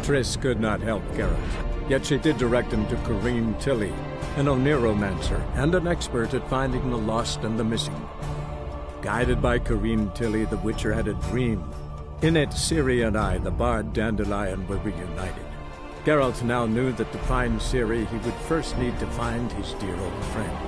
Triss could not help Geralt, yet she did direct him to Corrine Tilly, an oneiromancer and an expert at finding the lost and the missing. Guided by Corrine Tilly, the Witcher had a dream. In it, Ciri and I, the bard Dandelion, were reunited. Geralt now knew that to find Ciri, he would first need to find his dear old friend.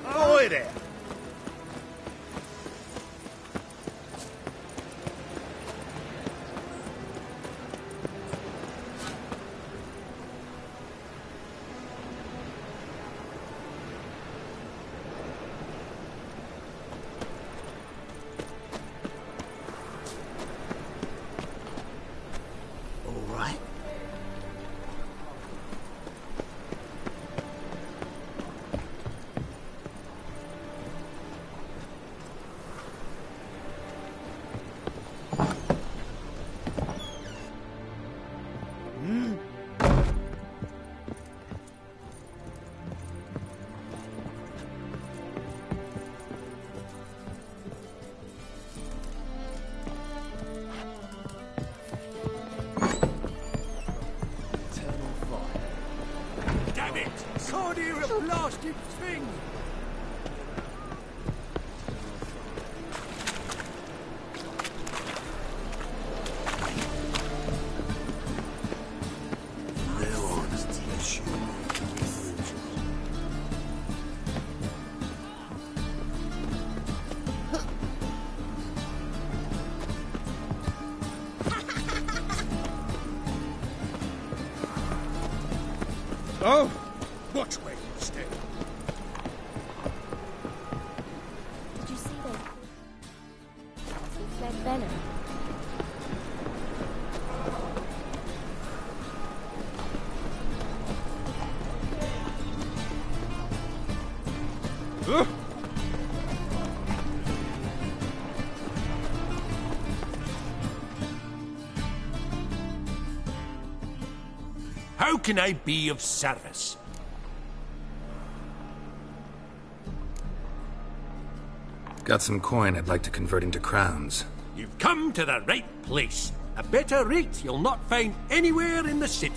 Ahoy there! All right. Can't hear a blasted thing! Oh! Watch where you stay. Did you see them? Some fled venom. How can I be of service? Got some coin I'd like to convert into crowns. You've come to the right place. A better rate you'll not find anywhere in the city.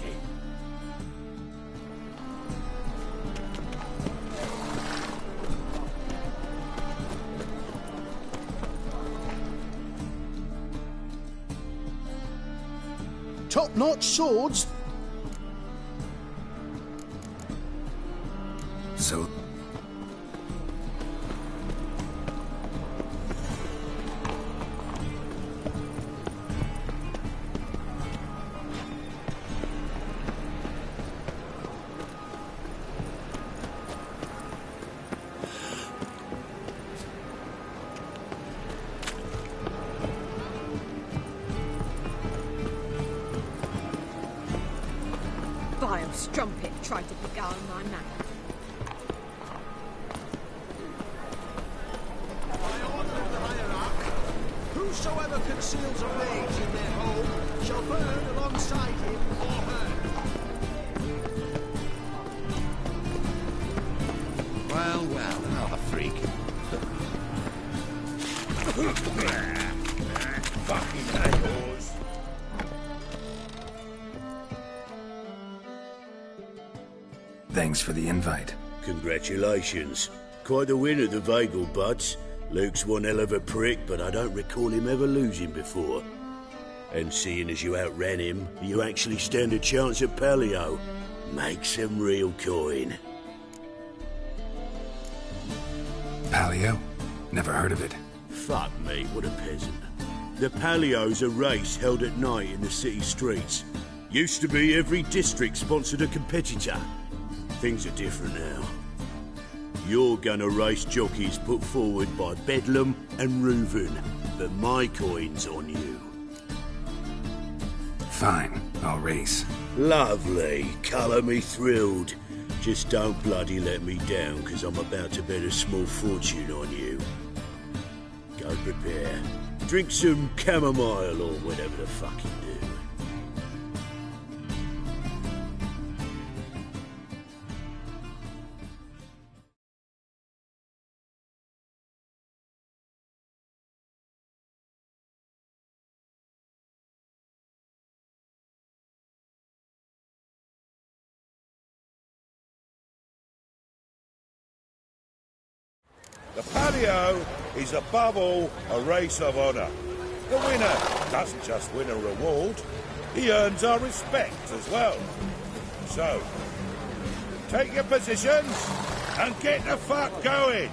Top-notch swords? So... strumpet tried to beguile my man. Whosoever conceals a rage in their home shall burn alongside him or her. Well, another freak. Fucking yours. Thanks for the invite. Congratulations. Quite the winner, the Vagel buds. Luke's one hell of a prick, but I don't recall him ever losing before. And seeing as you outran him, you actually stand a chance at Paleo. Make some real coin. Paleo? Never heard of it. Fuck me, what a peasant. The Paleo's a race held at night in the city streets. Used to be every district sponsored a competitor. Things are different now. You're gonna race jockeys put forward by Bedlam and Reuven, but my coin's on you. Fine, I'll race. Lovely, colour me thrilled. Just don't bloody let me down, 'cause I'm about to bet a small fortune on you. Go prepare. Drink some chamomile or whatever the fuck you do. The Paleo is above all a race of honour. The winner doesn't just win a reward, he earns our respect as well. So, take your positions and get the fuck going.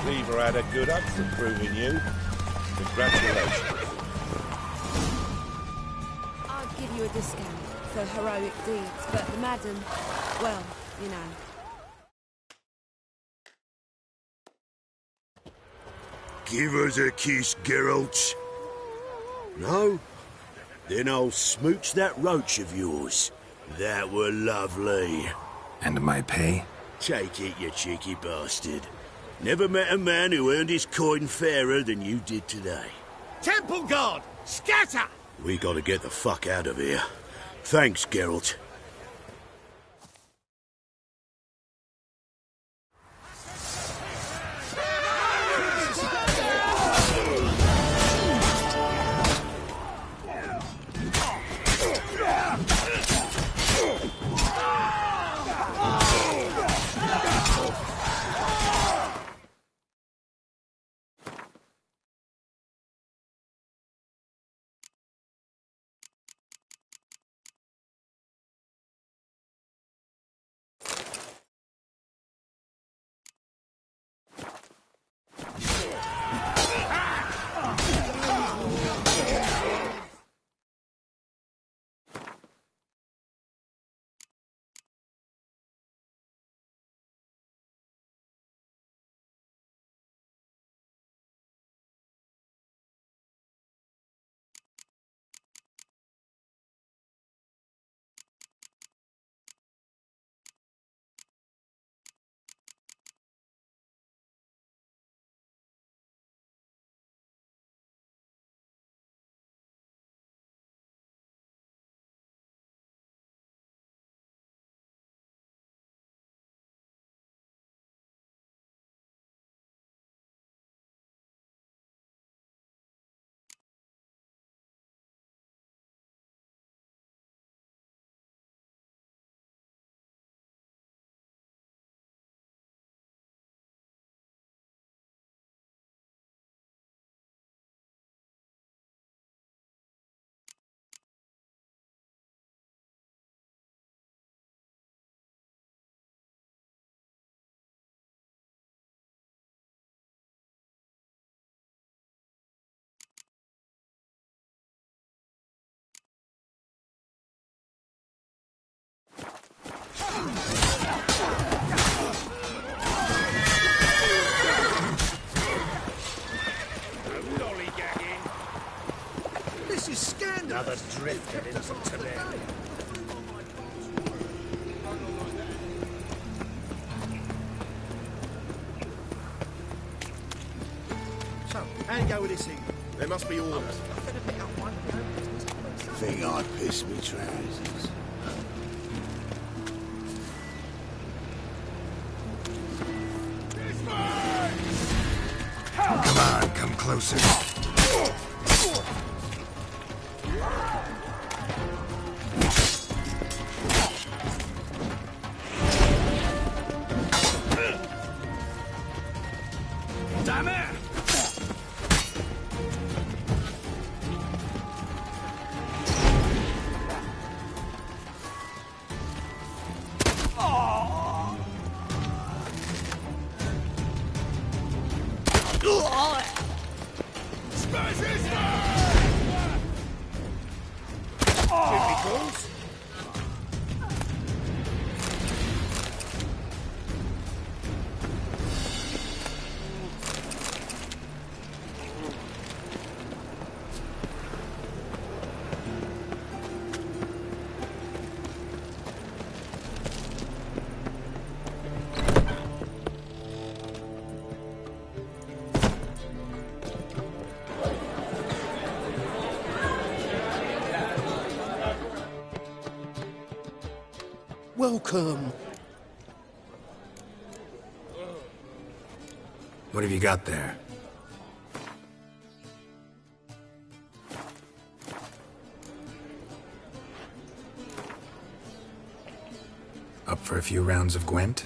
Cleaver had a good up for proving you. Congratulations. I'd give you a discount for heroic deeds, but the madam, well, you know. Give us a kiss, Geralt. No? Then I'll smooch that roach of yours. That were lovely. And my pay? Take it, you cheeky bastard. Never met a man who earned his coin fairer than you did today. Temple Guard, scatter! We gotta get the fuck out of here. Thanks, Geralt. drifted into Tibet. So, how do you go with this thing? There must be orders. Think I'd piss me trousers. Come on, come closer. Damn it! Welcome. What have you got there? Up for a few rounds of Gwent?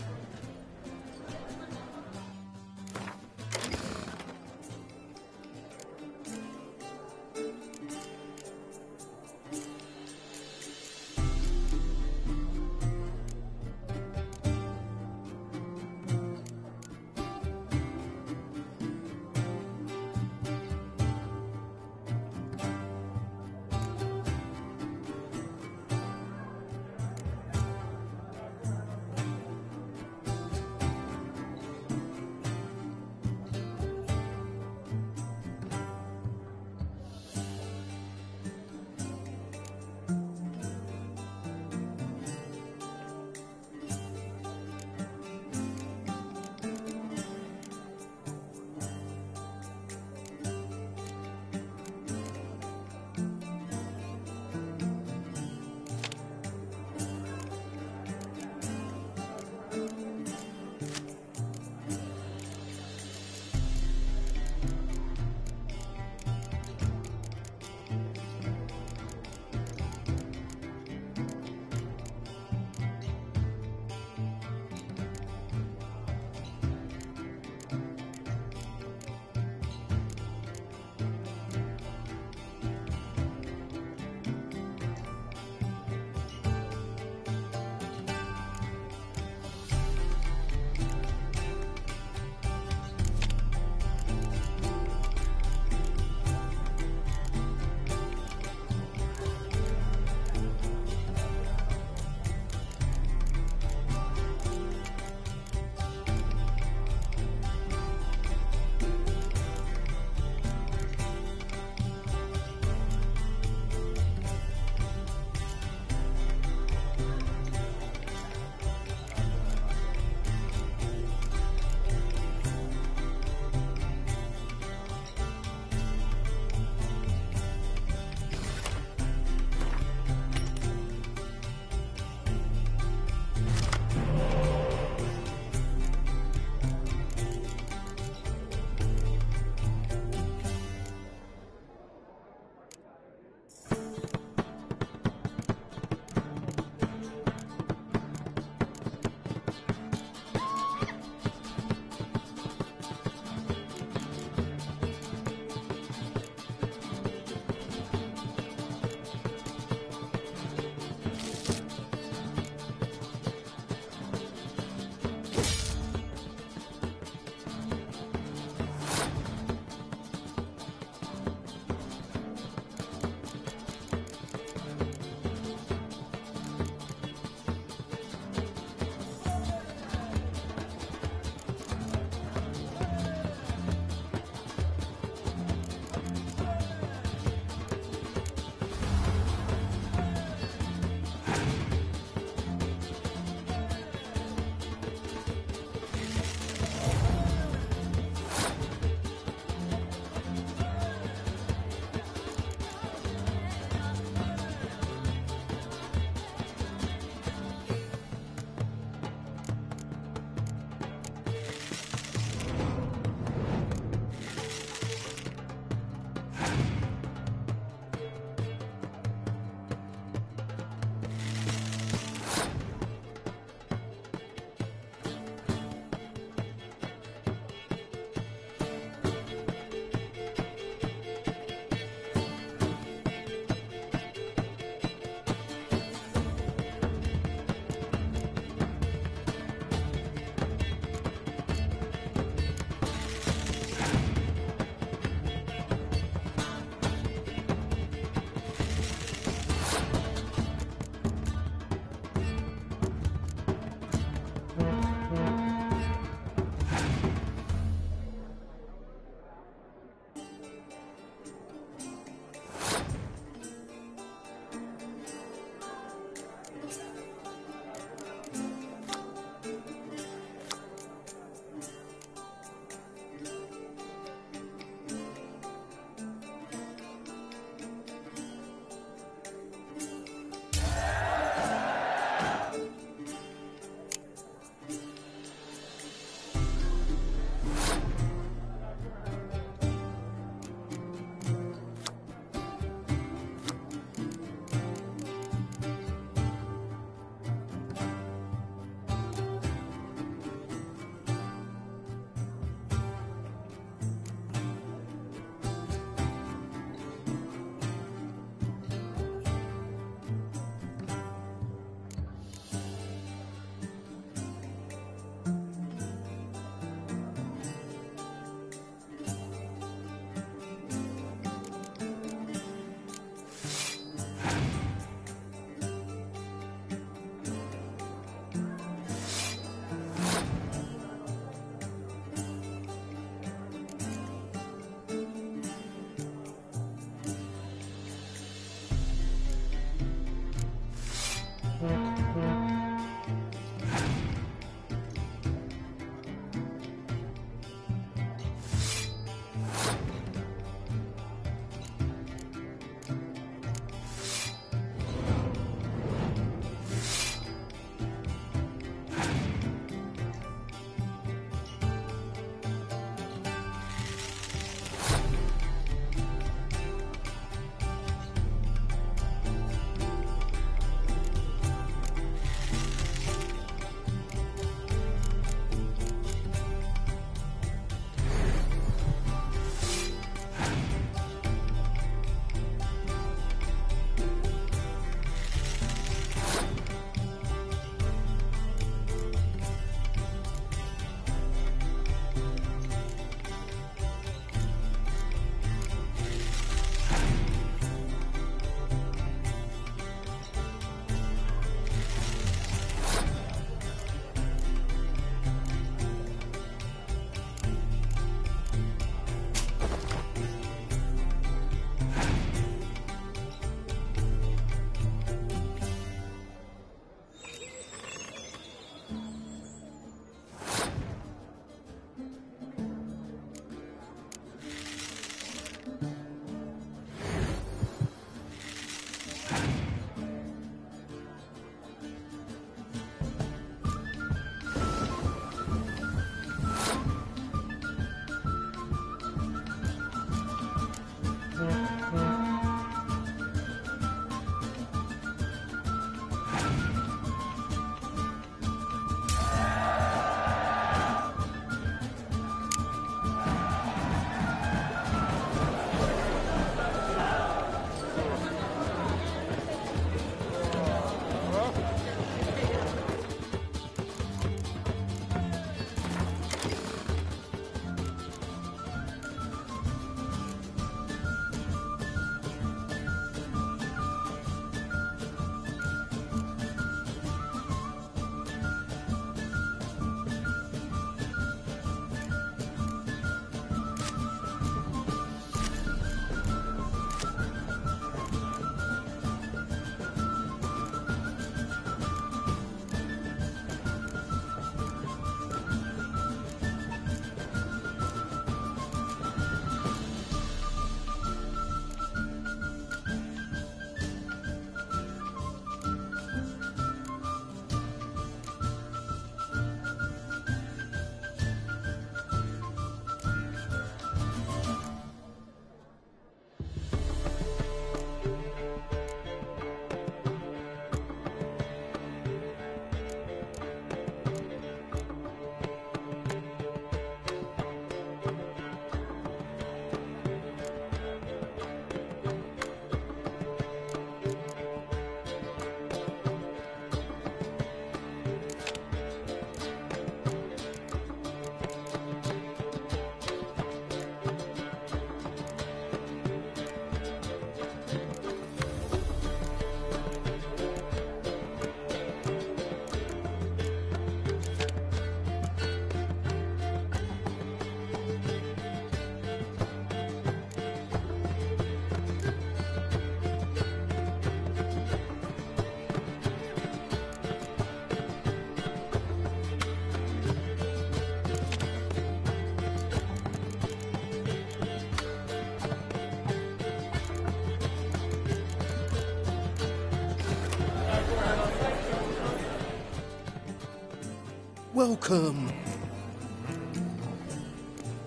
Welcome.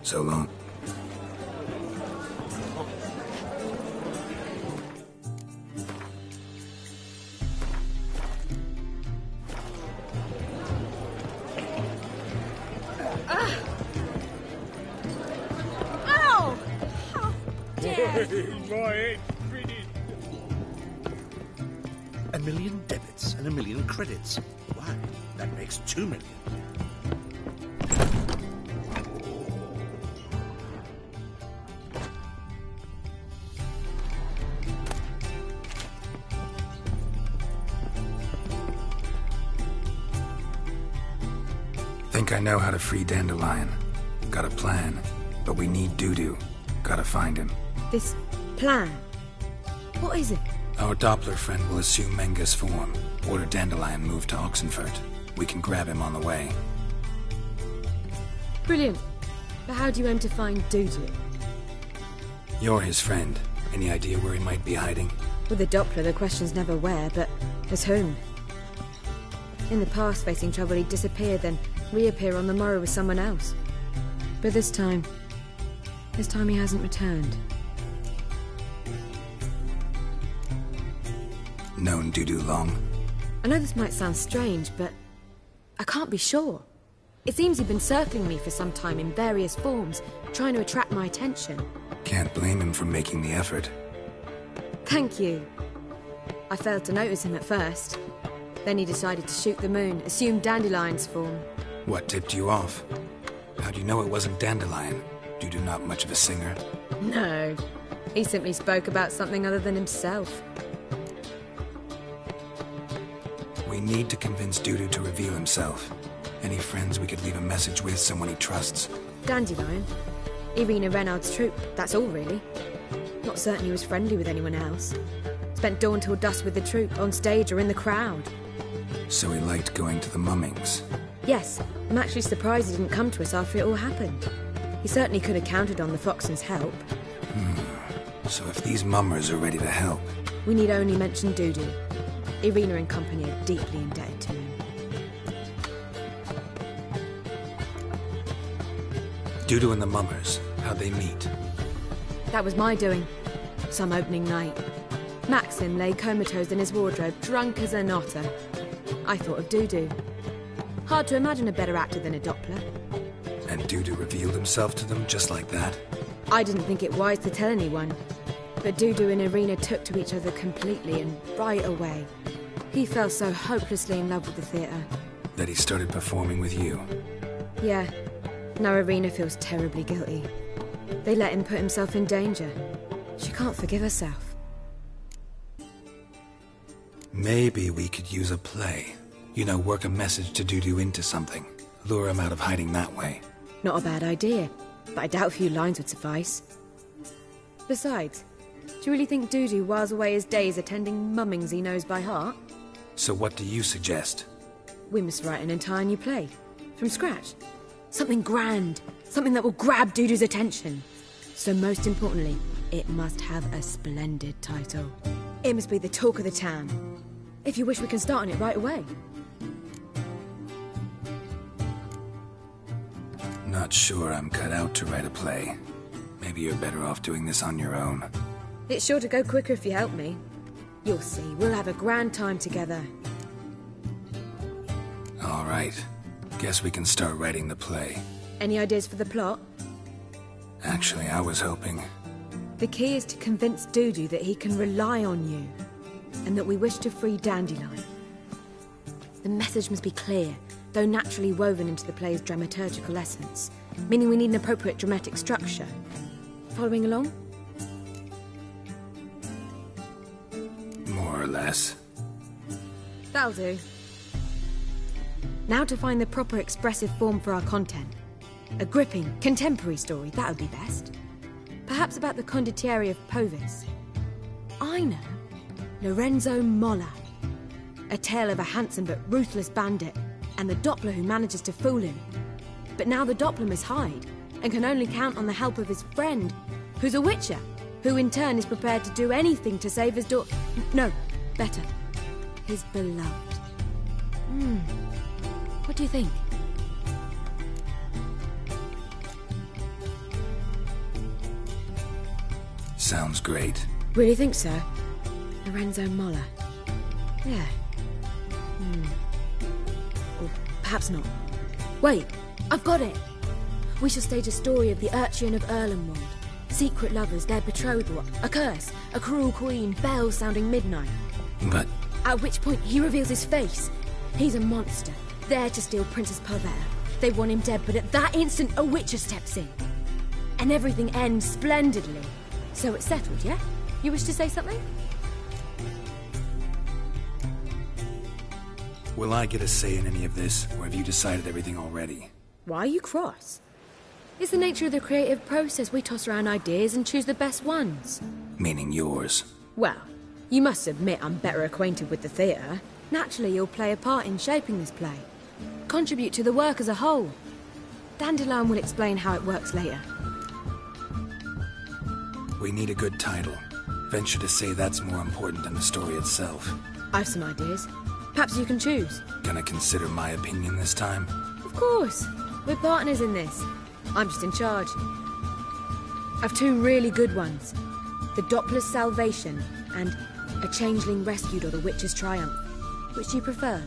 So long. Ow! How dare! A million debits and a million credits. Why, that makes 2 million. Think I know how to free Dandelion. Got a plan, but we need Dudu. Gotta find him. This plan? What is it? Our Doppler friend will assume Menga's form. Order Dandelion moved to Oxenfurt. We can grab him on the way. Brilliant. But how do you aim to find Dudu? You're his friend. Any idea where he might be hiding? With the Doppler, the question's never where, but as whom. In the past, facing trouble, he'd disappear, then reappear on the morrow with someone else. But this time he hasn't returned. Known Dudu long? I know this might sound strange, but I can't be sure. It seems he'd been circling me for some time in various forms, trying to attract my attention. Can't blame him for making the effort. Thank you. I failed to notice him at first. Then he decided to shoot the moon, assume Dandelion's form. What tipped you off? How'd you know it wasn't Dandelion? Dudu not much of a singer? No. He simply spoke about something other than himself. We need to convince Dudu to reveal himself. Any friends we could leave a message with, someone he trusts? Dandelion. Irina Reynard's troupe, that's all really. Not certain he was friendly with anyone else. Spent dawn till dusk with the troupe, on stage or in the crowd. So he liked going to the mummings? Yes, I'm actually surprised he didn't come to us after it all happened. He certainly could have counted on the Foxen's help. So if these mummers are ready to help... We need only mention Dudu. Irina and company are deeply indebted to him. Dudu and the mummers, how'd they meet? That was my doing. Some opening night. Maxim lay comatose in his wardrobe, drunk as an otter. I thought of Dudu. Hard to imagine a better actor than a Doppler. And Dudu revealed himself to them just like that? I didn't think it wise to tell anyone. But Dudu and Irina took to each other completely and right away. He fell so hopelessly in love with the theatre. That he started performing with you? Yeah. Now Irina feels terribly guilty. They let him put himself in danger. She can't forgive herself. Maybe we could use a play. You know, work a message to Dudu into something. Lure him out of hiding that way. Not a bad idea, but I doubt a few lines would suffice. Besides, do you really think Dudu whiles away his days attending mummings he knows by heart? So what do you suggest? We must write an entire new play. From scratch. Something grand. Something that will grab Dudu's attention. So most importantly, it must have a splendid title. It must be the talk of the town. If you wish, we can start on it right away. Not sure I'm cut out to write a play. Maybe you're better off doing this on your own. It's sure to go quicker if you help me. You'll see, we'll have a grand time together. All right. Guess we can start writing the play. Any ideas for the plot? Actually, I was hoping... The key is to convince Dudu that he can rely on you, and that we wish to free Dandelion. The message must be clear, though naturally woven into the play's dramaturgical essence, meaning we need an appropriate dramatic structure. Following along? More or less. That'll do. Now to find the proper expressive form for our content. A gripping, contemporary story, that would be best. Perhaps about the condottieri of Povis. I know. Lorenzo Molla. A tale of a handsome but ruthless bandit, and the Doppler who manages to fool him. But now the Doppler must hide, and can only count on the help of his friend, who's a Whitcher, who in turn is prepared to do anything to save his daughter. No, better. His beloved. What do you think? Sounds great. Really think so? Lorenzo Moller. Yeah. Or perhaps not. Wait, I've got it! We shall stage a story of the Urchin of Erlenwald. Secret lovers, their betrothal, a curse, a cruel queen, bells sounding midnight. But... At which point he reveals his face. He's a monster, there to steal Princess Pavetta. They want him dead, but at that instant a Witcher steps in. And everything ends splendidly. So it's settled, yeah? You wish to say something? Will I get a say in any of this, or have you decided everything already? Why are you cross? It's the nature of the creative process. We toss around ideas and choose the best ones. Meaning yours. Well, you must admit I'm better acquainted with the theatre. Naturally, you'll play a part in shaping this play. Contribute to the work as a whole. Dandelion will explain how it works later. We need a good title. Venture to say that's more important than the story itself. I've some ideas. Perhaps you can choose. Gonna consider my opinion this time? Of course. We're partners in this. I'm just in charge. I've two really good ones. The Doppler's Salvation and A Changeling Rescued or The Witcher's Triumph. Which do you prefer?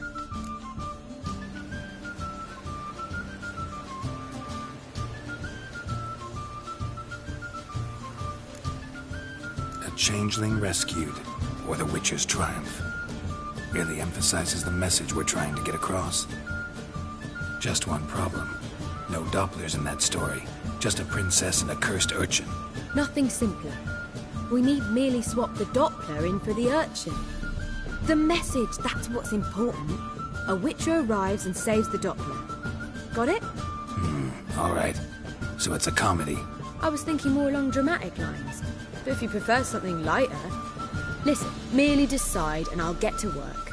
A Changeling Rescued or The Witcher's Triumph. Really emphasizes the message we're trying to get across. Just one problem. No Dopplers in that story. Just a princess and a cursed urchin. Nothing simpler. We need merely swap the Doppler in for the urchin. The message, that's what's important. A Witcher arrives and saves the Doppler. Got it? All right. So it's a comedy. I was thinking more along dramatic lines. But if you prefer something lighter... Listen, merely decide and I'll get to work.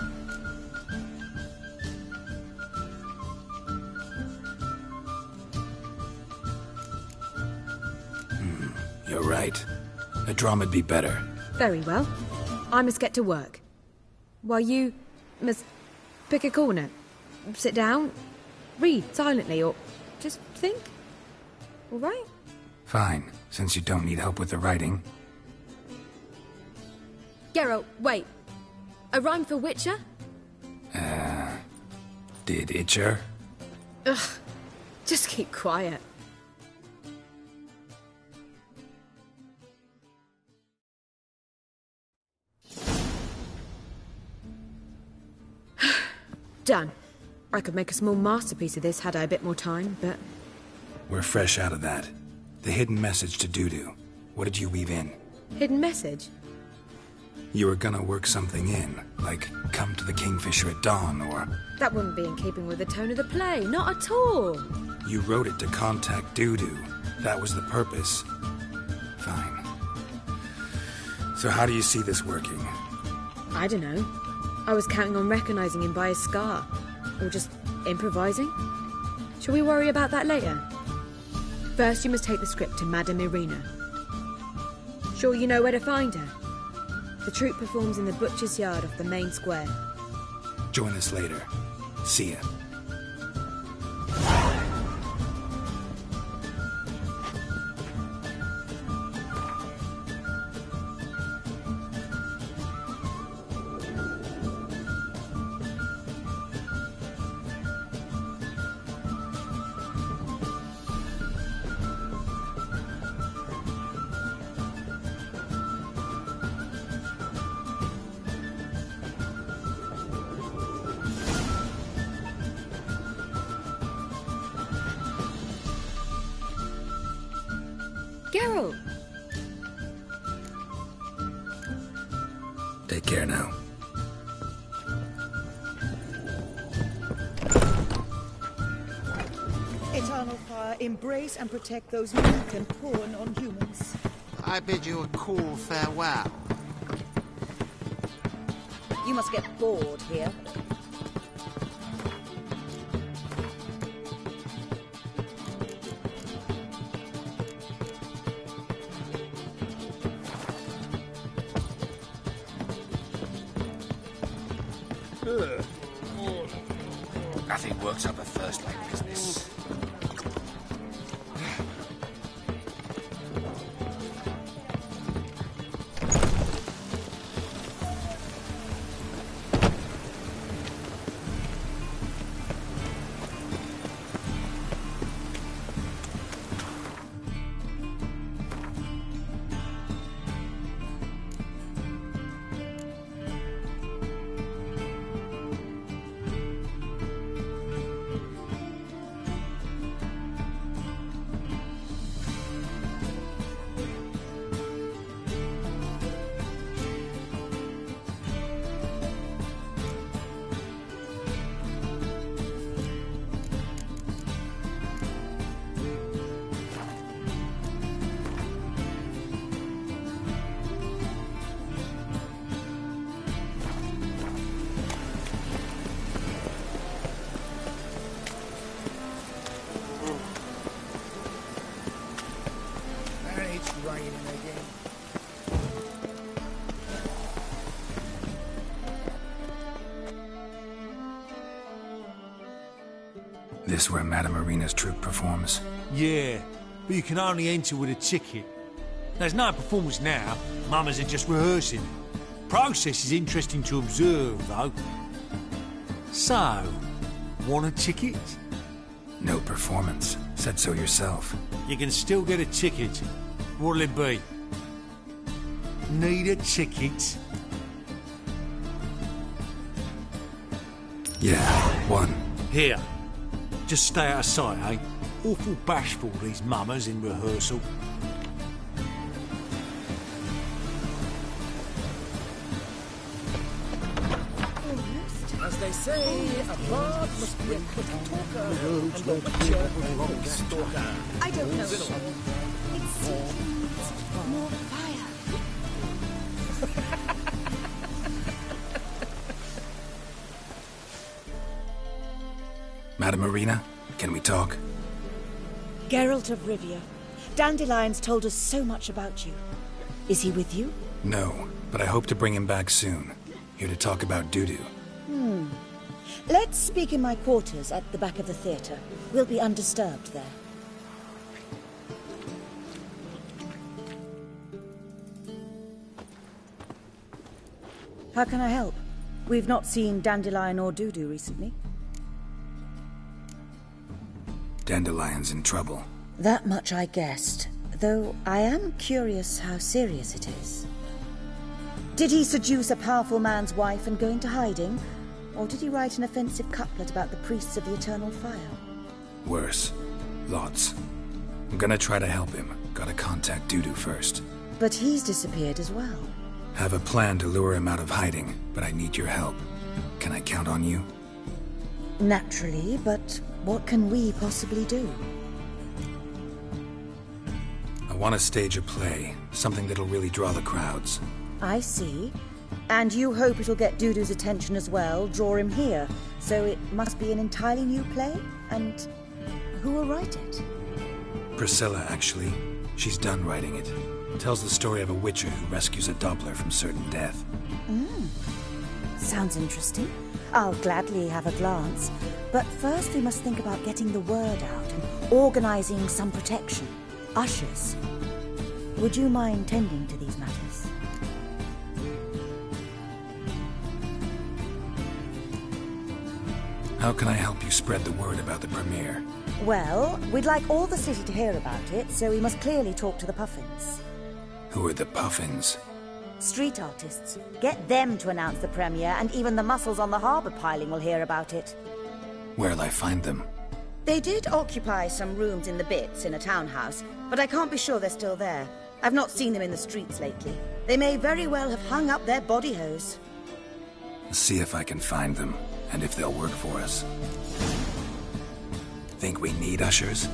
You're right. A drama'd be better. Very well. I must get to work. While you must pick a corner. Sit down, read silently, or just think. All right? Fine, since you don't need help with the writing. Geralt, wait. A rhyme for Witcher? Did Itcher? Ugh. Just keep quiet. Done. I could make a small masterpiece of this had I a bit more time, but... We're fresh out of that. The hidden message to Dudu. What did you weave in? Hidden message? You were gonna work something in, like come to the Kingfisher at dawn, or... That wouldn't be in keeping with the tone of the play, not at all. You wrote it to contact Dudu. That was the purpose. Fine. So how do you see this working? I don't know. I was counting on recognizing him by his scar. Or just improvising. Shall we worry about that later? First, you must take the script to Madame Irina. Sure you know where to find her? The troupe performs in the butcher's yard off the main square. Join us later. See ya. Geralt! Take care now. Eternal fire, embrace and protect those weak and poor non-humans. I bid you a cool farewell. You must get bored here. Nothing works up a thirst like business. This where Madame Marina's troupe performs? Yeah, but you can only enter with a ticket. There's no performance now. Mamas are just rehearsing. Process is interesting to observe, though. So, want a ticket? No performance. Said so yourself. You can still get a ticket. What'll it be? Need a ticket? Yeah, one. Here. Just stay out of sight, eh? Awful bashful, these mamas in rehearsal. As they say, a bard must be a quick talker, and the Whitcher a long stalker. I don't know. It seems more fire. Madame Marina, can we talk? Geralt of Rivia. Dandelion's told us so much about you. Is he with you? No, but I hope to bring him back soon. Here to talk about Dudu. Let's speak in my quarters at the back of the theatre. We'll be undisturbed there. How can I help? We've not seen Dandelion or Dudu recently. Dandelion's in trouble. That much I guessed, though I am curious how serious it is. Did he seduce a powerful man's wife and go into hiding? Or did he write an offensive couplet about the priests of the eternal fire? Worse. Lots. I'm gonna try to help him. Gotta contact Dudu first. But he's disappeared as well. Have a plan to lure him out of hiding, but I need your help. Can I count on you? Naturally, but what can we possibly do? I want to stage a play. Something that'll really draw the crowds. I see. And you hope it'll get Dudu's attention as well, draw him here. So it must be an entirely new play? And who will write it? Priscilla, actually. She's done writing it. Tells the story of a Witcher who rescues a Doppler from certain death. Sounds interesting. I'll gladly have a glance. But first we must think about getting the word out and organizing some protection. Ushers. Would you mind tending to these matters? How can I help you spread the word about the premiere? Well, we'd like all the city to hear about it, so we must clearly talk to the Puffins. Who are the Puffins? Street artists. Get them to announce the premiere, and even the muscles on the harbour piling will hear about it. Where'll I find them? They did occupy some rooms in the Bits in a townhouse, but I can't be sure they're still there. I've not seen them in the streets lately. They may very well have hung up their body hose. See if I can find them, and if they'll work for us. Think we need ushers?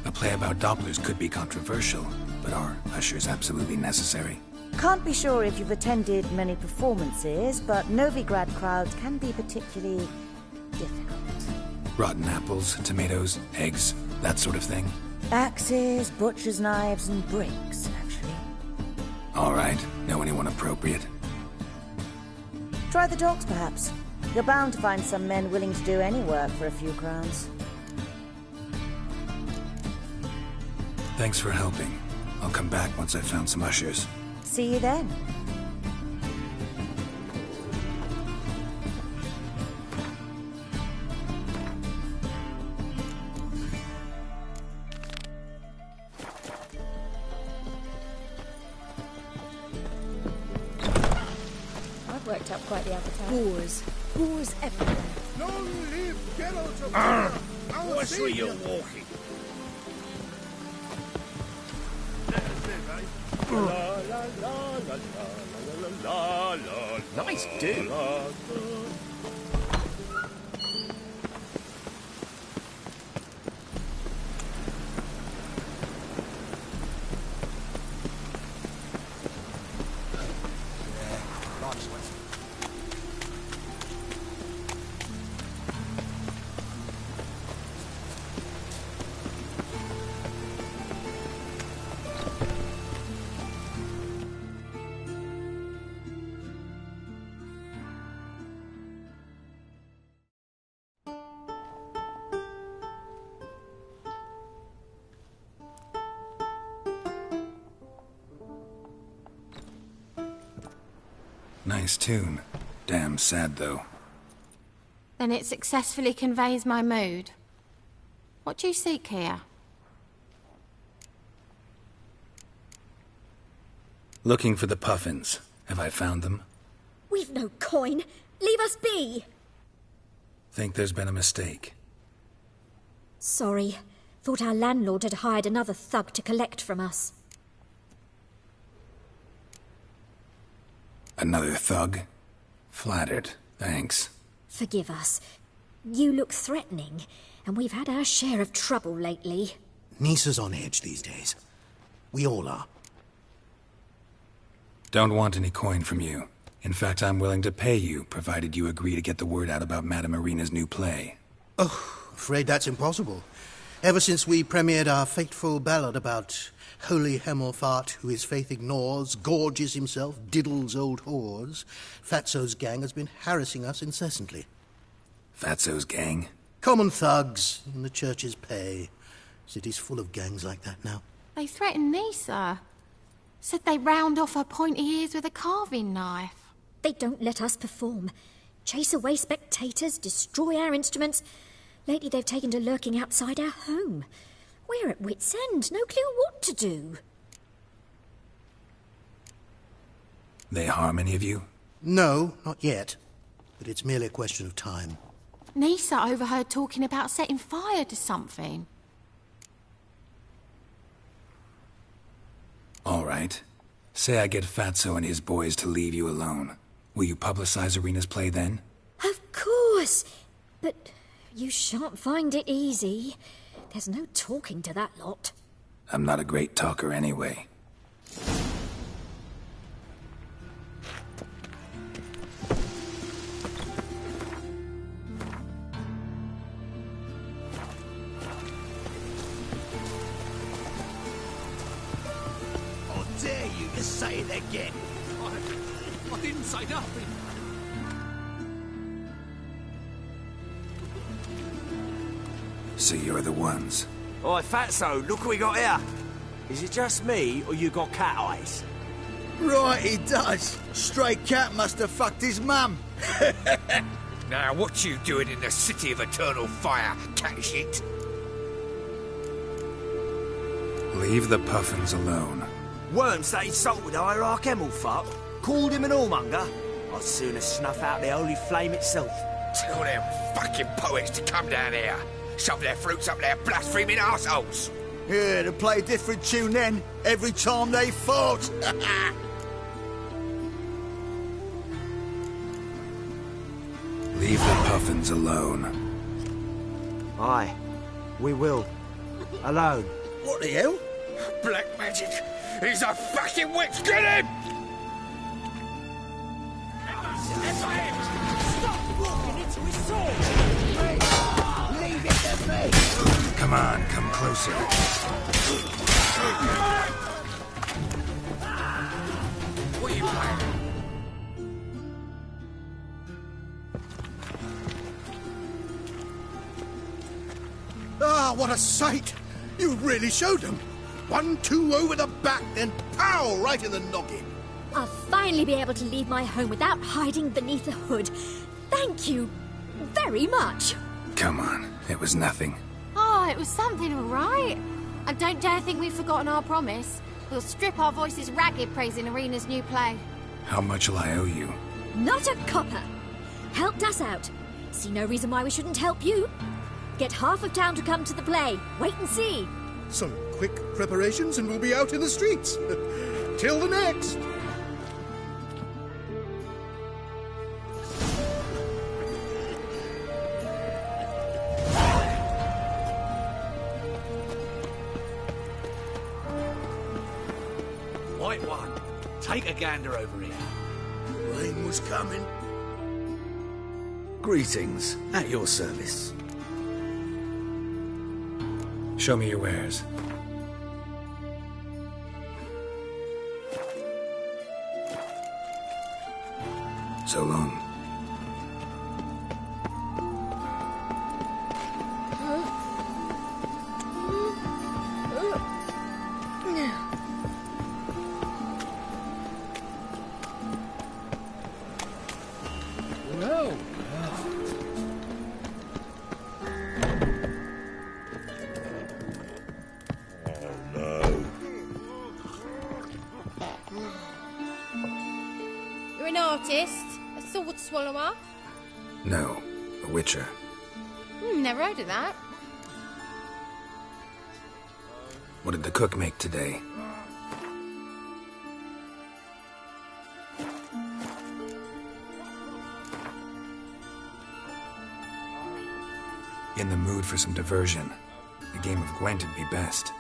A play about Dopplers could be controversial, but are ushers absolutely necessary? Can't be sure if you've attended many performances, but Novigrad crowds can be particularly difficult. Rotten apples, tomatoes, eggs, that sort of thing? Axes, butcher's knives, and bricks, actually. All right. Know anyone appropriate? Try the dogs, perhaps. You're bound to find some men willing to do any work for a few crowns. Thanks for helping. I'll come back once I've found some ushers. See you then. I've worked up quite the appetite. Boars. Boars everywhere. Long live Geralt of Rivia, our What's where savior. you're walking? Nice do. Nice tune. Damn sad, though. Then it successfully conveys my mood. What do you seek here? Looking for the puffins. Have I found them? We've no coin. Leave us be. Think there's been a mistake. Sorry. Thought our landlord had hired another thug to collect from us. Another thug? Flattered. Thanks. Forgive us. You look threatening, and we've had our share of trouble lately. Nisa's on edge these days. We all are. Don't want any coin from you. In fact, I'm willing to pay you, provided you agree to get the word out about Madame Irina's new play. Oh, afraid that's impossible. Ever since we premiered our fateful ballad about holy Hemelfart, who his faith ignores, gorges himself, diddles old whores, Fatso's gang has been harassing us incessantly. Fatso's gang? Common thugs in the church's pay. City's full of gangs like that now. They threatened Nisa. Said they round off her pointy ears with a carving knife. They don't let us perform. Chase away spectators, destroy our instruments. Lately they've taken to lurking outside our home. We're at wit's end, no clue what to do. They harm any of you? No, not yet. But it's merely a question of time. Nisa overheard talking about setting fire to something. All right. Say I get Fatso and his boys to leave you alone. Will you publicize Irina's play then? Of course. But you shan't find it easy. There's no talking to that lot. I'm not a great talker anyway. How dare you to say it again? I didn't say nothing. So you're the ones. Oi, Fatso, look what we got here. Is it just me, or you got cat eyes? Right, he does. Stray cat must have fucked his mum. Now, what you doing in the city of eternal fire, cat shit? Leave the puffins alone. Worms that insulted Hierarch Hemelfart, called him an whoremonger. I'd sooner snuff out the holy flame itself. Tell them fucking poets to come down here. Shove their fruits up their blaspheming arseholes. Yeah, to play a different tune then, every time they fought. Leave the puffins alone. Aye, we will. Alone. What the hell? Black magic. He's a fucking witch. Get him! Stop walking into his sword! Leave it to me! Come on, come closer. What are you playing? Ah, what a sight! You really showed them. 1-2 over the back, then pow, right in the noggin. I'll finally be able to leave my home without hiding beneath a hood. Thank you very much. Come on, it was nothing. Oh, it was something, all right. And don't dare think we've forgotten our promise. We'll strip our voices ragged praising Irina's new play. How much will I owe you? Not a copper. Helped us out. See no reason why we shouldn't help you. Get half of town to come to the play. Wait and see. Some quick preparations and we'll be out in the streets. Till the next. White one, take a gander over here. Rain was coming. Greetings, at your service. Show me your wares. So long. an artist? A sword swallower? No, a Witcher. Never heard of that. What did the cook make today? In the mood for some diversion. A game of Gwent would be best.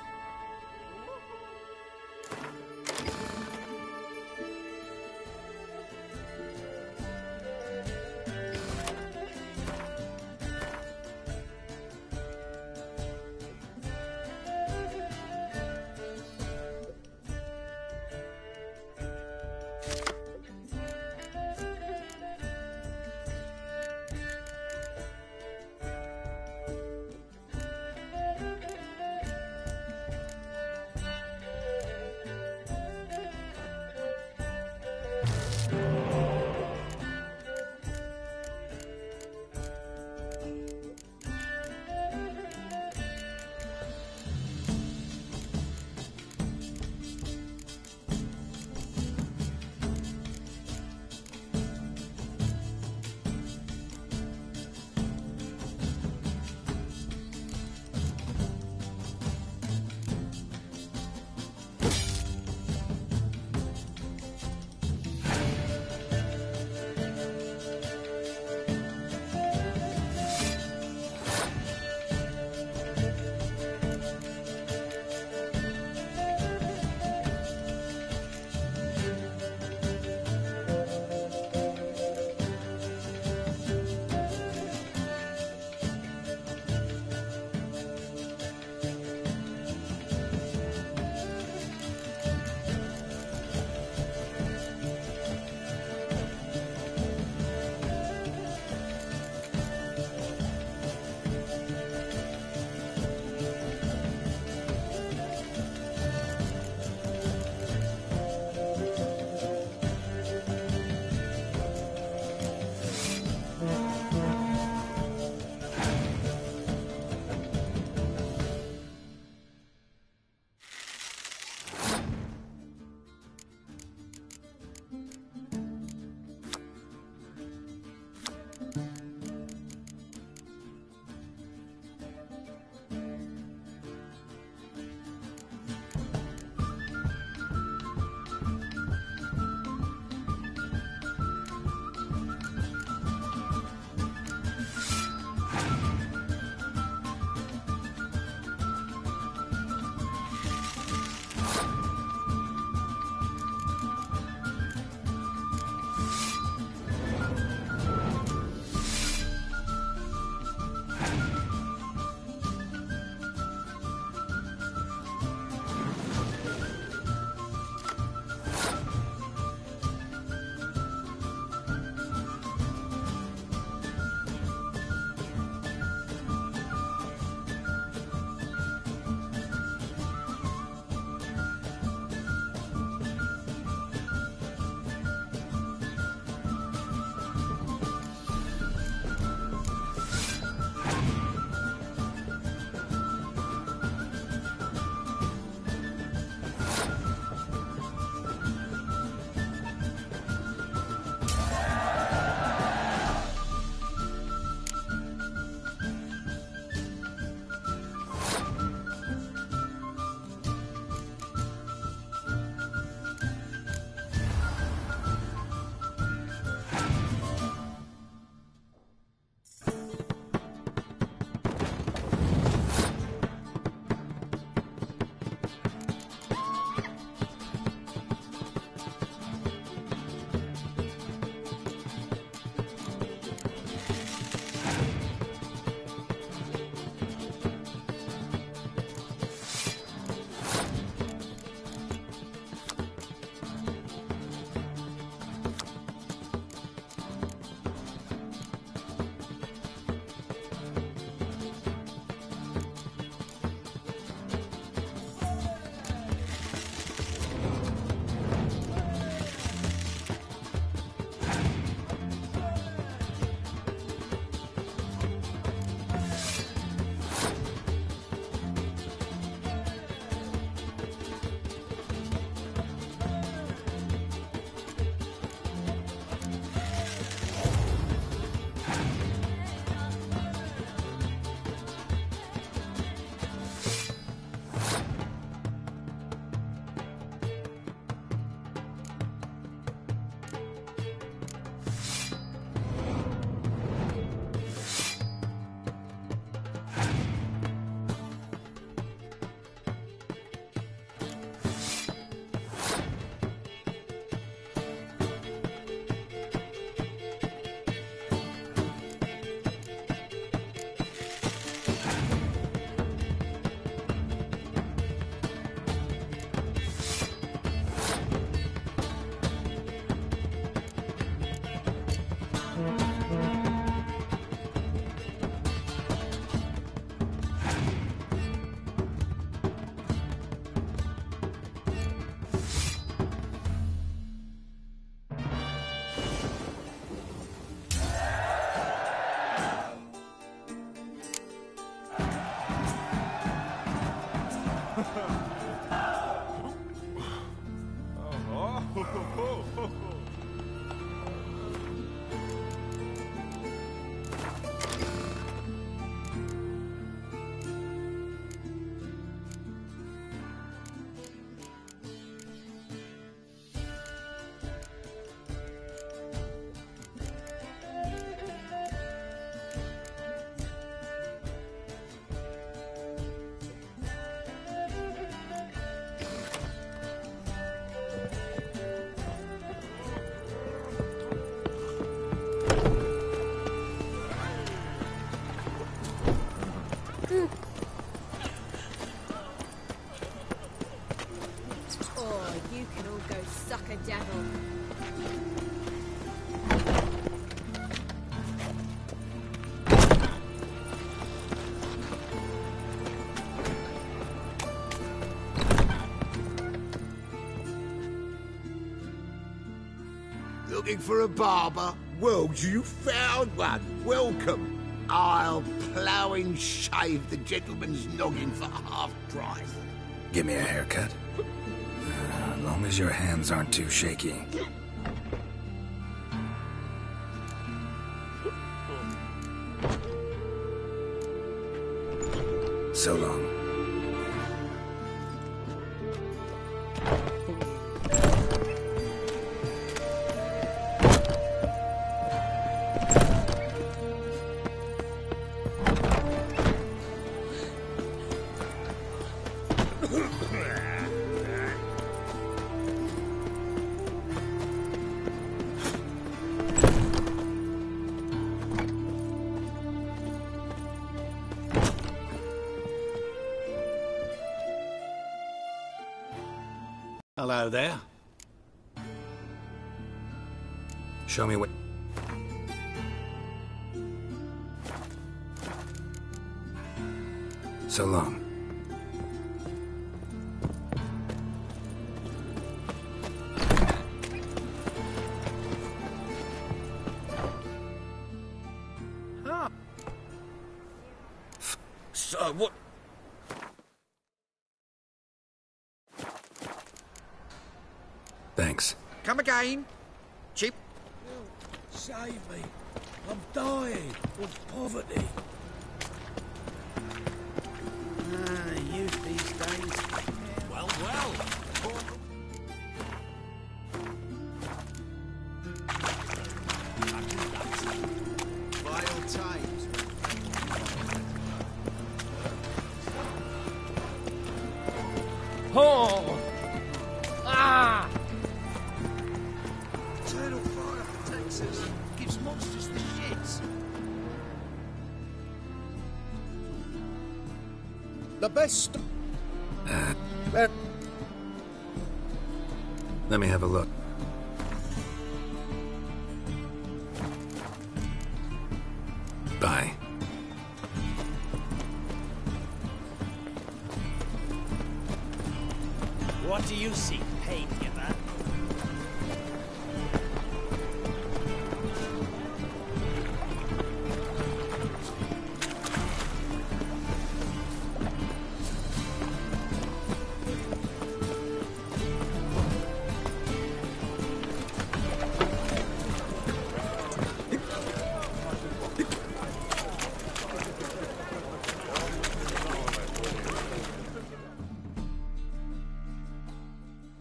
Oh, you can all go suck a devil. Looking for a barber? Well, you found one. Welcome. I'll plough and shave the gentleman's noggin for half price. Give me a haircut. As long as your hands aren't too shaky. So long. Hello there. Show me what... So long. So, what? Thanks. Come again? Cheap? Save me. I'm dying of poverty. Youth these days. Well, well. Vile times. Oh! Ah! Eternal fire protects us. Gives monsters the shits. The best. Let me have a look. Bye. What do you seek, pain giver?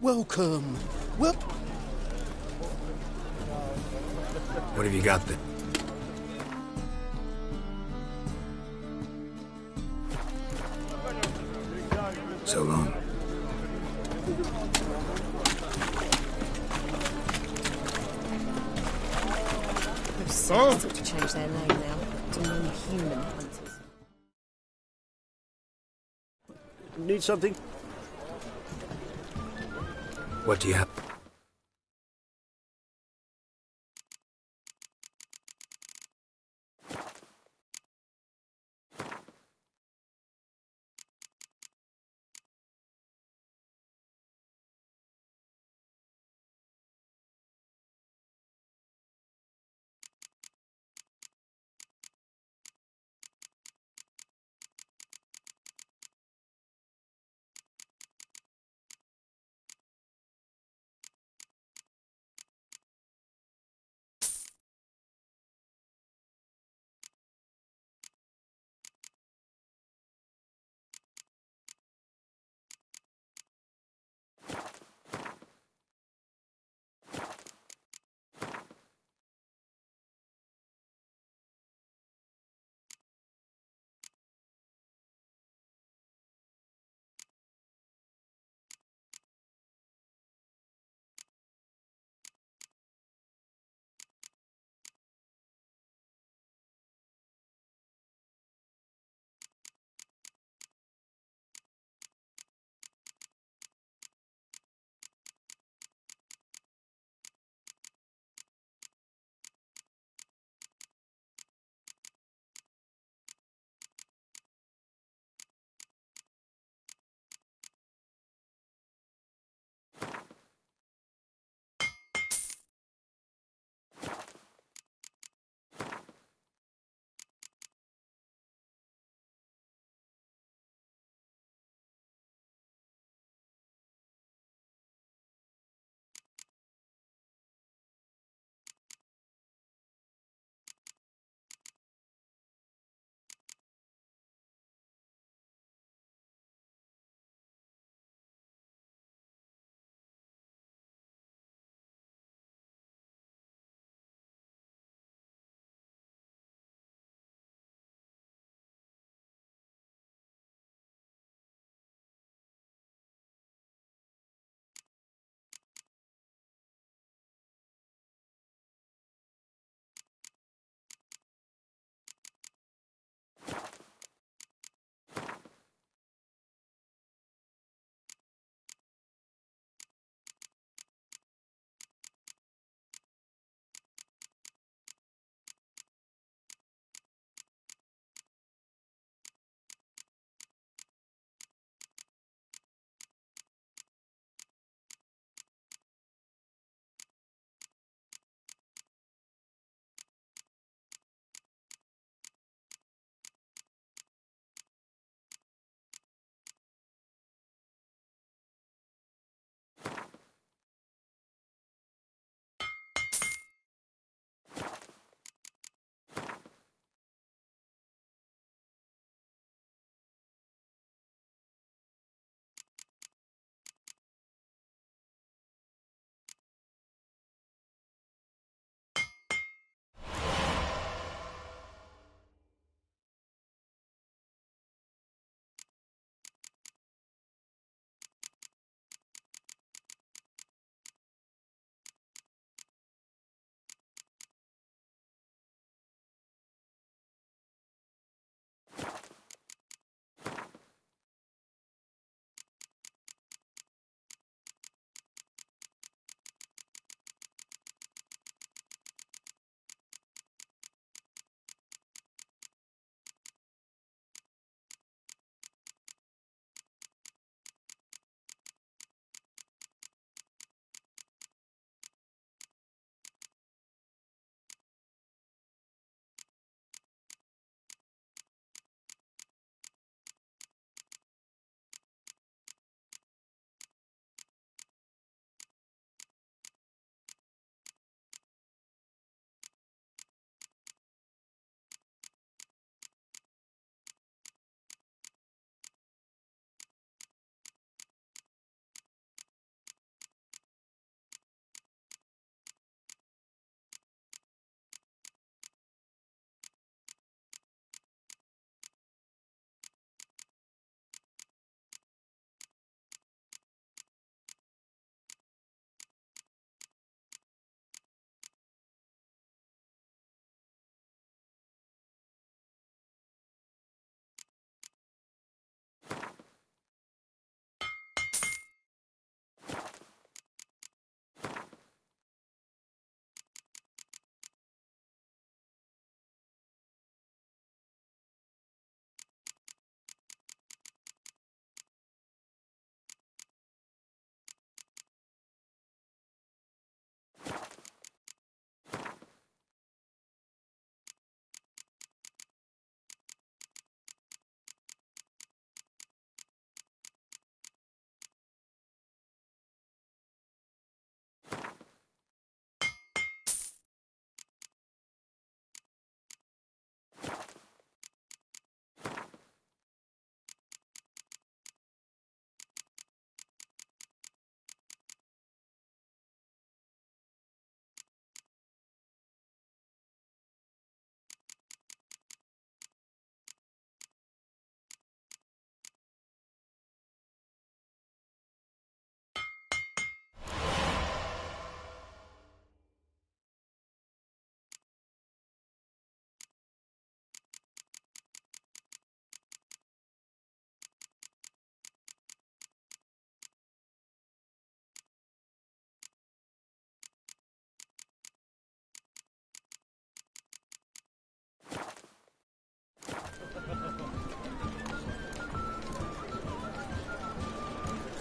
Welcome. Well. What have you got there? So long. Those servants ought to change their name now to non-human hunters. Need something? What do you have?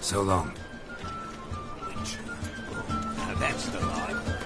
So long. Which, now that's the line.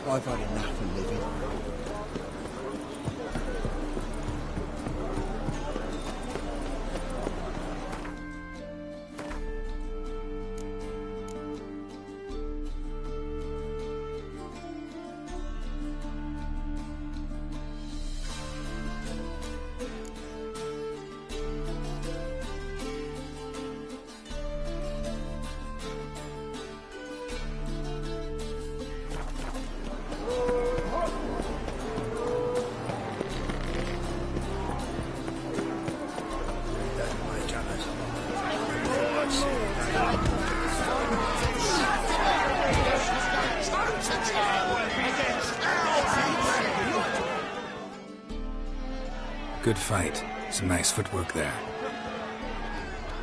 I've had enough of living. Good fight. Some nice footwork there.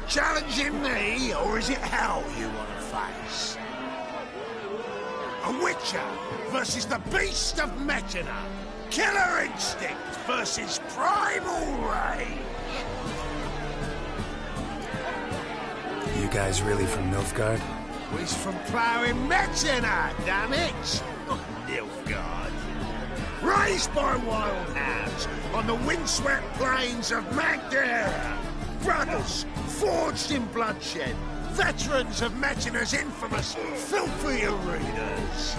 Challenging me, or is it hell you want to face? A Witcher versus the beast of Mechina. Killer instinct versus primal rage. You guys really from Nilfgaard? We's from ploughing Mechina, damn it! Not Nilfgaard. Raised by wild hounds on the windswept plains of Magdera. Brothers forged in bloodshed. Veterans of Mechina's infamous filthy arenas.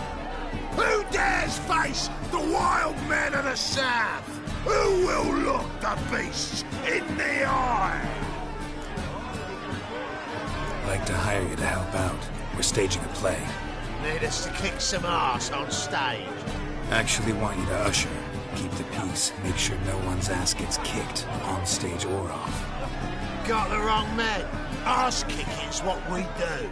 Who dares face the wild men of the south? Who will look the beasts in the eye? I'd like to hire you to help out. We're staging a play. Need us to kick some ass on stage. Actually want you to usher. Keep the peace. Make sure no one's ass gets kicked, on stage or off. Got the wrong men. Ass kicking's what we do.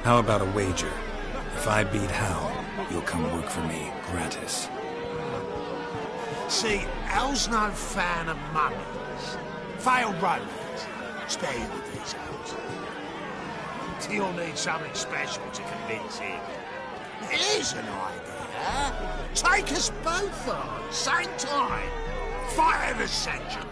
How about a wager? If I beat Hal, you'll come work for me, gratis. See, Hal's no fan of mummies. Failed romance. Spare you the details. He'll need something special to convince him. Here's an idea. Take us both on, same time. Fight of the century.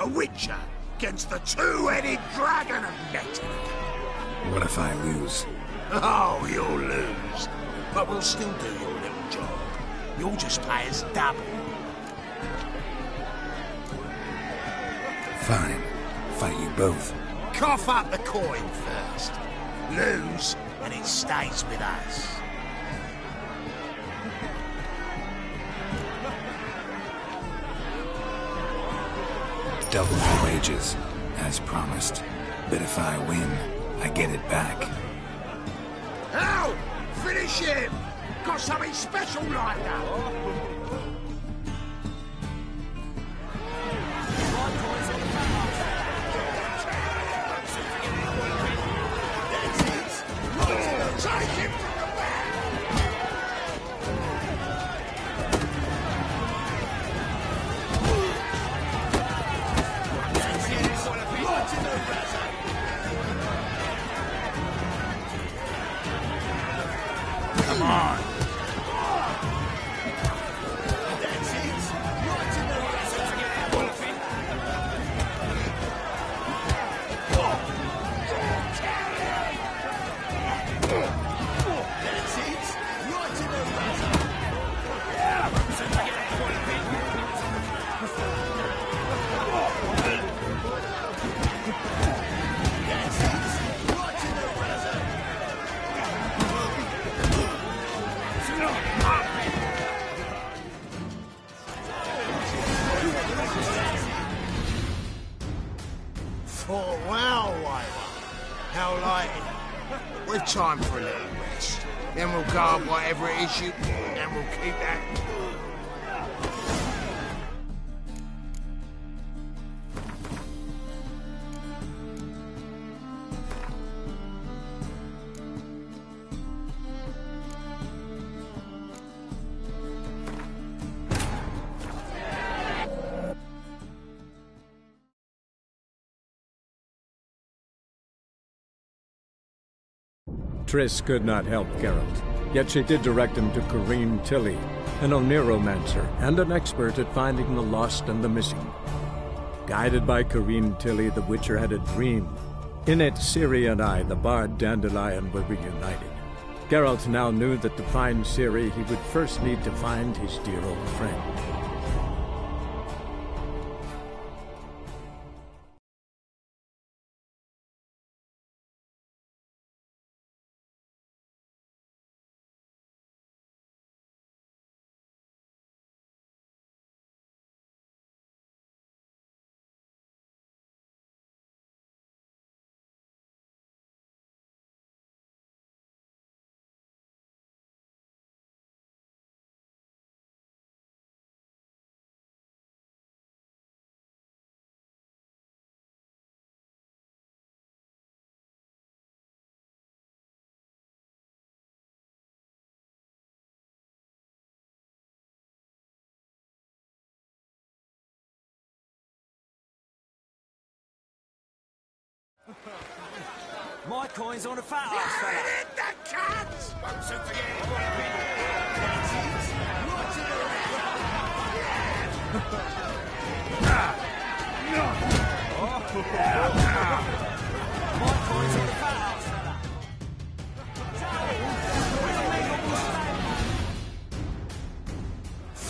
A Witcher against the two-headed dragon of Mechina. What if I lose? Oh, you'll lose. But we'll still do your little job. You'll just pay us double. Fine. Fight you both. Cough up the coin first. Lose, and it stays with us. Double your wages, as promised. But if I win, I get it back. Hal! Finish him! Got something special lined up! Take him to the back! Come on! How light? We've time for a little rest. Then we'll guard whatever it is you... and we'll keep that... Triss could not help Geralt, yet she did direct him to Kareem Tilly, an oneromancer and an expert at finding the lost and the missing. Guided by Kareem Tilly, the Witcher had a dream. In it, Ciri and I, the bard Dandelion, were reunited. Geralt now knew that to find Ciri, he would first need to find his dear old friend. My coin's on a fat ass fella. Hit the cats! Once My coin's on a fat ass fella.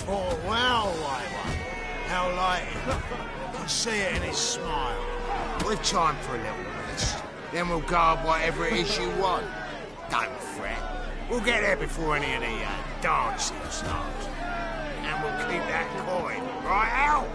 Oh, well, how light. I can see it in his smile. We've time for a little rest. Then we'll guard whatever it is you want. Don't fret. We'll get there before any of the dancing starts. And we'll keep that coin, right, Al?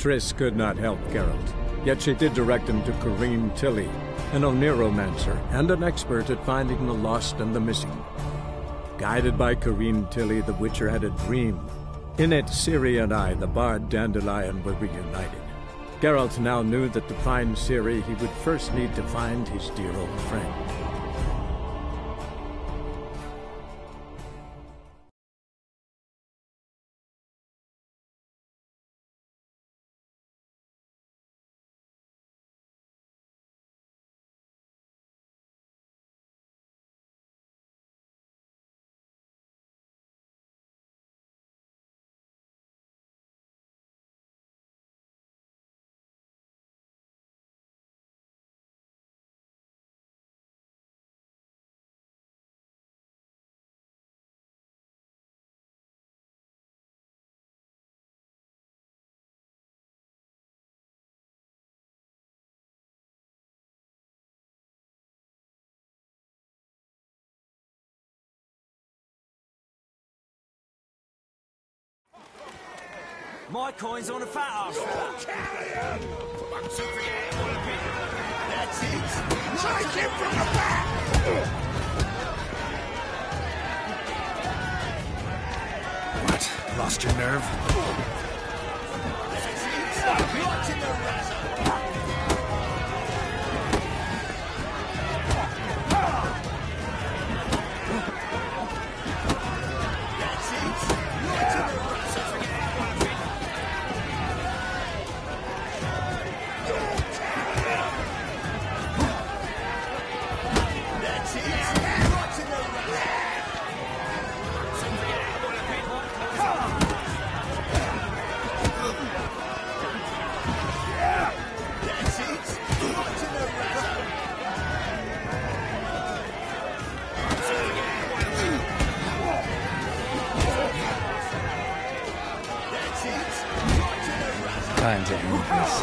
Triss could not help Geralt, yet she did direct him to Kareem Tilly, an Oniromancer and an expert at finding the lost and the missing. Guided by Kareem Tilly, the Witcher had a dream. In it, Ciri and I, the bard Dandelion, were reunited. Geralt now knew that to find Ciri, he would first need to find his dear old friend. My coin's on a fat ass fella. That's it. Take him from the back. What? Lost your nerve? That's it. Right in the razor. That's it. Right in the razor. Time to end this.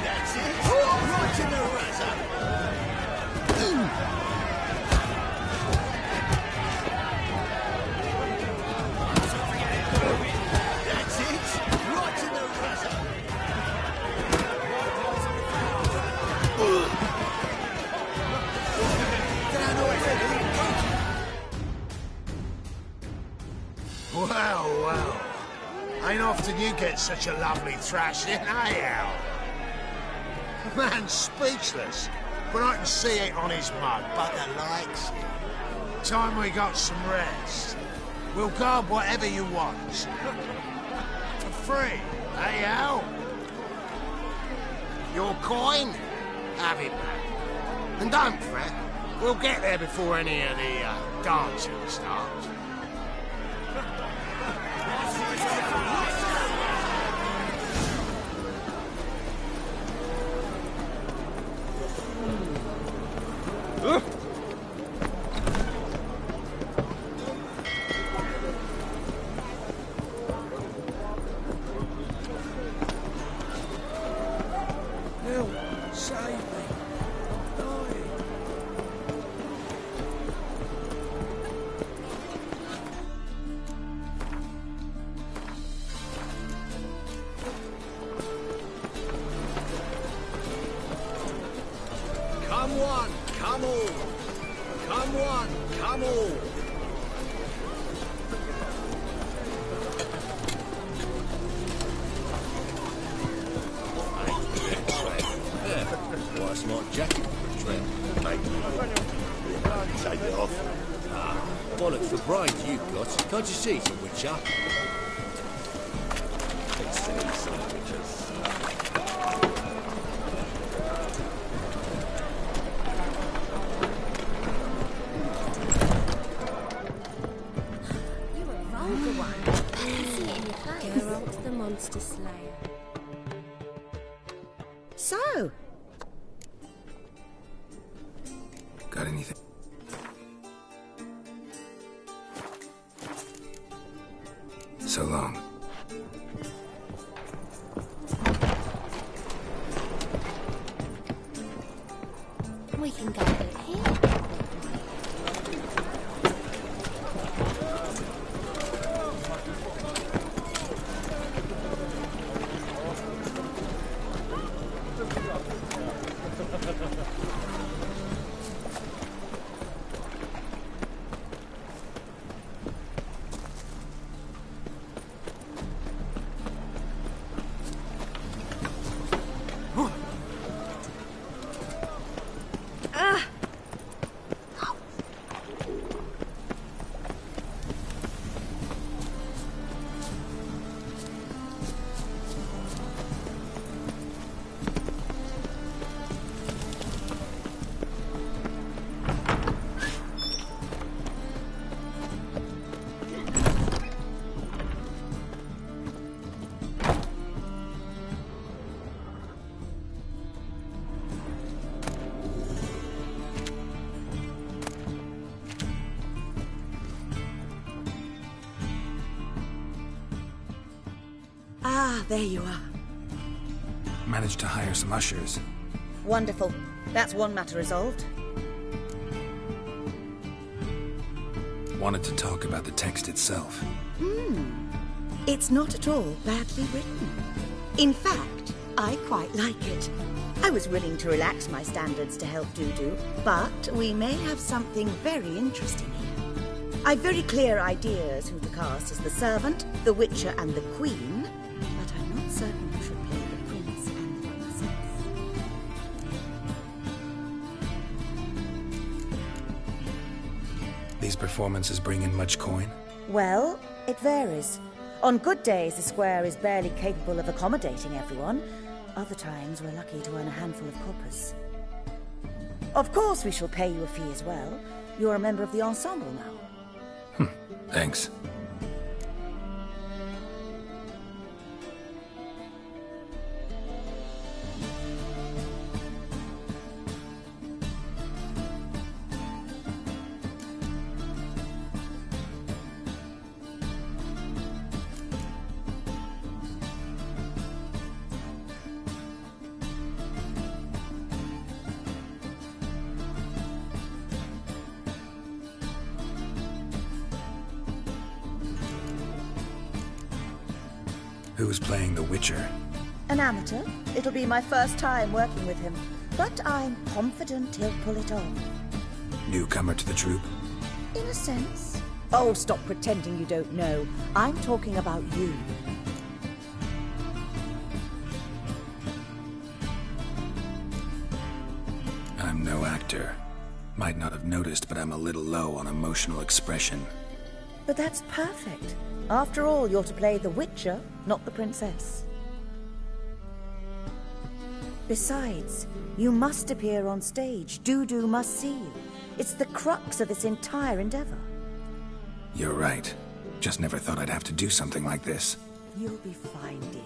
That's it. Right in the razor. That's it. Right in the razor. Well, well. Ain't often you get such a lovely thrashing, eh, Al? Man's speechless, but I can see it on his mug. Bugger likes it. Time we got some rest. We'll guard whatever you want. For free, eh, Al? Your coin? Have it back. And don't fret, we'll get there before any of the dancing starts. Save me. Come one, come all. Come one, come all. Why, it's my jacket trim, mate. Take it off. Ah, bollocks for brains you've got. Can't you see it's a Witcher? You're a vulgar one. I can see it in your face. Geralt the Monster Slayer. So, Got anything? So long. We can go a bit here. there you are. Managed to hire some ushers. Wonderful. That's one matter resolved. Wanted to talk about the text itself. It's not at all badly written. In fact, I quite like it. I was willing to relax my standards to help Dudu, but we may have something very interesting here. I've very clear ideas who to cast as the servant, the Witcher, and the Queen, but I'm not certain who should play the Prince and the Princess. These performances bring in much coin? Well, it varies. On good days, the square is barely capable of accommodating everyone. Other times, we're lucky to earn a handful of coppers. Of course, we shall pay you a fee as well. You're a member of the ensemble now. Thanks. Who's playing the Witcher? An amateur. It'll be my first time working with him, but I'm confident he'll pull it off. Newcomer to the troupe? In a sense. Oh, stop pretending you don't know. I'm talking about you. I'm no actor. Might not have noticed, but I'm a little low on emotional expression. But that's perfect. After all, you're to play the Witcher, not the Princess. Besides, you must appear on stage. Dudu must see you. It's the crux of this entire endeavor. You're right. Just never thought I'd have to do something like this. You'll be fine, dear.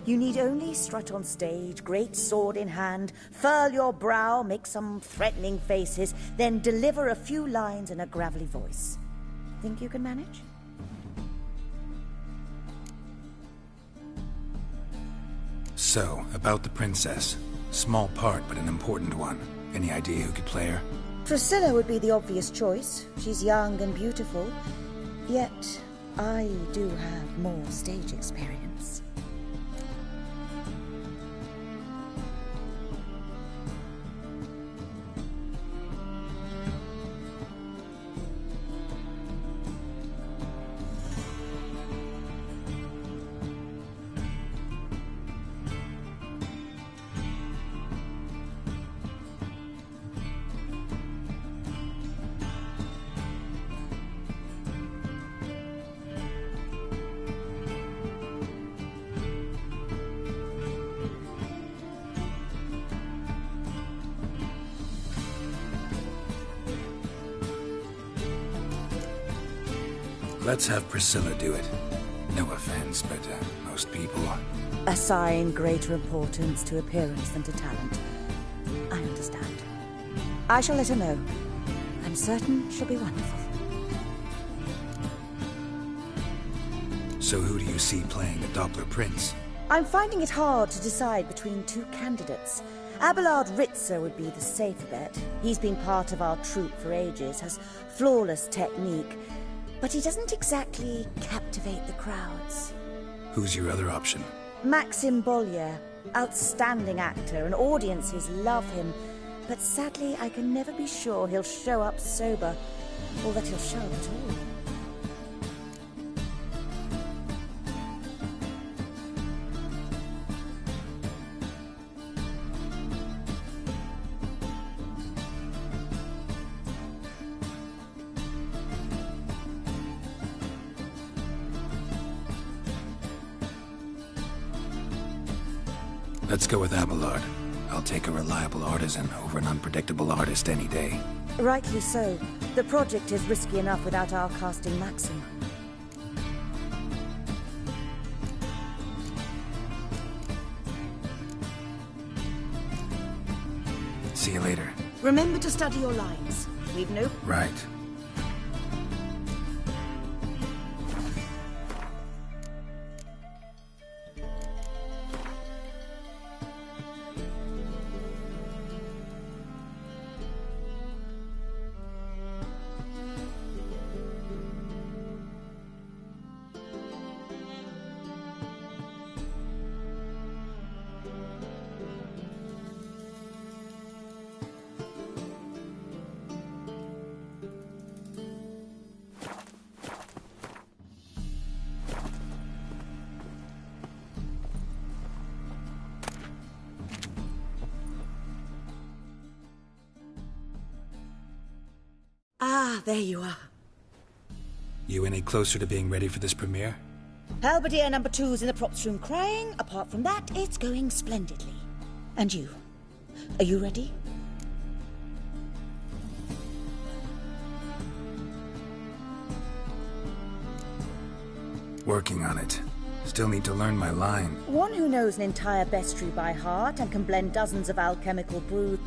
You need only strut on stage, great sword in hand, furl your brow, make some threatening faces, then deliver a few lines in a gravelly voice. Think you can manage? So, about the princess. Small part, but an important one. Any idea who could play her? Priscilla would be the obvious choice. She's young and beautiful. Yet, I do have more stage experience. Let's have Priscilla do it. No offense, but most people... Assign greater importance to appearance than to talent. I understand. I shall let her know. I'm certain she'll be wonderful. So who do you see playing the Doppler Prince? I'm finding it hard to decide between two candidates. Abelard Ritzar would be the safer bet. He's been part of our troupe for ages, has flawless technique, but he doesn't exactly captivate the crowds. Who's your other option? Maxim Bollier, outstanding actor, and audiences love him. But sadly, I can never be sure he'll show up sober, or that he'll show up at all. Let's go with Abelard. I'll take a reliable artisan over an unpredictable artist any day. Rightly so. The project is risky enough without our casting Maxim. See you later. Remember to study your lines. We've no... Right. Ah, there you are. You any closer to being ready for this premiere? Halberdier number 2's in the props room crying. Apart from that, it's going splendidly. And you? Are you ready? Working on it. Still need to learn my line. One who knows an entire bestiary by heart and can blend dozens of alchemical brews.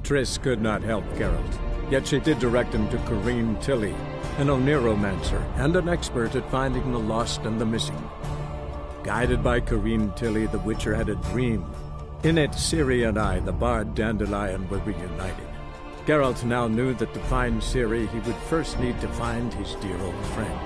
Triss could not help Geralt, yet she did direct him to Corinne Tilly, an oniromancer and an expert at finding the lost and the missing. Guided by Corinne Tilly, the Witcher had a dream. In it, Ciri and I, the bard Dandelion, were reunited. Geralt now knew that to find Ciri, he would first need to find his dear old friend.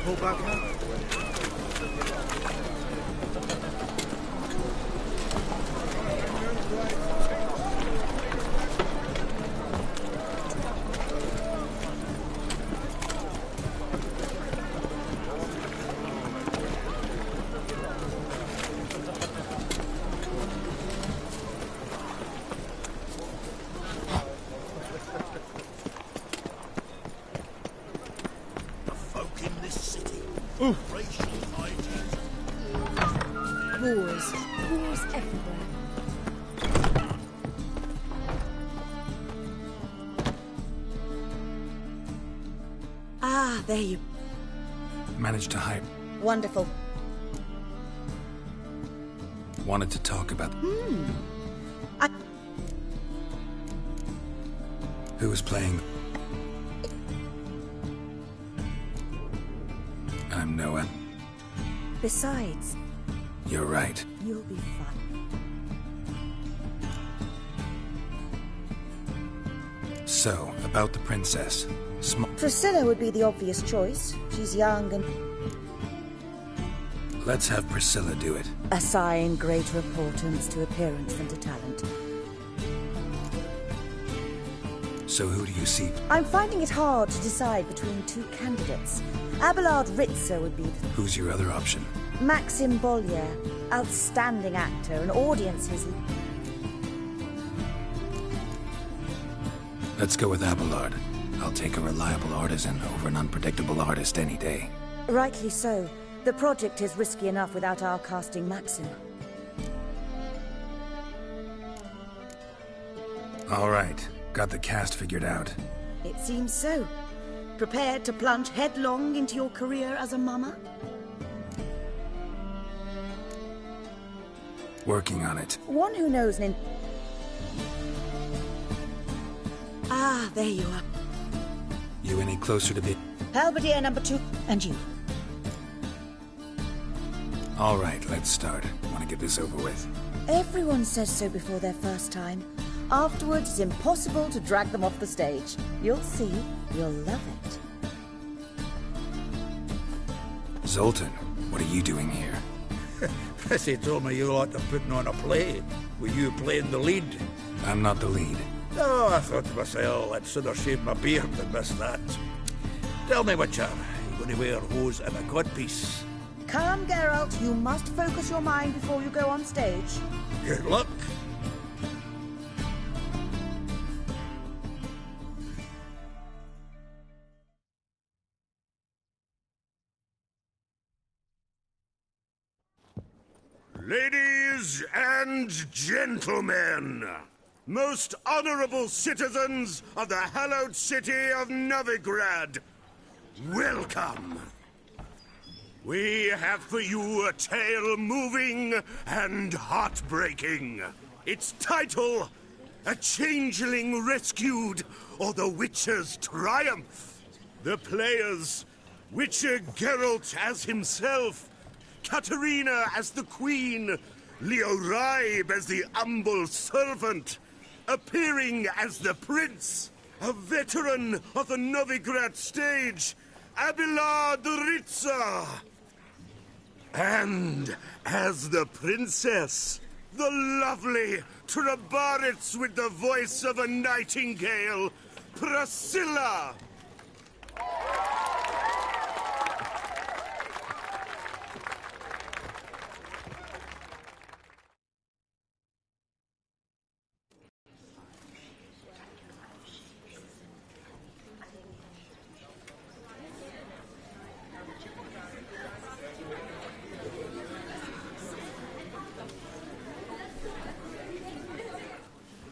Pull back out. Wars everywhere. Ah, there you... Managed to hide. Wonderful. Wanted to talk about... Who was playing? I'm Noah. Besides... You're right. You'll be fine. So, about the princess. Priscilla would be the obvious choice. She's young and... Let's have Priscilla do it. Assign greater importance to appearance than to talent. So who do you see? I'm finding it hard to decide between two candidates. Abelard Ritzar would be the... Who's your other option? Maxim Bollier, outstanding actor, an audience his... Let's go with Abelard. I'll take a reliable artisan over an unpredictable artist any day. Rightly so. The project is risky enough without our casting Maxim. All right. Got the cast figured out. It seems so. Prepared to plunge headlong into your career as a mama? Working on it. One who knows an... Ah, there you are. You any closer to be... Halberdier number 2, and you. All right, let's start. Want to get this over with. Everyone says so before their first time. Afterwards, it's impossible to drag them off the stage. You'll see. You'll love it. Zoltan, what are you doing here? Prissy told me you like to putting on a play. Were you playing the lead? I'm not the lead. Oh, I thought to myself, I'd sooner shave my beard than miss that. Tell me, Whitcher, you going to wear hose and a codpiece? Calm, Geralt. You must focus your mind before you go on stage. Good luck. Ladies and gentlemen, most honorable citizens of the hallowed city of Novigrad, welcome. We have for you a tale moving and heartbreaking. Its title, A Changeling Rescued, or the Witcher's Triumph. The players, Witcher Geralt as himself, Katarina as the Queen, Leo Raib as the humble servant, appearing as the Prince, a veteran of the Novigrad stage, Abelard Ritza. And as the Princess, the lovely Trabaritz with the voice of a nightingale, Priscilla.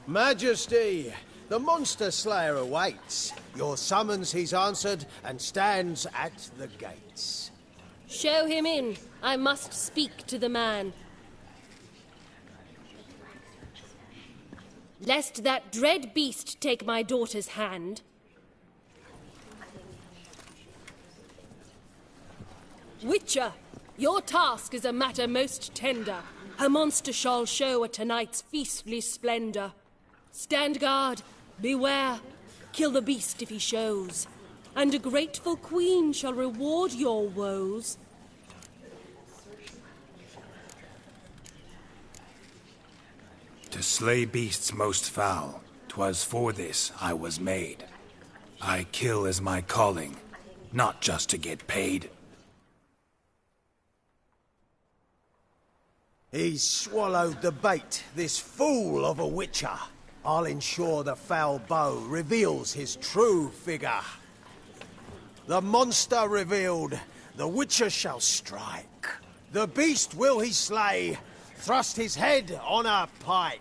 Majesty, the monster slayer awaits. Your summons he's answered and stands at the gates. Show him in. I must speak to the man. Lest that dread beast take my daughter's hand. Witcher, your task is a matter most tender. A monster shall show at tonight's feastly splendor. Stand guard, beware, kill the beast if he shows, and a grateful queen shall reward your woes. To slay beasts most foul, 'twas for this I was made. I kill as my calling, not just to get paid. He's swallowed the bait, this fool of a Witcher. I'll ensure the foul bow reveals his true figure. The monster revealed, the Witcher shall strike. The beast will he slay, thrust his head on a pike.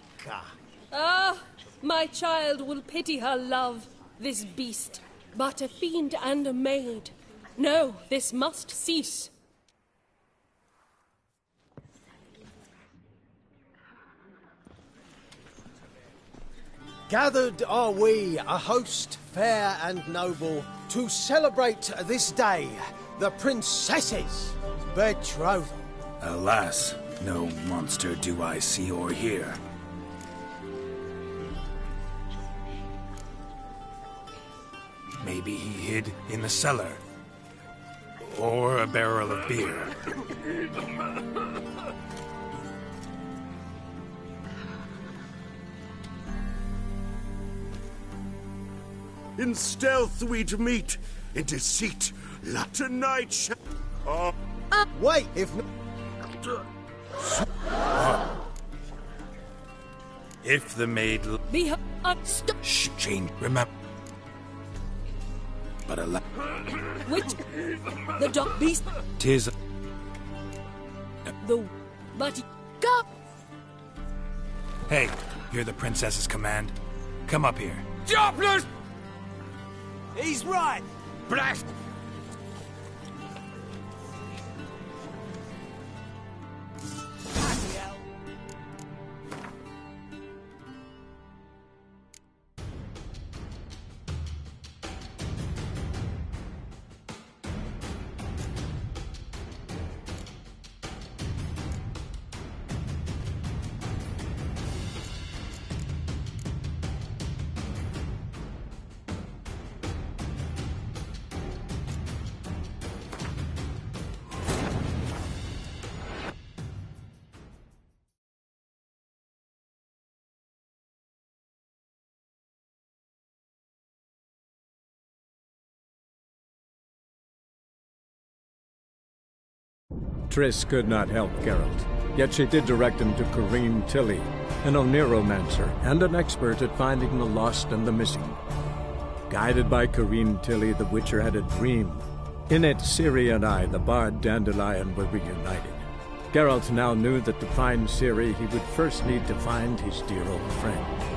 Ah, my child will pity her love, this beast, but a fiend and a maid. No, this must cease. Gathered are we, a host fair and noble, to celebrate this day, the princess's betrothal. Alas, no monster do I see or hear. Maybe he hid in the cellar. Or a barrel of beer. In stealth we'd meet, in deceit, tonight shall... Wait, if... If the maid... Be Shh, Jane, remember... But alas... Which... The dog beast... 'Tis... The... But... Go! Hey, hear the princess's command? Come up here. Jobless! He's right! Blast! Triss could not help Geralt, yet she did direct him to Kareem Tilly, an Oniromancer and an expert at finding the lost and the missing. Guided by Kareem Tilly, the Witcher had a dream. In it, Ciri and I, the bard Dandelion, were reunited. Geralt now knew that to find Ciri, he would first need to find his dear old friend.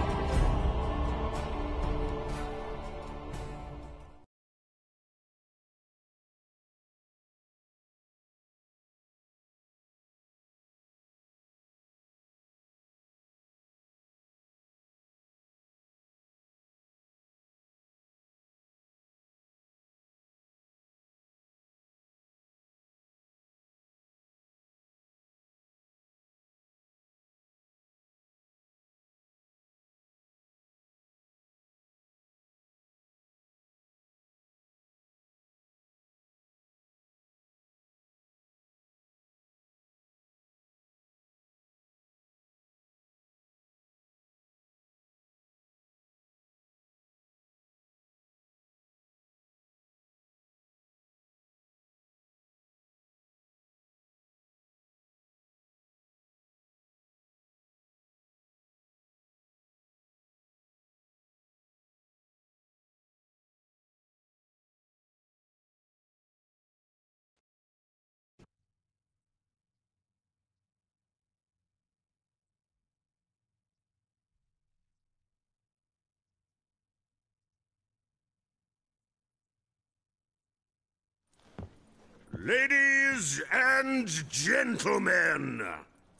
Ladies and gentlemen,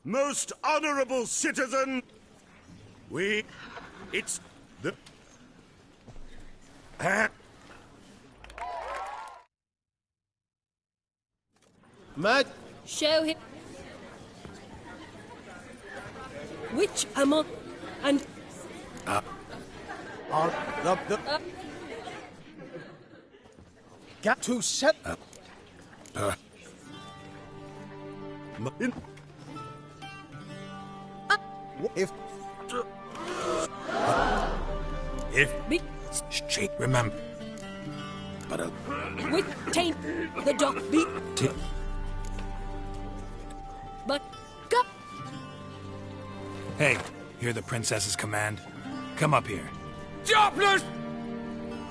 most honorable citizen, it's the... Mad? Show him. Which among and got to set if she remember, but with taint the dog beat, but go. Hey, hear the princess's command? Come up here. Jobless!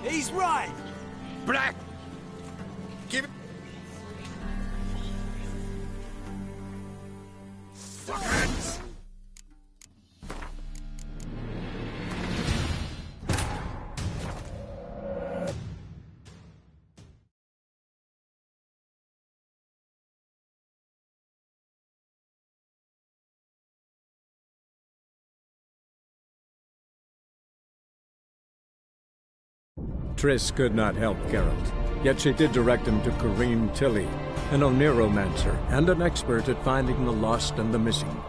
He's right. Black! Give it... Fuckheads! Triss could not help Geralt, yet she did direct him to Kareem Tilly, an Oniromancer and an expert at finding the lost and the missing.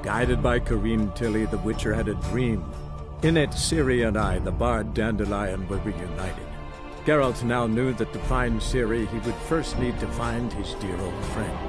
Guided by Kareem Tilly, the Witcher had a dream. In it, Ciri and I, the bard Dandelion, were reunited. Geralt now knew that to find Ciri, he would first need to find his dear old friend.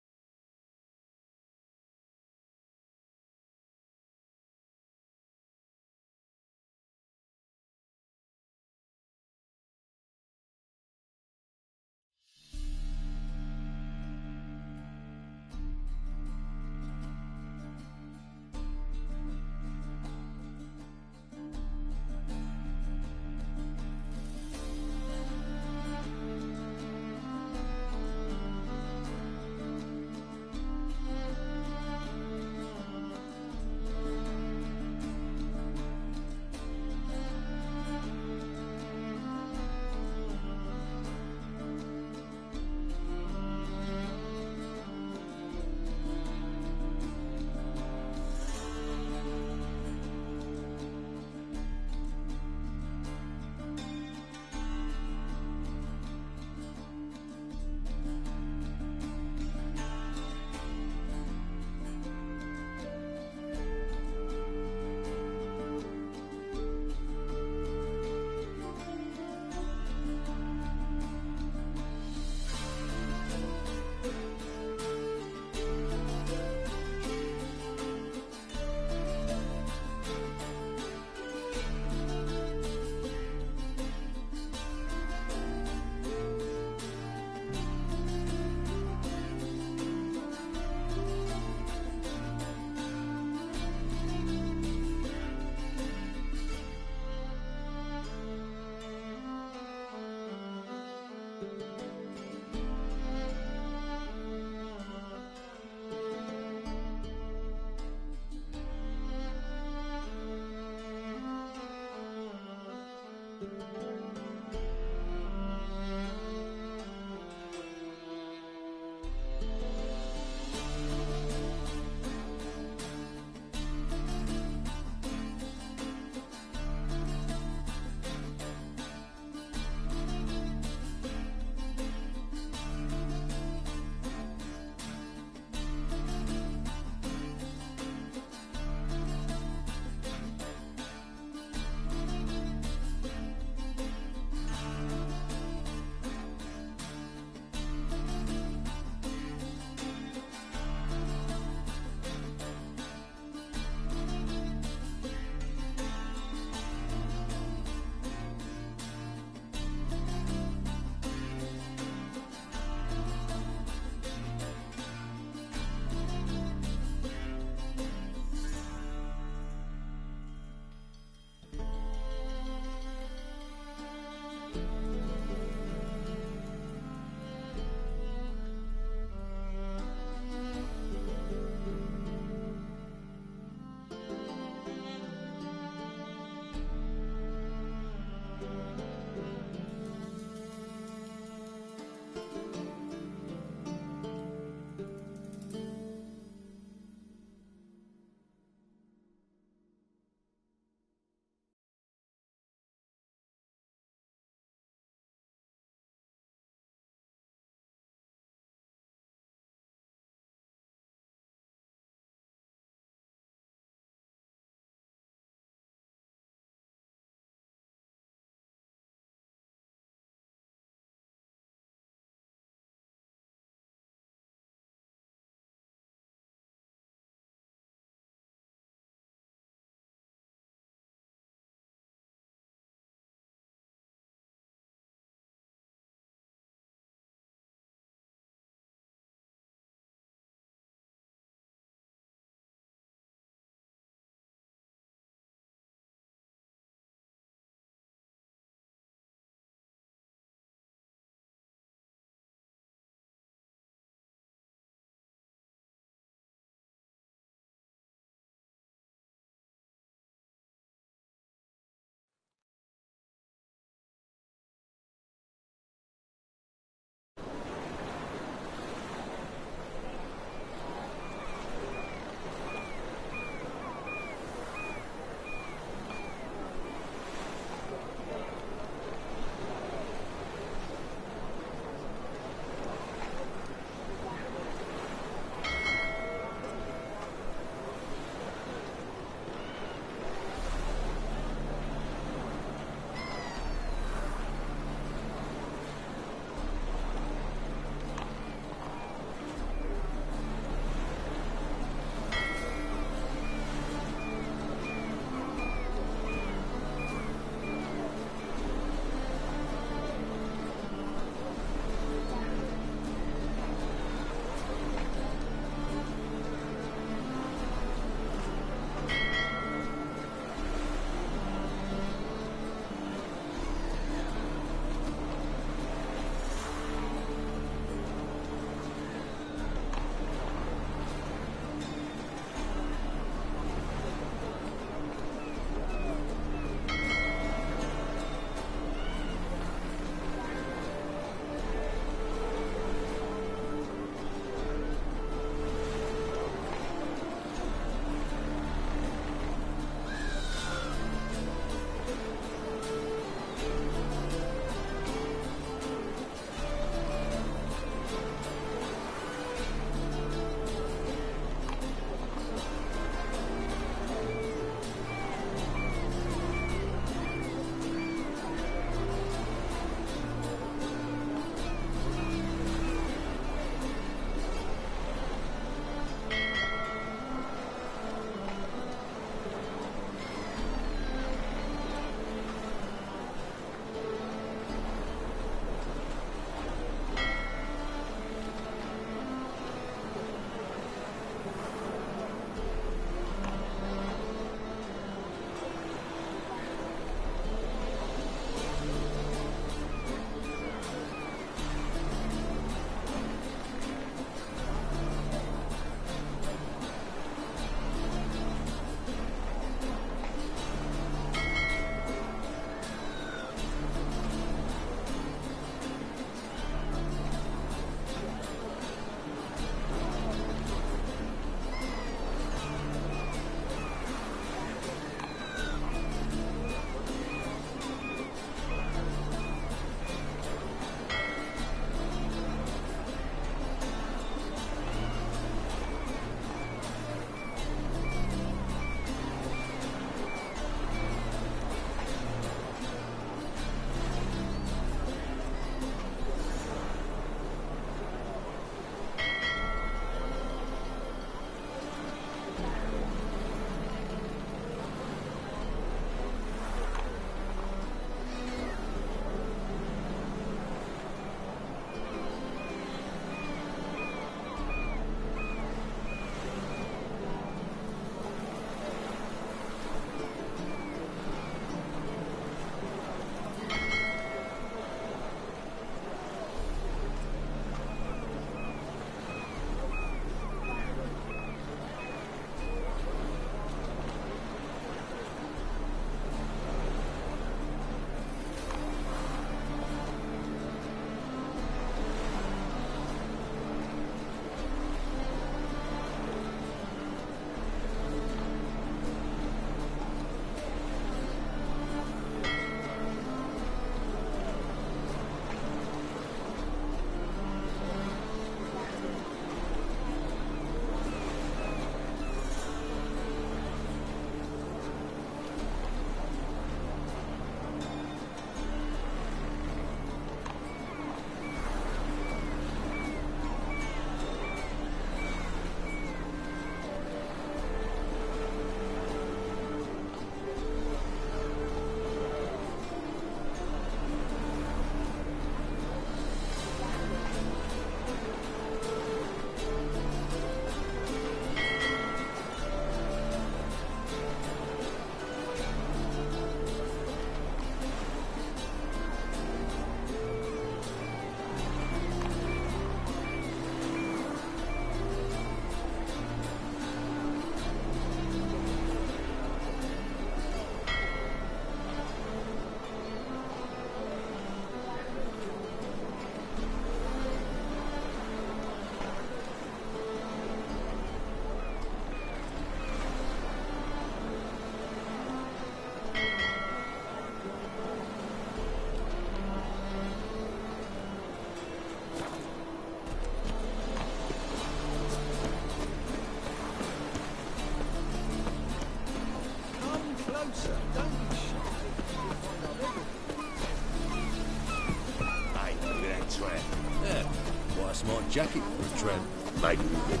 jacket for a tramp. Maybe we could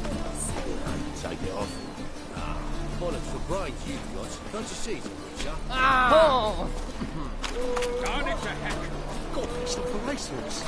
take it off. Ah, bollocks for brains you've got. Don't you see, Whitcher? Ah! Darn it to heck! God, it's not for racehorse.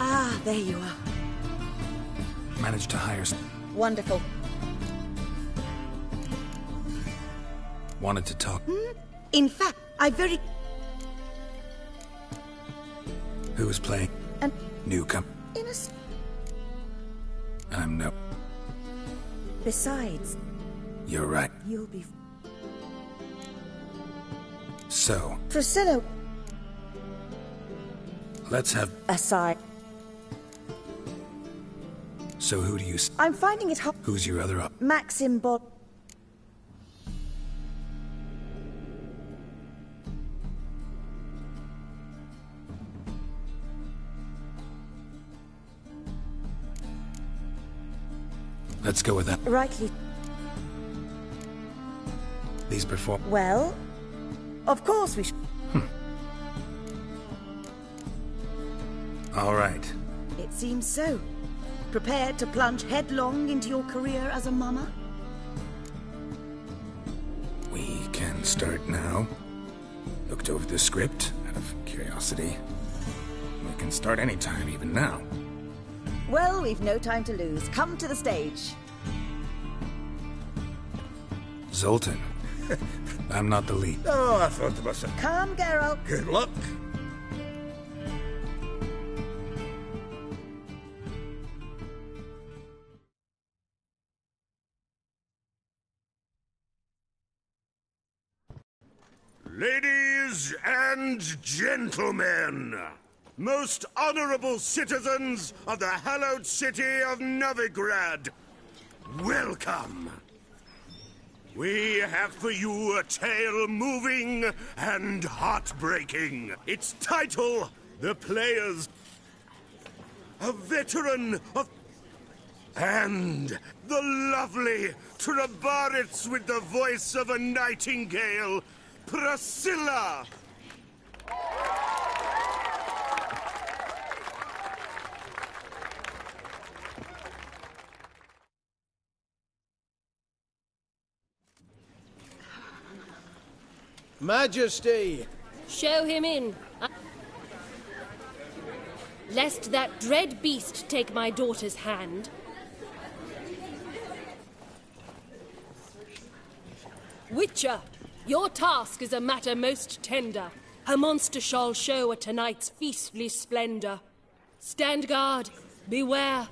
Ah, there you are. Managed to hire Wonderful. Wanted to talk. In fact, I very... Who was playing? And... Newcomb. In a... I'm no. Besides... You're right. You'll be... So, Priscilla... let's have... Aside. So who do you... I'm finding it hard... Who's your other up? Maxim Bod... Let's go with that. Rightly... These perform... Well... Of course we should... All right. It seems so. Prepared to plunge headlong into your career as a mama? We can start now. Looked over the script out of curiosity. We can start anytime, even now. Well, we've no time to lose. Come to the stage. Zoltan. I'm not the lead. Oh, I thought to myself. Come, Geralt. Good luck. Ladies and gentlemen, most honorable citizens of the hallowed city of Novigrad, welcome. We have for you a tale moving and heartbreaking. Its title, The Players. A veteran of... And the lovely Trabaritz with the voice of a nightingale, Priscilla. Majesty! Show him in. Lest that dread beast take my daughter's hand. Whitcher, your task is a matter most tender. Her monster shall show at tonight's feastly splendor. Stand guard, beware,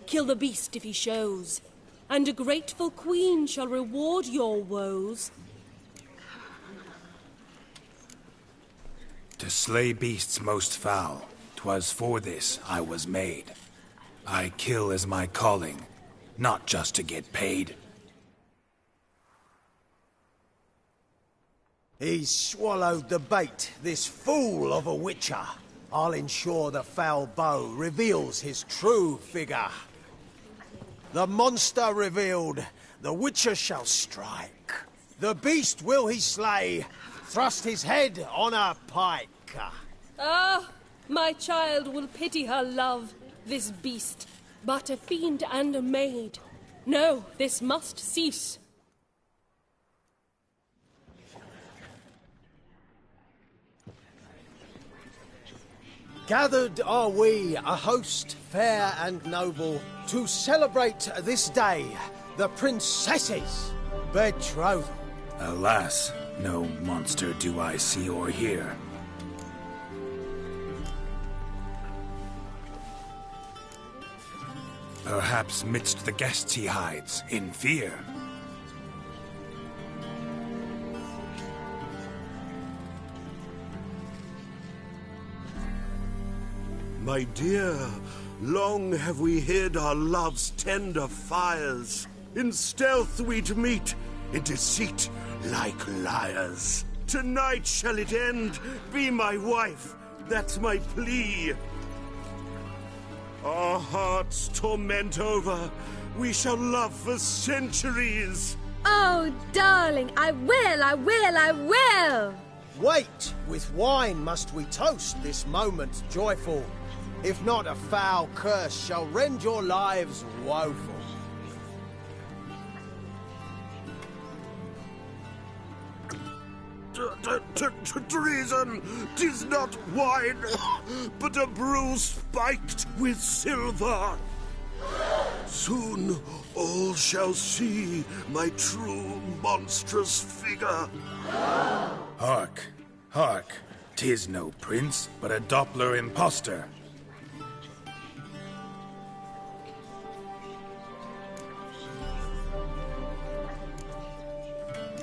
kill the beast if he shows, and a grateful queen shall reward your woes. To slay beasts most foul, 'twas for this I was made. I kill as my calling, not just to get paid. He's swallowed the bait, this fool of a Witcher. I'll ensure the foul bow reveals his true figure. The monster revealed, the Witcher shall strike. The beast will he slay, thrust his head on a pike. Ah, my child will pity her love, this beast, but a fiend and a maid. No, this must cease. Gathered are we, a host fair and noble, to celebrate this day, the princess's betrothal. Alas, no monster do I see or hear. Perhaps midst the guests he hides, in fear. My dear, long have we hid our love's tender fires. In stealth we'd meet, in deceit like liars. Tonight shall it end, be my wife, that's my plea. Our hearts torment over, we shall love for centuries. Oh, darling, I will! Wait, with wine must we toast this moment joyful. If not, a foul curse shall rend your lives woeful. Treason! 'Tis not wine, but a brew spiked with silver. Soon all shall see my true monstrous figure. Hark, hark, 'tis no prince, but a Doppler impostor.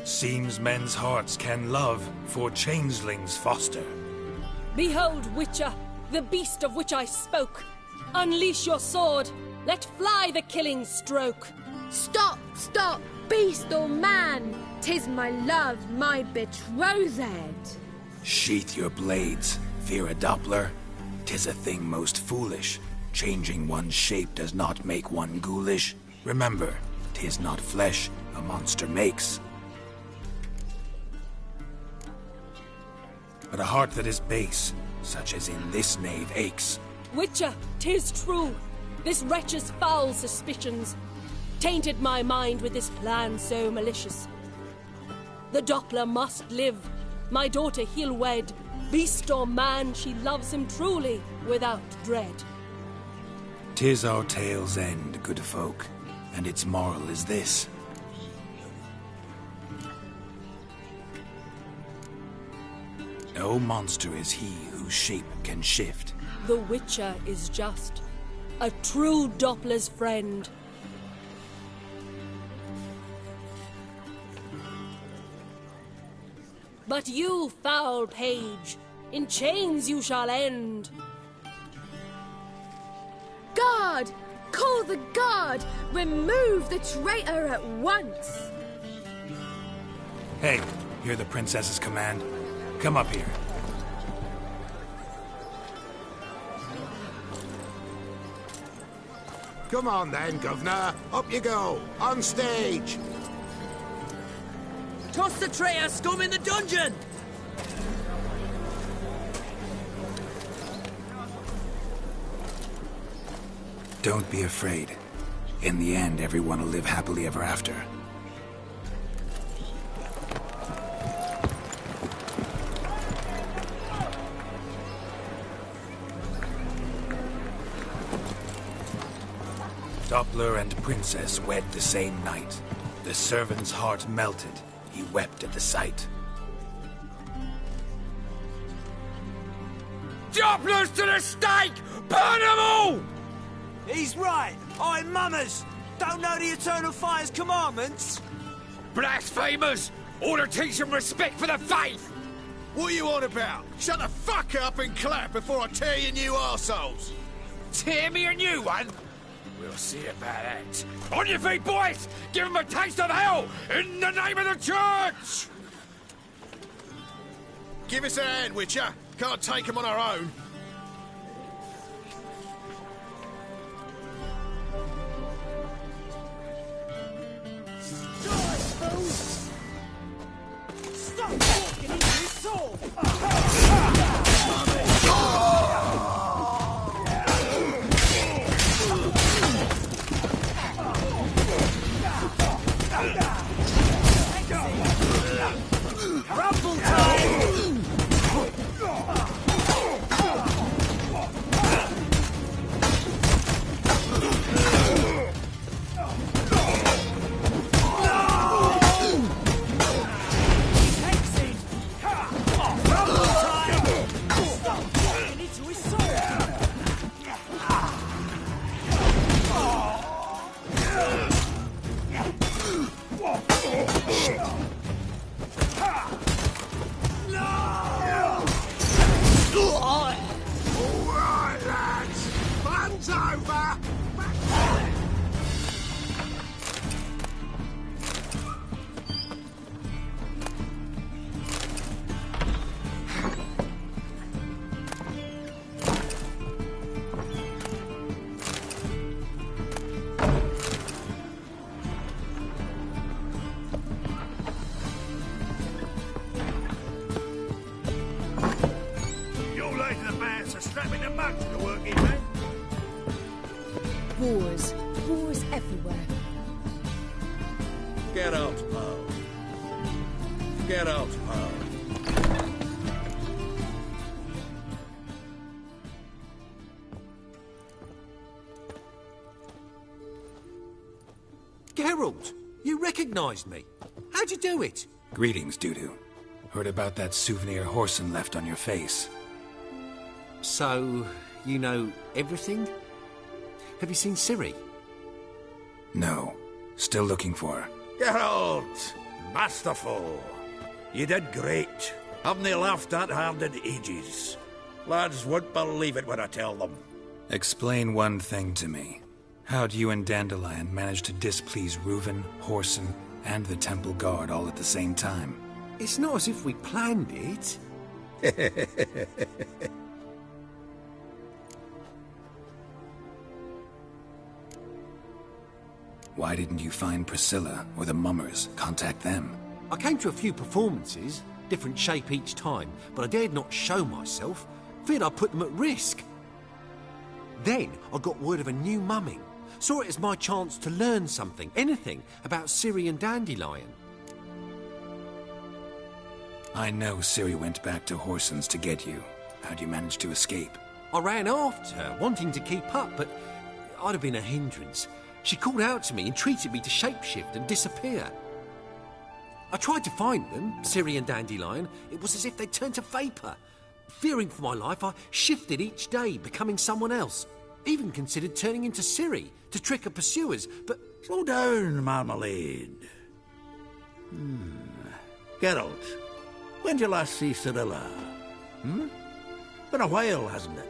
Seems men's hearts can love, for changelings foster. Behold, Witcher, the beast of which I spoke. Unleash your sword, let fly the killing stroke. Stop, stop, beast or man! 'Tis my love, my betrothed. Sheath your blades, fear a Doppler. 'Tis a thing most foolish. Changing one's shape does not make one ghoulish. Remember, 'tis not flesh a monster makes, but a heart that is base, such as in this knave aches. Witcher, 'tis true. This wretch's foul suspicions tainted my mind with this plan so malicious. The Doppler must live. My daughter he'll wed. Beast or man, she loves him truly, without dread. 'Tis our tale's end, good folk, and its moral is this. No monster is he whose shape can shift. The Witcher is just a true Doppler's friend. But you, foul page, in chains you shall end. Guard! Call the guard! Remove the traitor at once! Hey, hear the princess's command? Come up here. Come on then, Governor. Up you go. On stage. Toss the traitor scum in the dungeon! Don't be afraid. In the end, everyone will live happily ever after. Doppler and Princess wed the same night. The servant's heart melted. He wept at the sight. Doppler's to the stake! Burn them all! He's right. I mummers don't know the Eternal Fire's commandments. Blasphemers! Order teach them respect for the faith! What are you on about? Shut the fuck up and clap before I tear you new arseholes! Tear me a new one? We'll see about that. On your feet, boys! Give them a taste of hell in the name of the church! Give us a hand, Witcher. Can't take them on our own. Stop walking into his soul! Rumble time! Wars. Wars everywhere. Get out, pal. Get out, pal. Geralt, you recognized me. How'd you do it? Greetings, Dudu. Heard about that souvenir Whoreson left on your face. So, you know everything? Have you seen Ciri? No. Still looking for her. Geralt! Masterful! You did great. Haven't they laughed that hard in ages? Lads won't believe it when I tell them. Explain one thing to me. How'd you and Dandelion manage to displease Reuven, Whoreson, and the Temple Guard all at the same time? It's not as if we planned it. Why didn't you find Priscilla or the Mummers? Contact them. I came to a few performances, different shape each time, but I dared not show myself. Feared I'd put them at risk. Then I got word of a new mumming. Saw it as my chance to learn something, anything, about Ciri and Dandelion. I know Ciri went back to Whoreson's to get you. How'd you manage to escape? I ran after her, wanting to keep up, but I'd have been a hindrance. She called out to me, entreated me to shapeshift and disappear. I tried to find them, Ciri and Dandelion. It was as if they'd turned to vapour. Fearing for my life, I shifted each day, becoming someone else. Even considered turning into Ciri to trick her pursuers, but... Slow down, Marmalade. Geralt, when did you last see Cirilla? Been a while, hasn't it?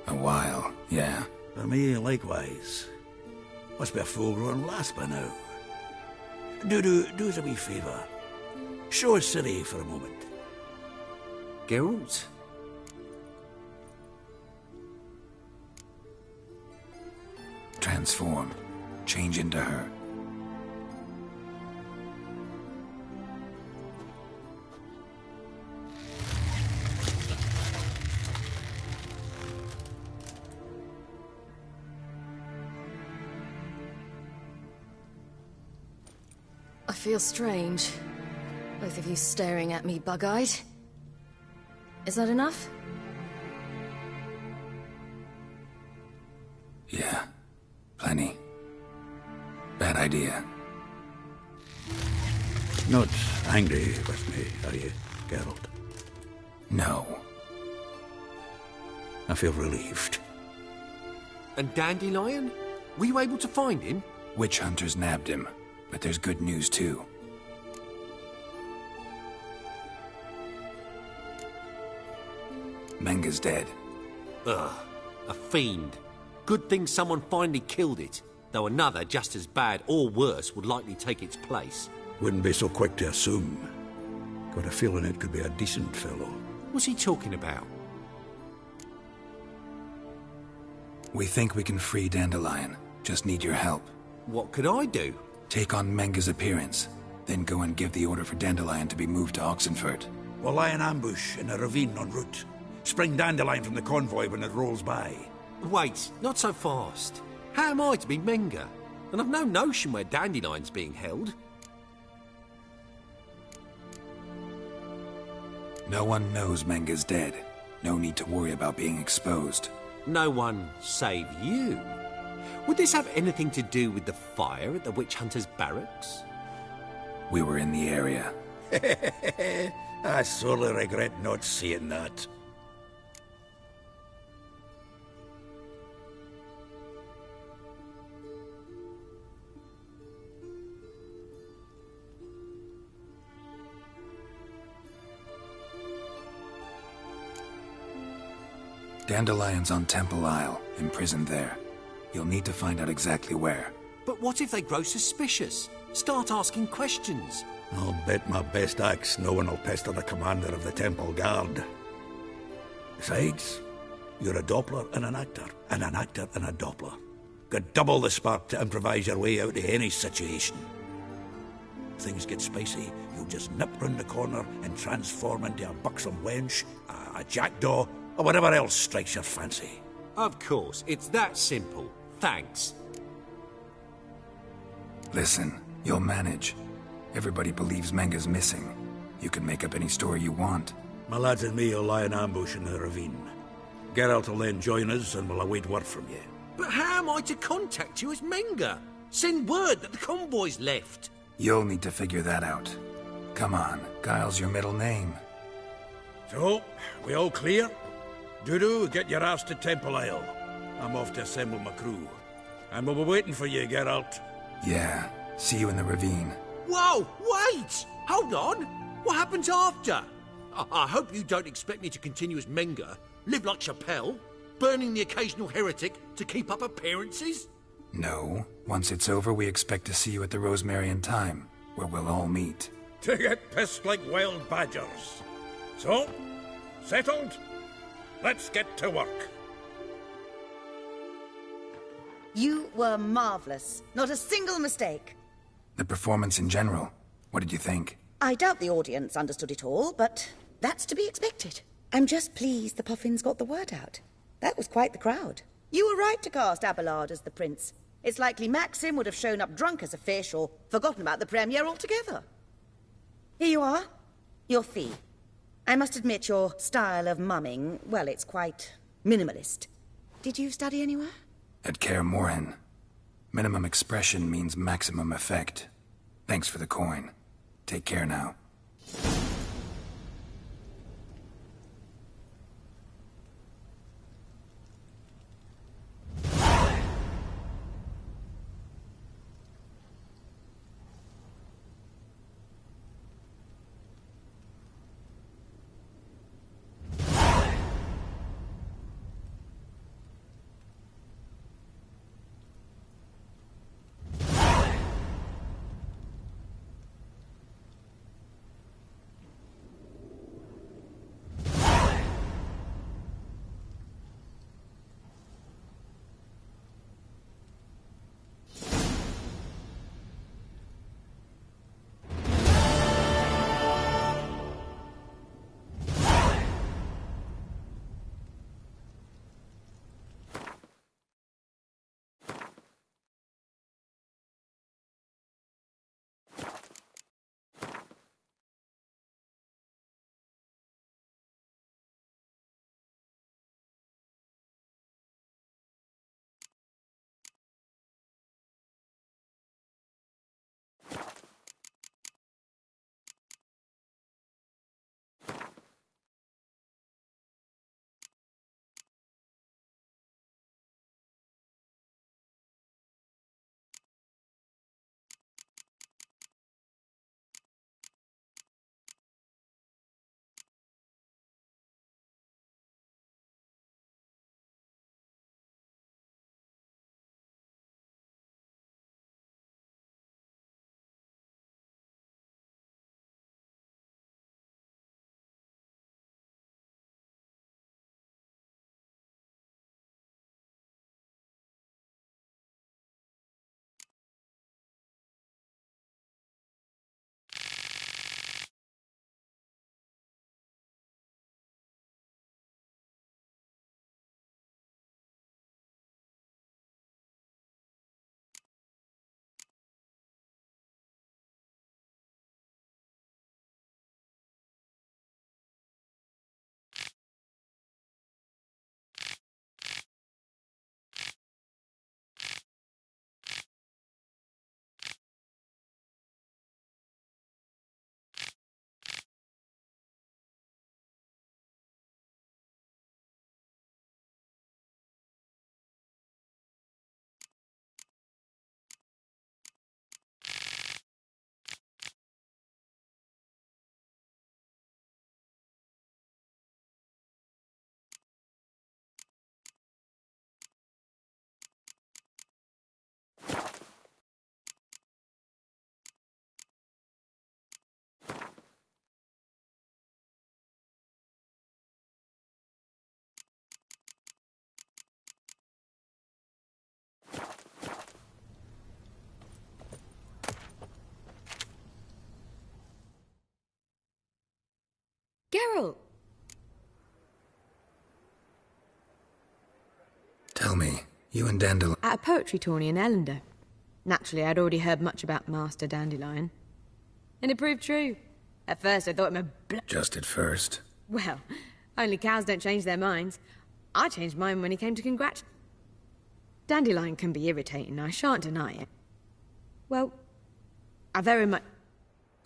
A while, yeah. For me, likewise. Must be a full-grown lass by now. do us a wee favour. Show us City for a moment. Geralt? Transform. Change into her. I feel strange. Both of you staring at me bug-eyed. Is that enough? Yeah. Plenty. Bad idea. Not angry with me, are you, Geralt? No. I feel relieved. And Dandelion? Were you able to find him? Witch hunters nabbed him, but there's good news too. Menga's dead. Ugh, a fiend. Good thing someone finally killed it, though another just as bad or worse would likely take its place. Wouldn't be so quick to assume. Got a feeling it could be a decent fellow. What's he talking about? We think we can free Dandelion. Just need your help. What could I do? Take on Menga's appearance, then go and give the order for Dandelion to be moved to Oxenfurt. We'll lie in ambush in a ravine en route. Spring Dandelion from the convoy when it rolls by. Wait, not so fast. How am I to be Menga? And I've no notion where Dandelion's being held. No one knows Menga's dead. No need to worry about being exposed. No one save you. Would this have anything to do with the fire at the witch hunters' barracks? We were in the area. I sorely regret not seeing that. Dandelion's on Temple Isle, imprisoned there. You'll need to find out exactly where. But what if they grow suspicious? Start asking questions? I'll bet my best axe no one will pester the commander of the Temple Guard. Besides, you're a Doppler and an actor and a Doppler. Got double the spark to improvise your way out of any situation. If things get spicy, you'll just nip round the corner and transform into a buxom wench, a jackdaw, or whatever else strikes your fancy. Of course, it's that simple. Thanks. Listen, you'll manage. Everybody believes Menga's missing. You can make up any story you want. My lads and me will lie in ambush in the ravine. Geralt will then join us and we'll await word from you. But how am I to contact you as Menga? Send word that the convoy's left. You'll need to figure that out. Come on, Guile's your middle name. So, we all clear? Dudu, get your ass to Temple Isle. I'm off to assemble my crew. And we'll be waiting for you, Geralt. Yeah, see you in the ravine. Whoa, wait! Hold on! What happens after? I hope you don't expect me to continue as Menga, live like Chappelle, burning the occasional heretic to keep up appearances? No. Once it's over, we expect to see you at the Rosemary and Thyme, where we'll all meet. To get pissed like wild badgers. So, settled? Let's get to work. You were marvellous. Not a single mistake. The performance in general, what did you think? I doubt the audience understood it all, but that's to be expected. I'm just pleased the Puffins got the word out. That was quite the crowd. You were right to cast Abelard as the prince. It's likely Maxim would have shown up drunk as a fish or forgotten about the premiere altogether. Here you are, your fee. I must admit your style of mumming, well, it's quite minimalist. Did you study anywhere? At Kaer Morhen. Minimum expression means maximum effect. Thanks for the coin. Take care now. Geralt! Tell me, you and Dandelion... At a poetry tourney in Ellender. Naturally, I'd already heard much about Master Dandelion. And it proved true. At first, I thought him a Just at first. Well, only cows don't change their minds. I changed mine when he came to congratulate. Dandelion can be irritating, I shan't deny it. Well, I very much...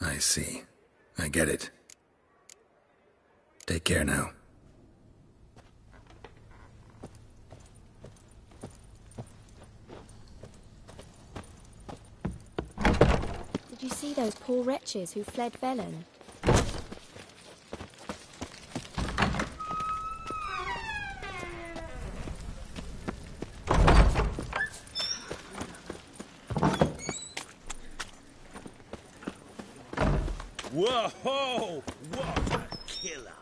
I see. I get it. Take care now. Did you see those poor wretches who fled Velen? Whoa! What a killer!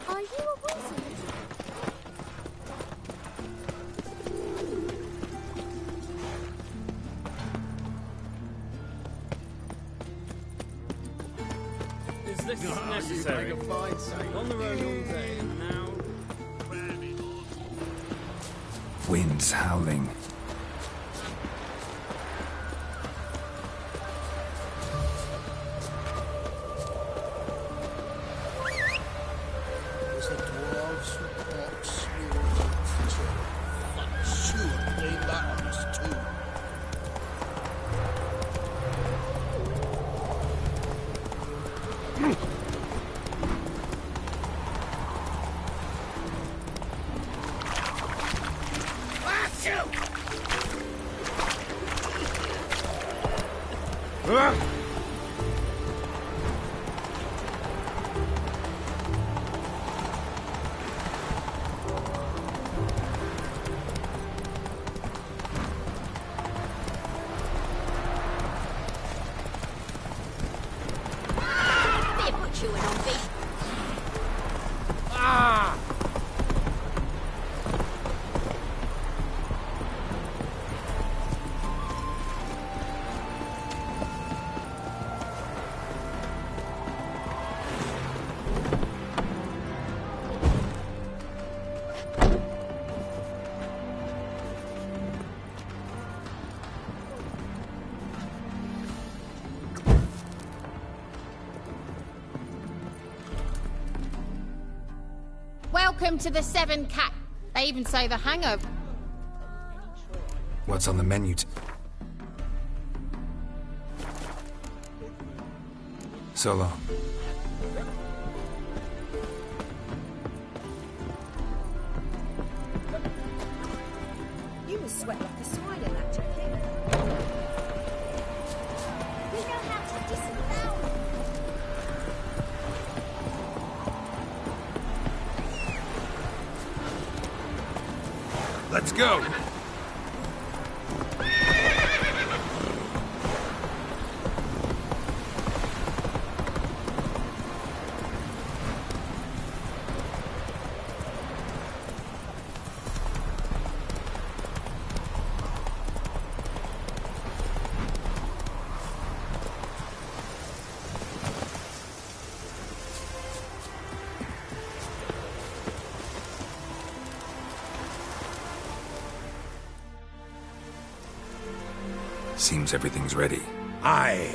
Are you a wizard? Is this necessary? On the road all day and now... Winds howling. Was it dwarves, orcs, surely that was too. Welcome to the Seven Cat. They even say the hangover. What's on the menu? So long. You must sweat like a swine in that jacket. We know how to disavow. Let's go! Seems everything's ready. Aye.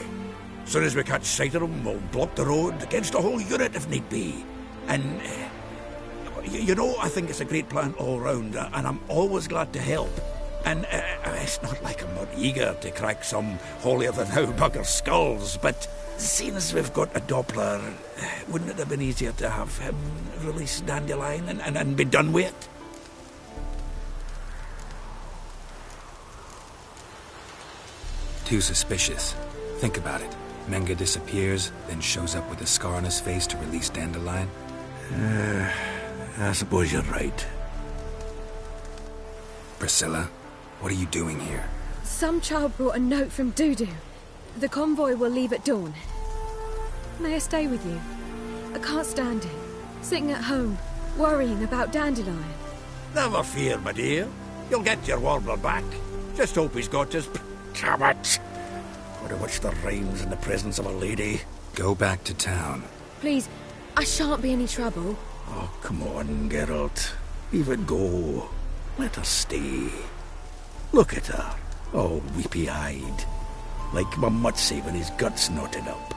Soon as we catch sight of them, we'll block the road against a whole unit if need be. And, you know, I think it's a great plan all round, and I'm always glad to help. And it's not like I'm not eager to crack some holier-than-thou bugger skulls, but seeing as we've got a Doppler, wouldn't it have been easier to have him release Dandelion and be done with it? Too suspicious. Think about it. Menga disappears, then shows up with a scar on his face to release Dandelion. I suppose you're right. Priscilla, what are you doing here? Some child brought a note from Dudu. The convoy will leave at dawn. May I stay with you? I can't stand it. Sitting at home, worrying about Dandelion. Never fear, my dear. You'll get your warbler back. Just hope he's got his... Damn it! Gotta watch the rhymes in the presence of a lady. Go back to town. Please, I shan't be any trouble. Oh, come on, Geralt. Leave it go. Let her stay. Look at her, all weepy-eyed. Like my mutsy when his guts knotted up.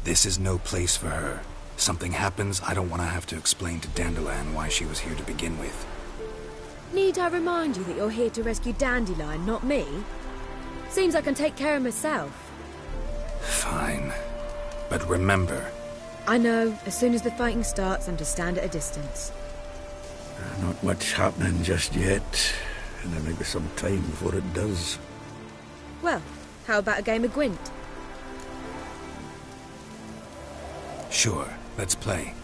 This is no place for her. Something happens, I don't want to have to explain to Dandelion why she was here to begin with. Need I remind you that you're here to rescue Dandelion, not me? Seems I can take care of myself. Fine. But remember... I know. As soon as the fighting starts, I'm to stand at a distance. Not much happening just yet. And there may be some time before it does. Well, how about a game of Gwent? Sure, let's play.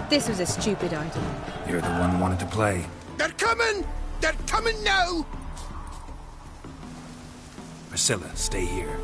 This was a stupid idea. You're the one who wanted to play. They're coming! They're coming now! Priscilla, stay here.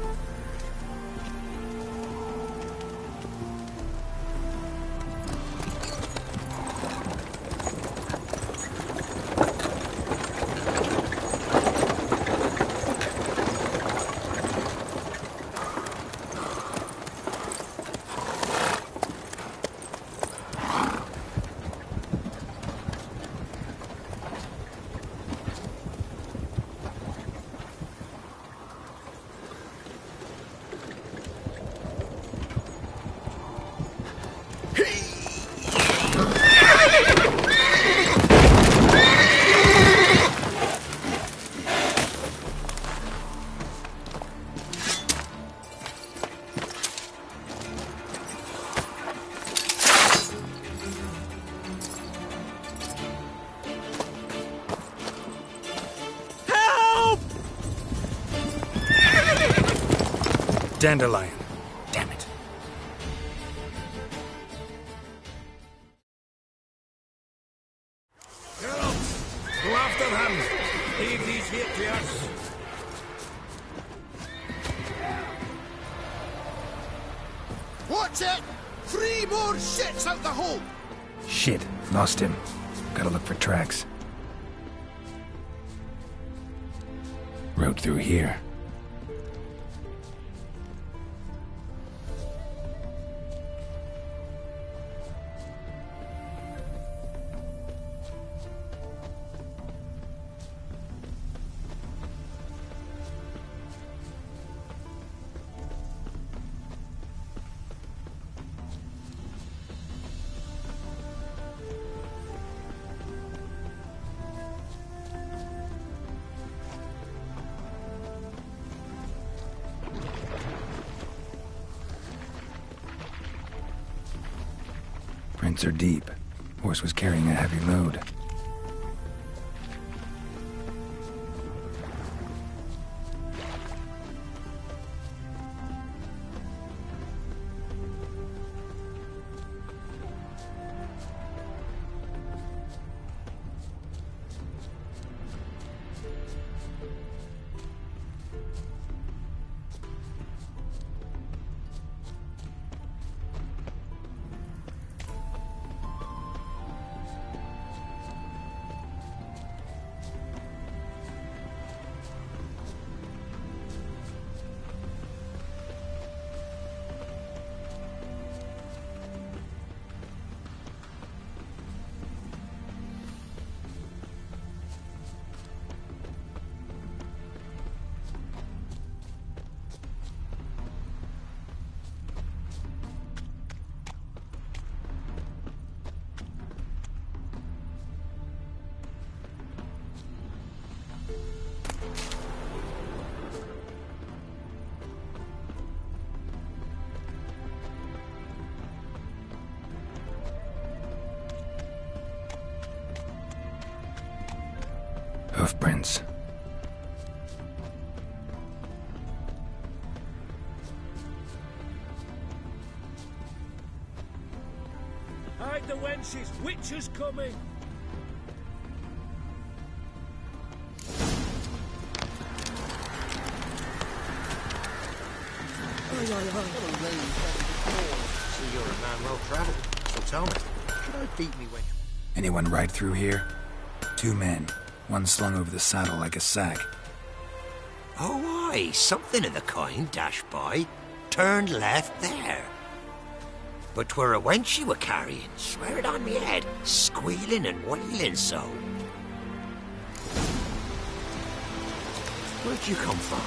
Dandelion. Damn it. Geralt, go after them. Leave these here to us. Watch it! 3 more shits out the hole! Shit, lost him. Gotta look for tracks. Road through here. Prints are deep. Horse was carrying a heavy load. Hoofprints. Hide the wenches! Whitcher's coming! See, you're a man well travelled. So tell me, should I beat me when... Anyone ride through here? 2 men. One slung over the saddle like a sack. Oh, aye, something of the kind dashed by. Turned left there. But 'twere a wench you were carrying, swear it on me head, squealing and wailing so. Where'd you come from?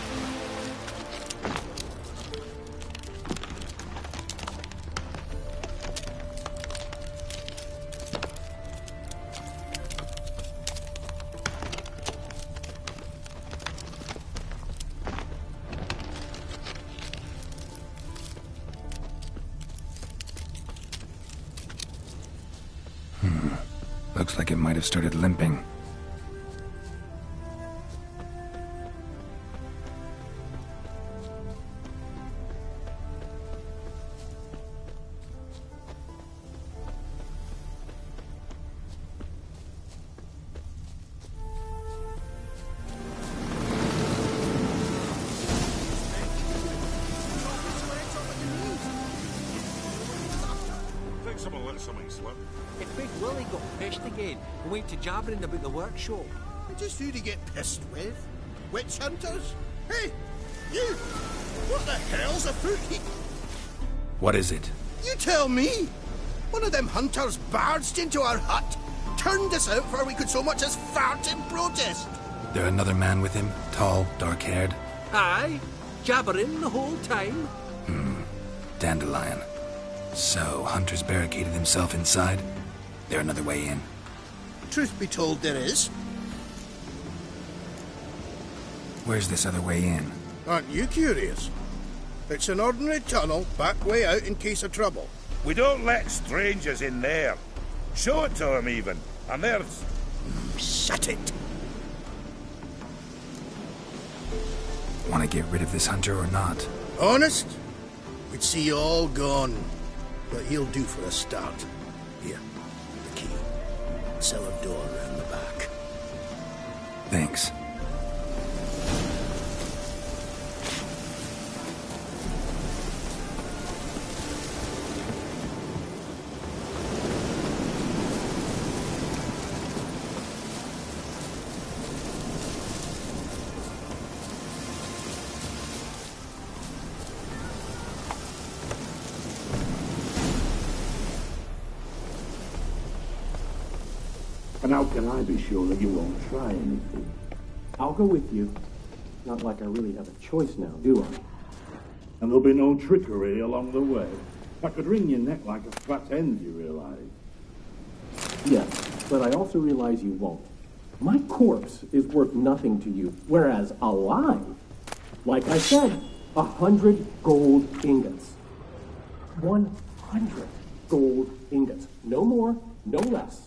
Looks like it might have started limping. impossible let something slip. If Big Willie got pissed again and went to jabbering about the workshop. Just who to get pissed with? Witch hunters? Hey, you! What the hell's afoot here? What is it? You tell me! One of them hunters barged into our hut, turned us out before we could so much as fart in protest. There another man with him? Tall, dark-haired? Aye, jabbering the whole time. Dandelion. So, Hunter's barricaded himself inside? There another way in? Truth be told, there is. Where's this other way in? Aren't you curious? It's an ordinary tunnel, back way out in case of trouble. We don't let strangers in there. Show it to them, even. And there's... Shut it! Want to get rid of this hunter or not? Honest? We'd see you all gone. But he'll do for a start. Here, the key. Cellar door round the back. Thanks. And how can I be sure that you won't try anything? I'll go with you. Not like I really have a choice now, do I? And there'll be no trickery along the way. I could wring your neck like a fat hen, you realize? Yes, but I also realize you won't. My corpse is worth nothing to you, whereas alive, like I said, 100 gold ingots. 100 gold ingots. No more, no less.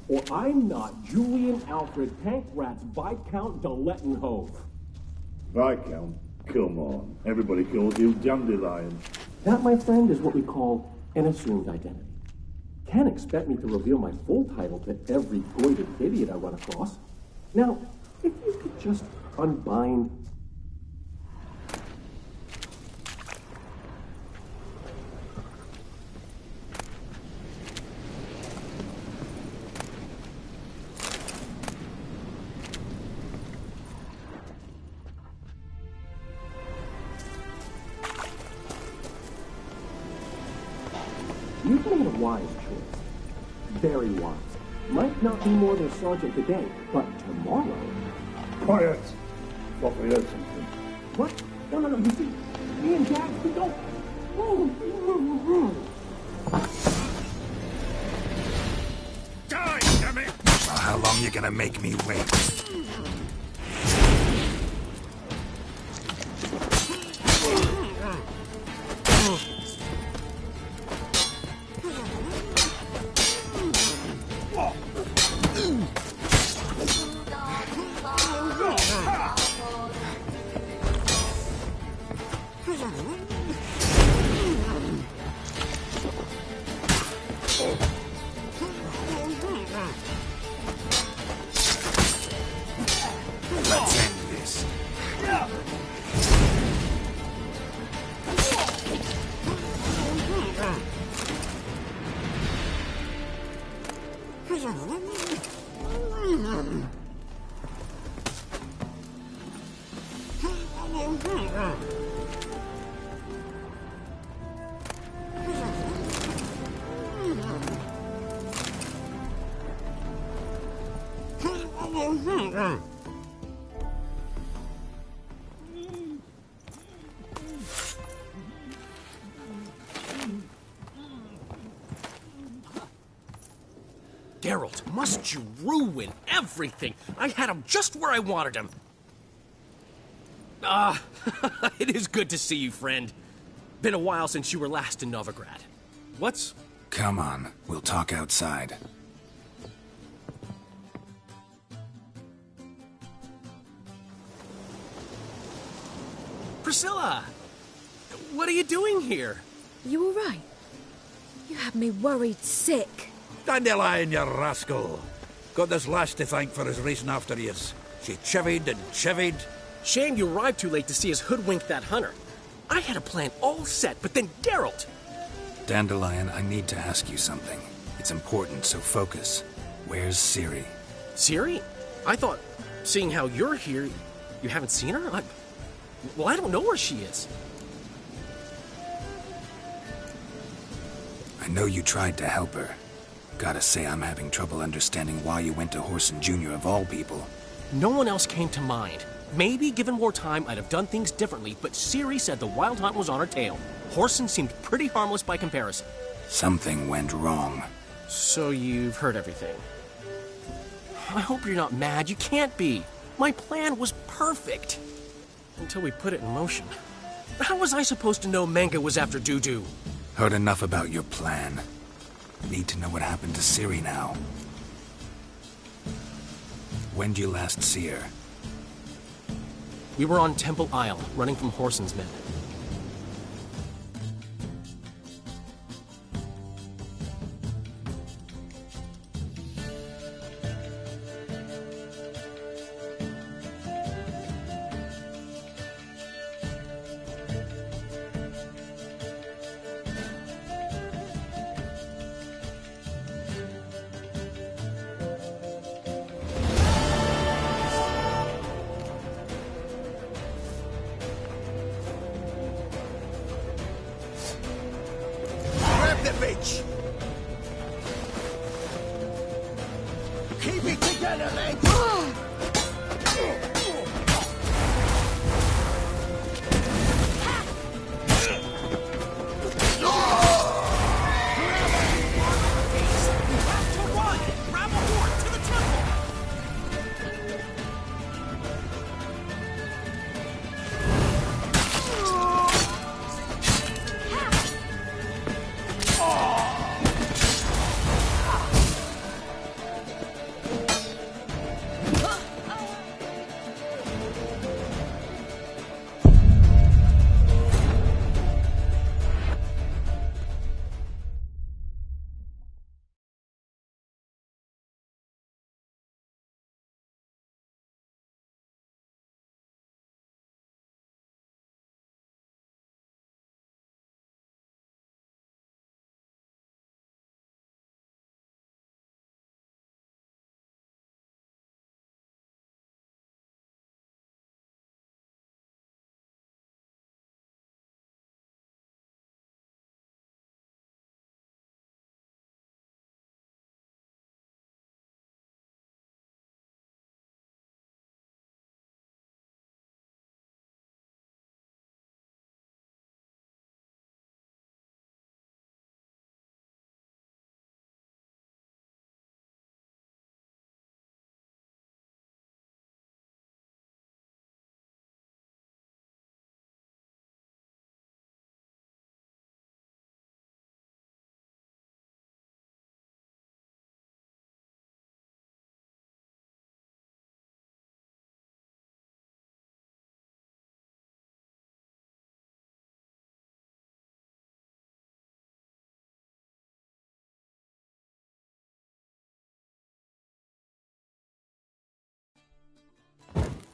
Or I'm not Julian Alfred Pancratz Viscount de Lettenhove. Viscount? Come on. Everybody calls you Dandelion. That, my friend, is what we call an assumed identity. Can't expect me to reveal my full title to every goited idiot I run across. Now, if you could just unbind... You've made a wise choice. Very wise. Might not be more than a sergeant today, but tomorrow... Quiet! Thought we heard something. What? No, you see, me and Jack, we don't... Die, damn it! Well, how long you gonna make me wait? Let's end this. Geralt, must you ruin everything? I had him just where I wanted him. It is good to see you, friend. Been a while since you were last in Novigrad. What's... Come on, we'll talk outside. Priscilla! What are you doing here? You all right? You had me worried sick. Dandelion, you rascal. Got this lass to thank for his racing after yous. She chivied and chivied. Shame you arrived too late to see us hoodwink that hunter. I had a plan all set, but then Geralt... Dandelion, I need to ask you something. It's important, so focus. Where's Ciri? Ciri? I thought, seeing how you're here, you haven't seen her? I don't know where she is. I know you tried to help her. Gotta say, I'm having trouble understanding why you went to Whoreson Jr. of all people. No one else came to mind. Maybe, given more time, I'd have done things differently, but Ciri said the Wild Hunt was on her tail. Whoreson seemed pretty harmless by comparison. Something went wrong. So you've heard everything. I hope you're not mad. You can't be. My plan was perfect. Until we put it in motion. How was I supposed to know Manga was after Dudu? Heard enough about your plan. Need to know what happened to Ciri now. When did you last see her? We were on Temple Isle, running from Whoreson's men. The bitch! Keep it together, lads!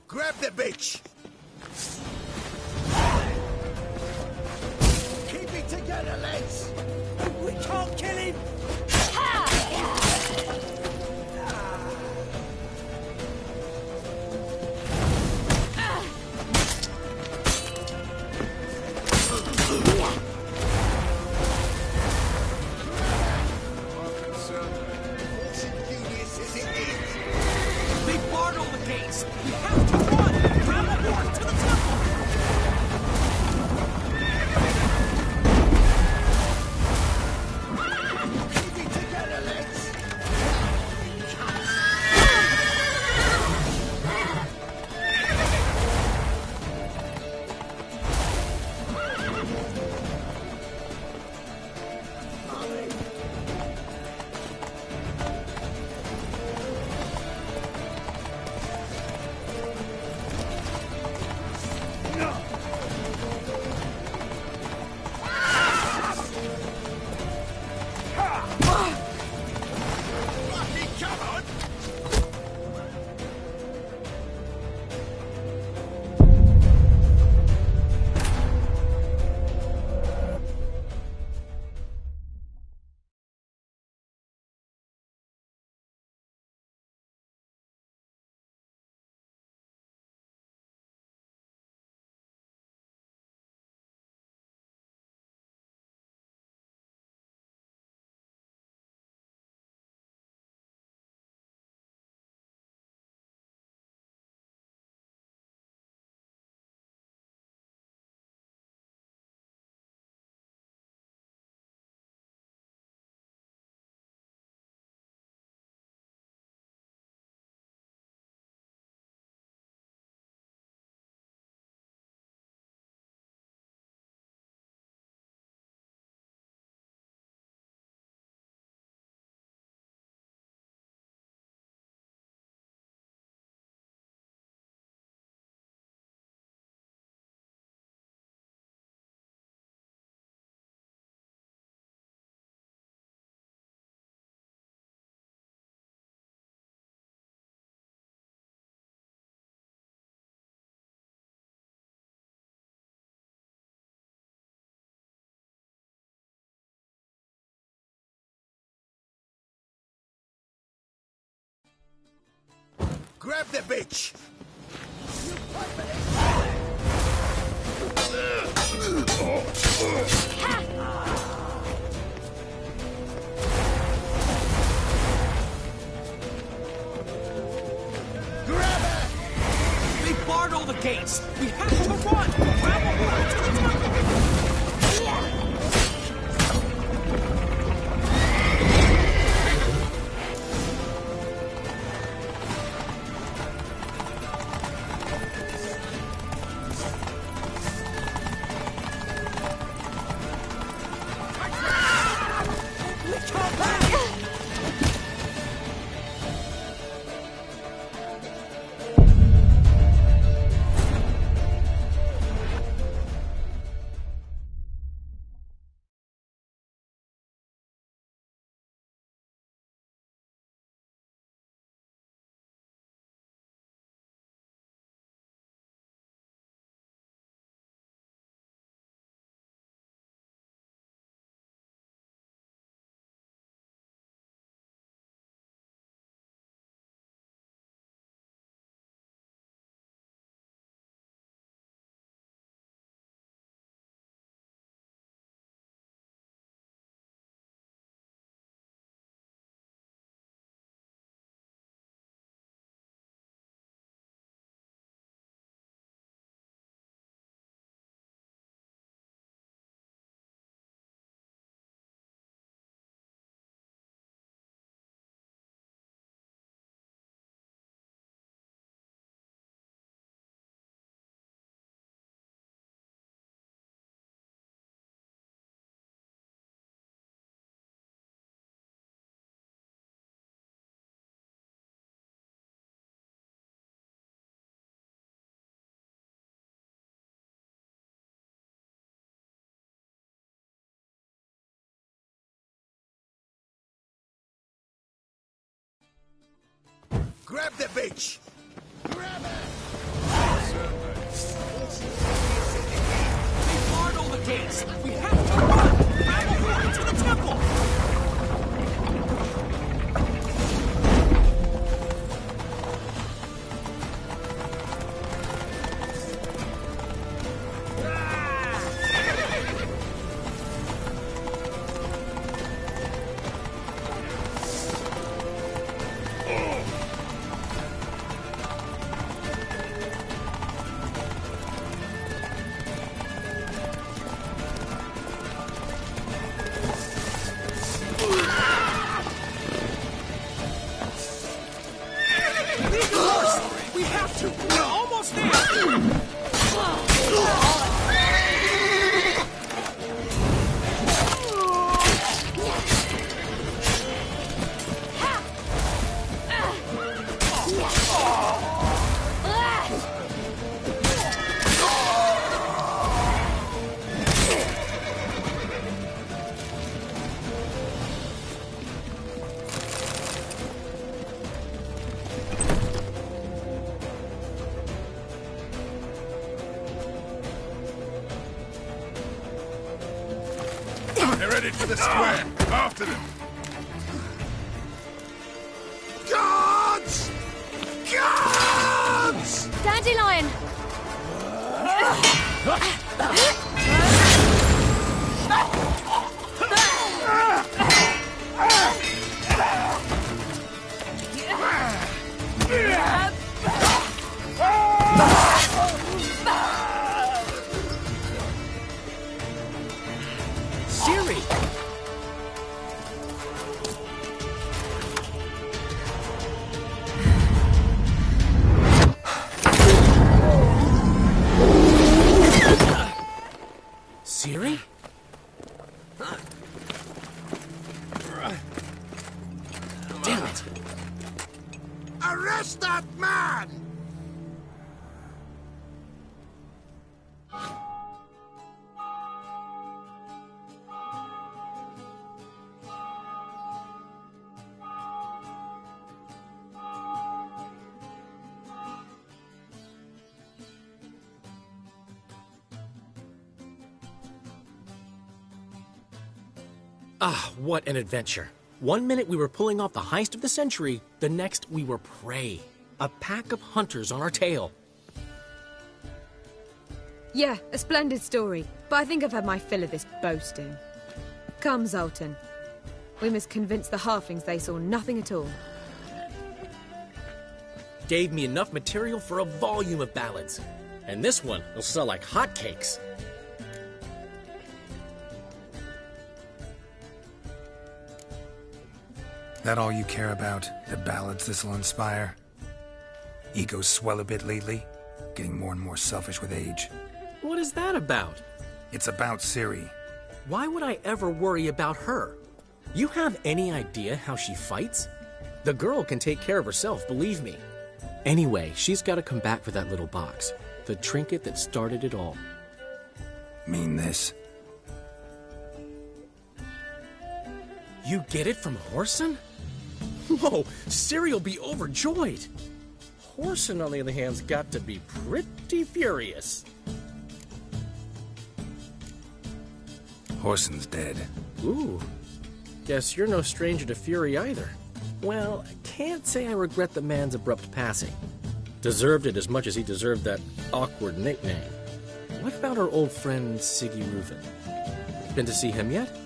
Grab the bitch! Keep it together, lads! We can't kill him! They barred all the gates! We have to run! Grab a horse to the temple! Keep it together, lads! Grab the bitch! They barred all the gates! We have to run! Grab a hold to the temple! Grab the bitch! Grab it! They barred all the gates! We have to run! Grab a hold to the temple! We have to! We're almost there! They're headed for the square. After them. Guards! Guards! Dandelion! Siri! Siri? Damn it! Arrest that man! Ah, what an adventure. One minute we were pulling off the heist of the century, the next we were prey. A pack of hunters on our tail. Yeah, a splendid story, but I think I've had my fill of this boasting. Come, Zoltan. We must convince the halflings they saw nothing at all. Gave me enough material for a volume of ballads. And this one will sell like hotcakes. That all you care about? The ballads this'll inspire? Egos swell a bit lately? Getting more and more selfish with age. What is that about? It's about Ciri. Why would I ever worry about her? You have any idea how she fights? The girl can take care of herself, believe me. Anyway, she's got to come back for that little box. The trinket that started it all. Mean this? You get it from Whoreson? Whoa, Ciri'll be overjoyed. Whoreson, on the other hand's got to be pretty furious. Whoreson's dead. Ooh. Guess you're no stranger to fury either. Well, I can't say I regret the man's abrupt passing. Deserved it as much as he deserved that awkward nickname. What about our old friend Siggy Reuven? Been to see him yet?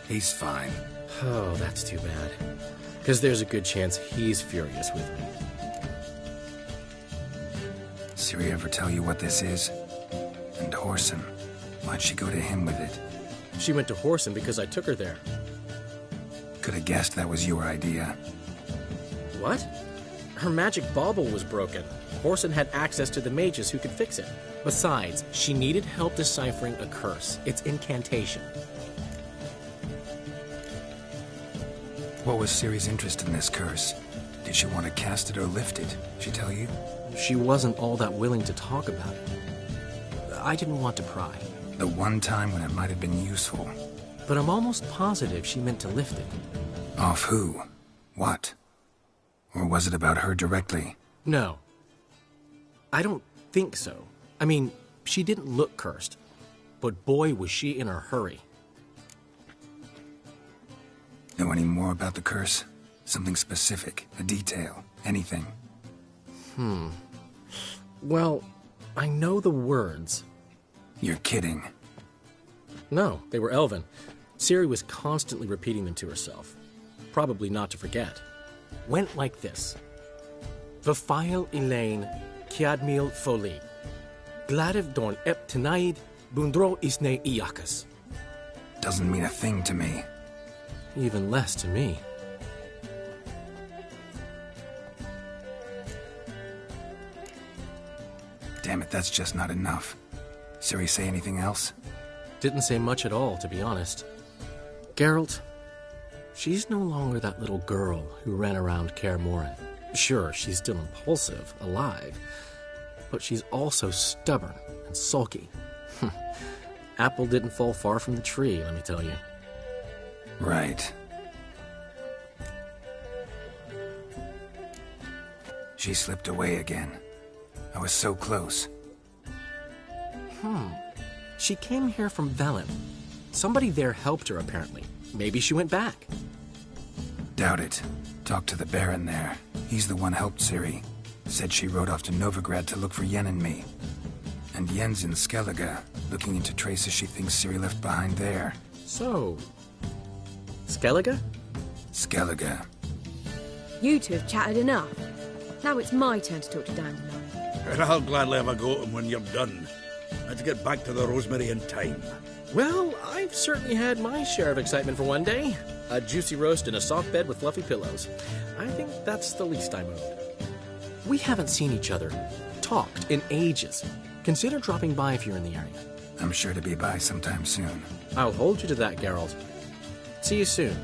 He's fine. Oh, that's too bad. Because there's a good chance he's furious with me. Ciri ever tell you what this is? And Whoreson? Why'd she go to him with it? She went to Whoreson because I took her there. Could have guessed that was your idea. What? Her magic bauble was broken. Whoreson had access to the mages who could fix it. Besides, she needed help deciphering a curse. It's incantation. What was Ciri's interest in this curse? Did she want to cast it or lift it? She tell you? She wasn't all that willing to talk about it. I didn't want to pry. The one time when it might have been useful. But I'm almost positive she meant to lift it. Off who? What? Or was it about her directly? No. I don't think so. I mean, she didn't look cursed. But boy, was she in a hurry. Know any more about the curse? Something specific, a detail, anything? Well, I know the words. You're kidding. No, they were Elven. Ciri was constantly repeating them to herself. Probably not to forget. Went like this. Vafile Elaine, Kiadmil Foli. Gladev Dorn Ep Tenaid, Bundro Isne Iakas. Doesn't mean a thing to me. Even less to me. Damn it, that's just not enough. Ciri say anything else? Didn't say much at all, to be honest. Geralt, she's no longer that little girl who ran around Kaer Morhen. Sure, she's still impulsive, alive, but she's also stubborn and sulky. Apple didn't fall far from the tree, let me tell you. Right. She slipped away again. I was so close. She came here from Velen. Somebody there helped her, apparently. Maybe she went back. Doubt it. Talked to the Baron there. He's the one helped Ciri. Said she rode off to Novigrad to look for Yen and me. And Yen's in Skellige, looking into traces she thinks Ciri left behind there. So, Skellige? Skellige. You two have chatted enough. Now it's my turn to talk to Dandelion. And I'll gladly have a go at him when you're done. Let's get back to the Rosemary in time. Well, I've certainly had my share of excitement for one day. A juicy roast in a soft bed with fluffy pillows. I think that's the least I'm owed. We haven't seen each other, talked in ages. Consider dropping by if you're in the area. I'm sure to be by sometime soon. I'll hold you to that, Geralt. See you soon.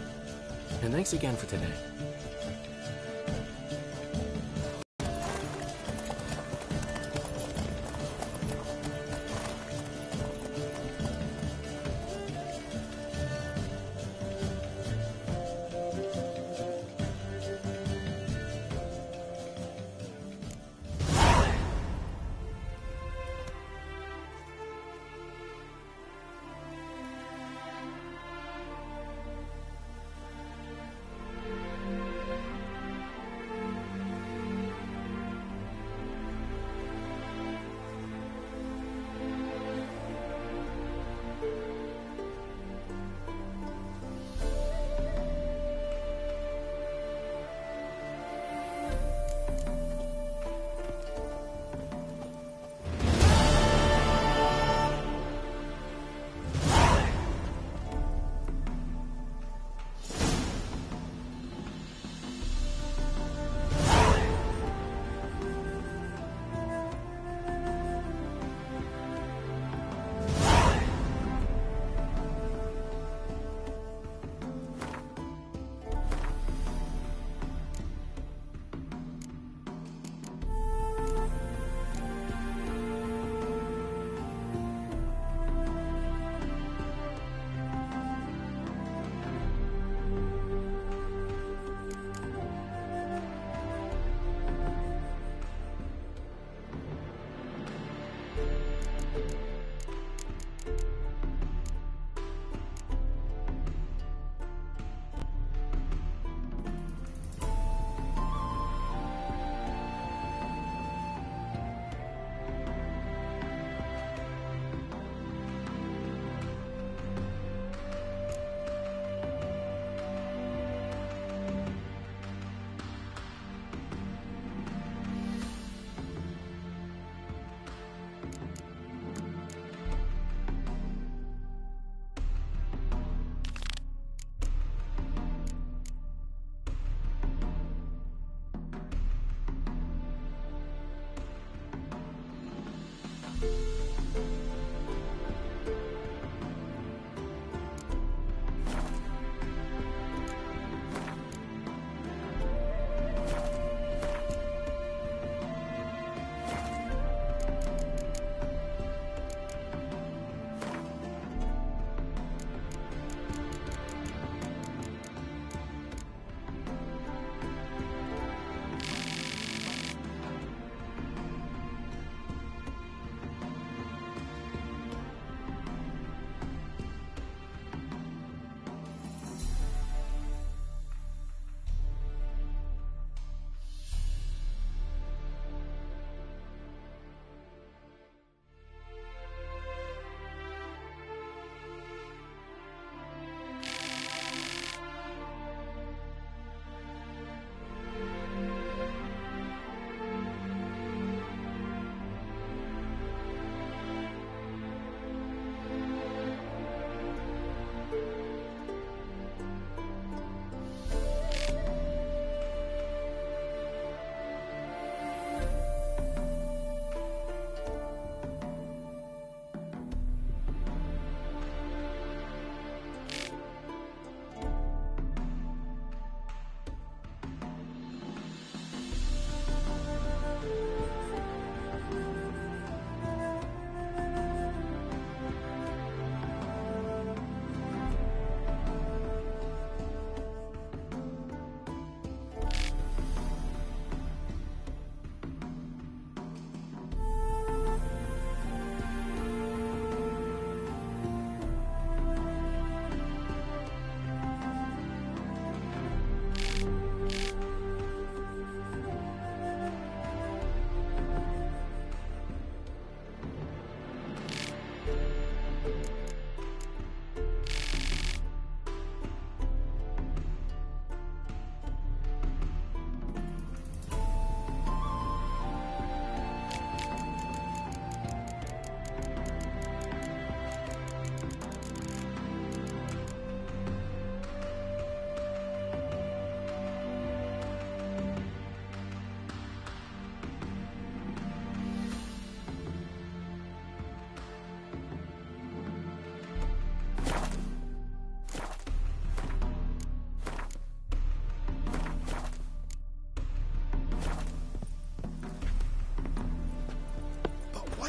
And thanks again for today.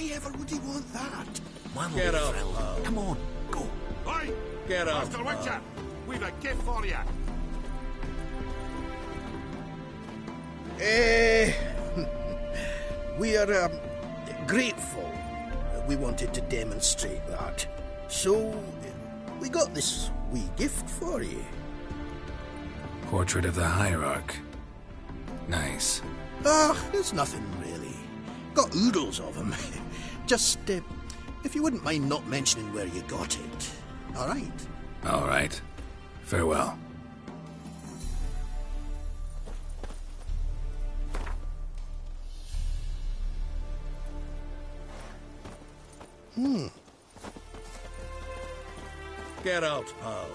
Why ever would he want that? Get up, pal. Come on, go. Hey! Get up, Master Whitcher, we've a gift for you. We are grateful. We wanted to demonstrate that. So, we got this wee gift for you. Portrait of the Hierarch. Nice. There's nothing really. Got oodles of them. Just, if you wouldn't mind not mentioning where you got it. All right? All right. Farewell. Get out, pal.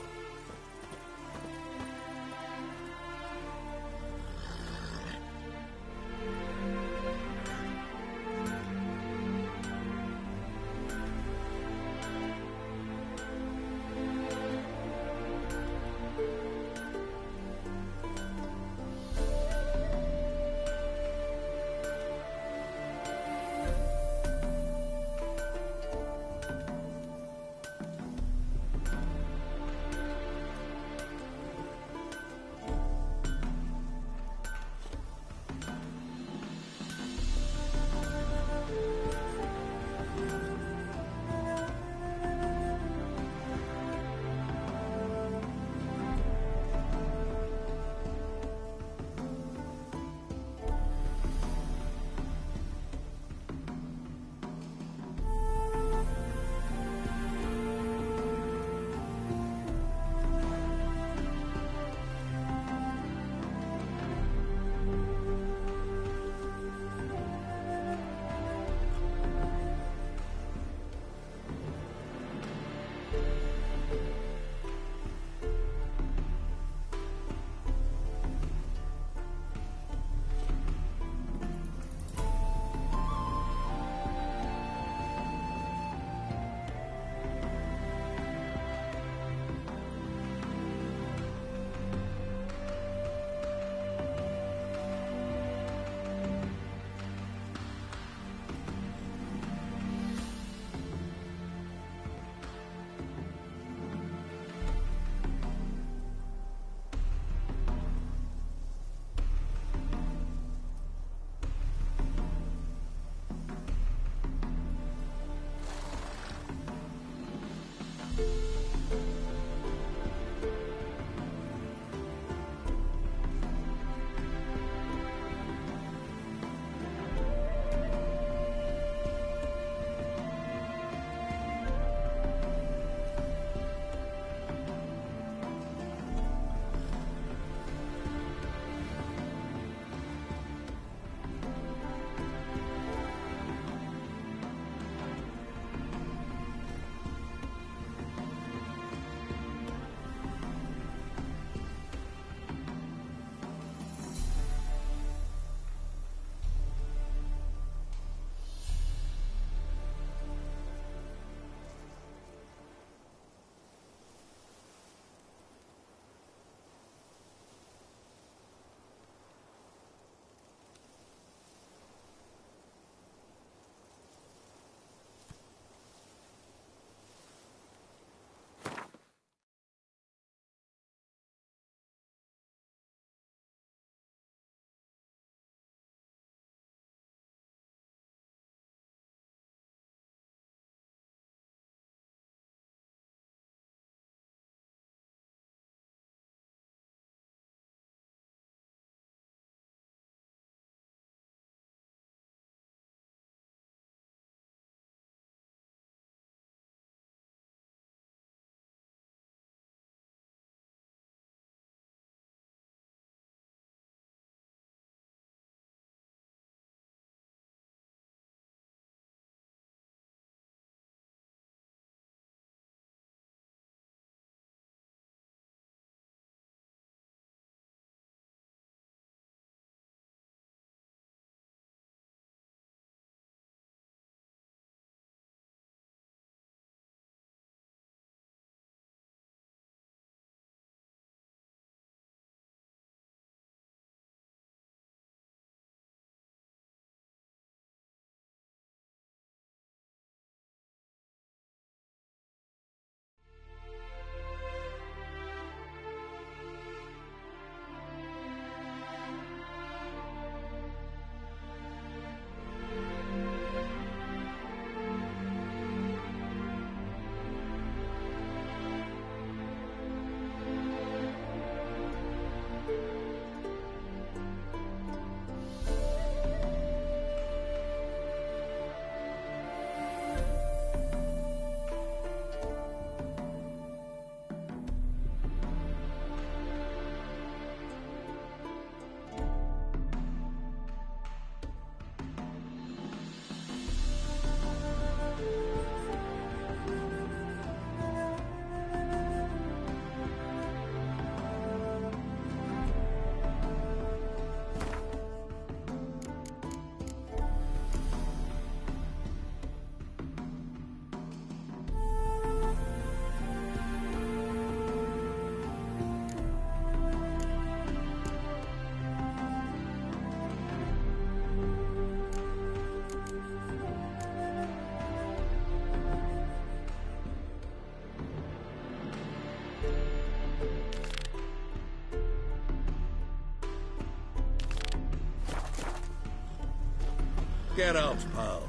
get out, pal.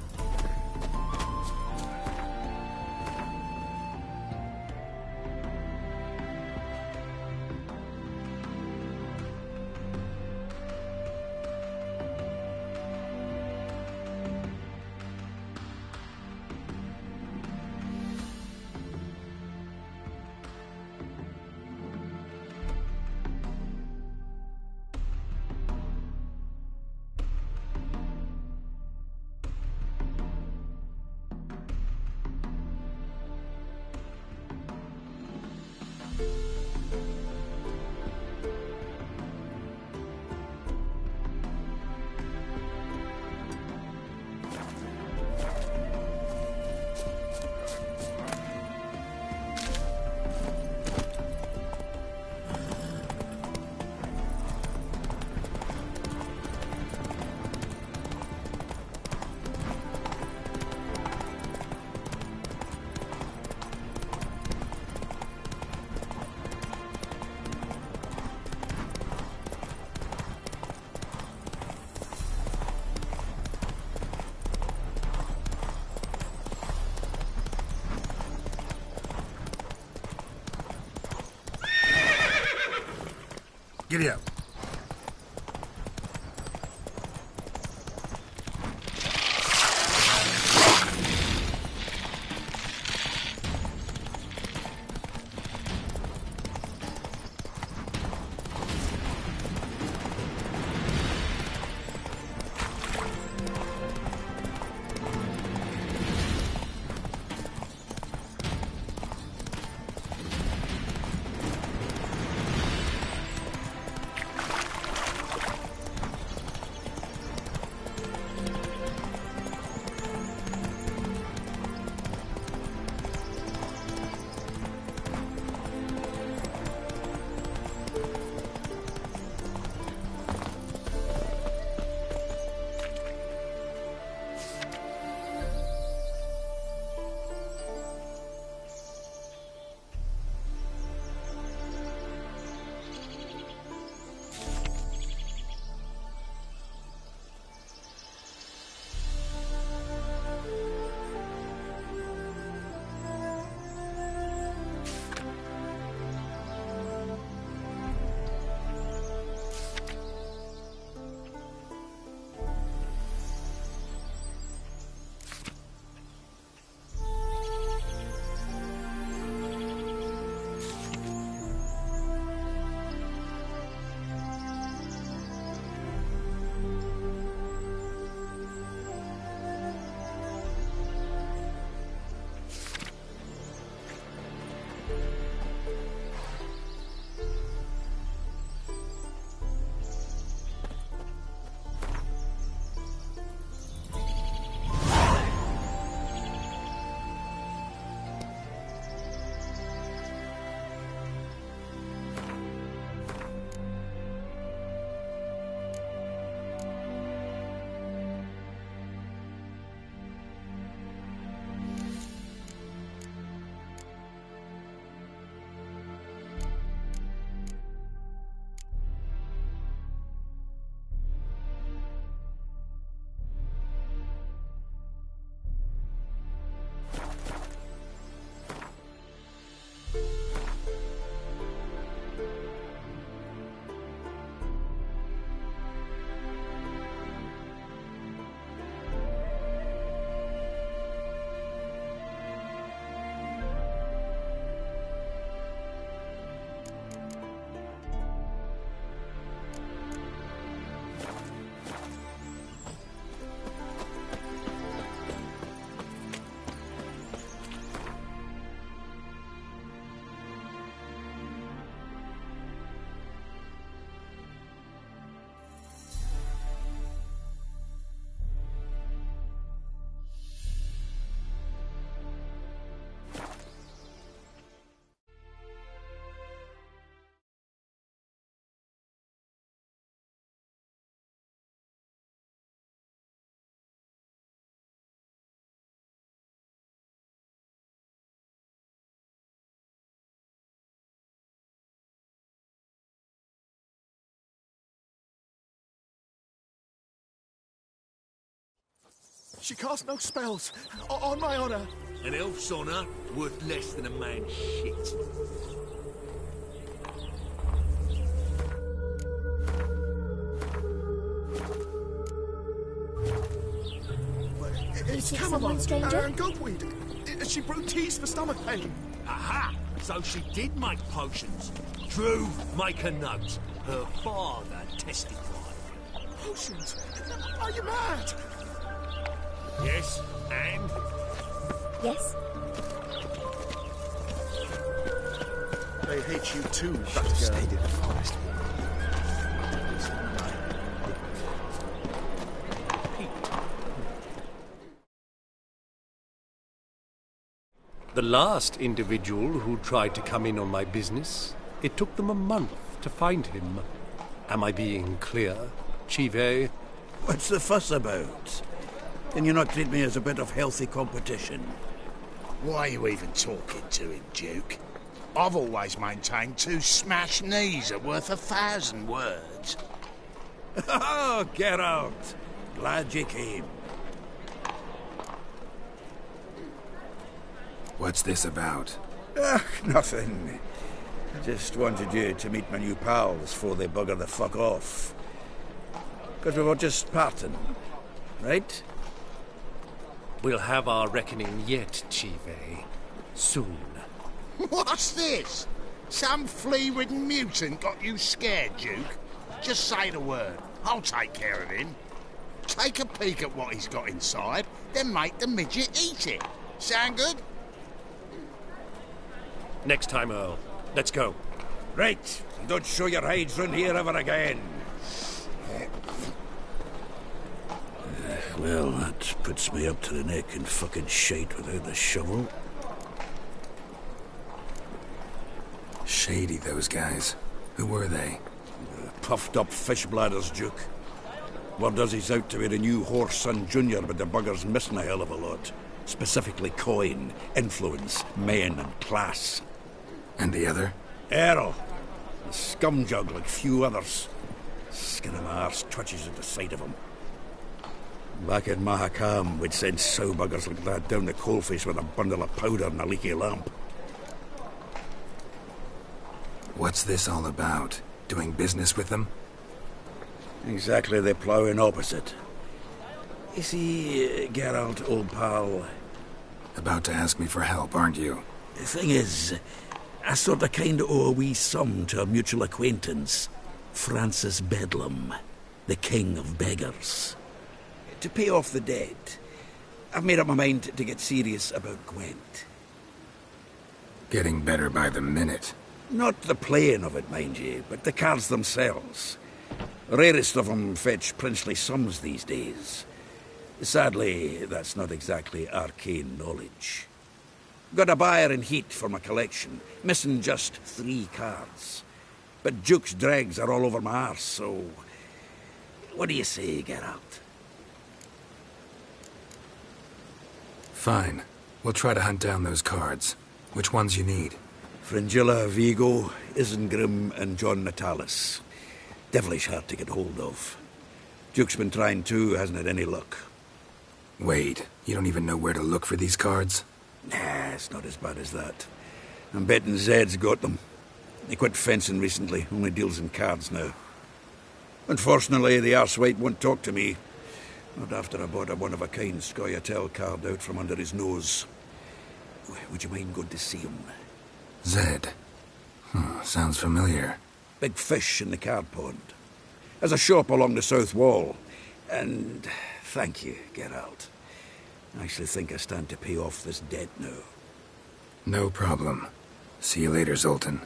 Giddy up. She casts no spells. On my honour. An elf's honour worth less than a man's shit. It's Is it chamomile someone, stranger? and goatweed. She brewed teas for stomach pain. Aha! So she did make potions. Drew, make a note. Her father testified. Potions? Are you mad? Yes, and? Yes? They hate you too, that girl. Stayed in the forest. The last individual who tried to come in on my business, it took them a month to find him. Am I being clear, Chive? What's the fuss about? Can you not treat me as a bit of healthy competition? Why are you even talking to him, Duke? I've always maintained 2 smashed knees are worth 1,000 words. Oh, Geralt. Glad you came. What's this about? Nothing. Just wanted you to meet my new pals before they bugger the fuck off. Because we were just parting, right? We'll have our reckoning yet, Chive. Soon. What's this? Some flea-ridden mutant got you scared, Duke? Just say the word. I'll take care of him. Take a peek at what he's got inside, then make the midget eat it. Sound good? Next time, Earl. Let's go. Right. Don't show your hides round here ever again. Well, that puts me up to the neck in fucking shite without the shovel. Shady, those guys. Who were they? Puffed up fish bladders, Duke. Word does he's out to be the new Horse Son Jr., but the bugger's missing a hell of a lot. Specifically coin, influence, men, and class. And the other? Earl. A scumjug like few others. Skin of my arse twitches at the sight of him. Back in Mahakam, we'd send sow buggers like that down the coalface with a bundle of powder and a leaky lamp. What's this all about? Doing business with them? Exactly the ploughing opposite. You see, Geralt, old pal... About to ask me for help, aren't you? The thing is, I sort of kind of owe a wee sum to a mutual acquaintance, Francis Bedlam, the king of beggars. To pay off the debt, I've made up my mind to get serious about Gwent. Getting better by the minute. Not the playing of it, mind you, but the cards themselves. Rarest of them fetch princely sums these days. Sadly, that's not exactly arcane knowledge. Got a buyer in heat for my collection, missing just 3 cards. But Duke's dregs are all over my arse, so... What do you say, Geralt? Fine. We'll try to hunt down those cards. Which ones you need? Fringilla, Vigo, Isengrim, and John Natalis. Devilish hard to get hold of. Duke's been trying too, hasn't had any luck. Wait, you don't even know where to look for these cards? Nah, it's not as bad as that. I'm betting Zed's got them. He quit fencing recently, only deals in cards now. Unfortunately, the arsewite won't talk to me. Not after I bought a one-of-a-kind Scoia'tael card out from under his nose. Would you mind going to see him? Zed. Sounds familiar. Big fish in the card pond. Has a shop along the south wall. And thank you, Geralt. I actually think I stand to pay off this debt now. No problem. See you later, Zoltan.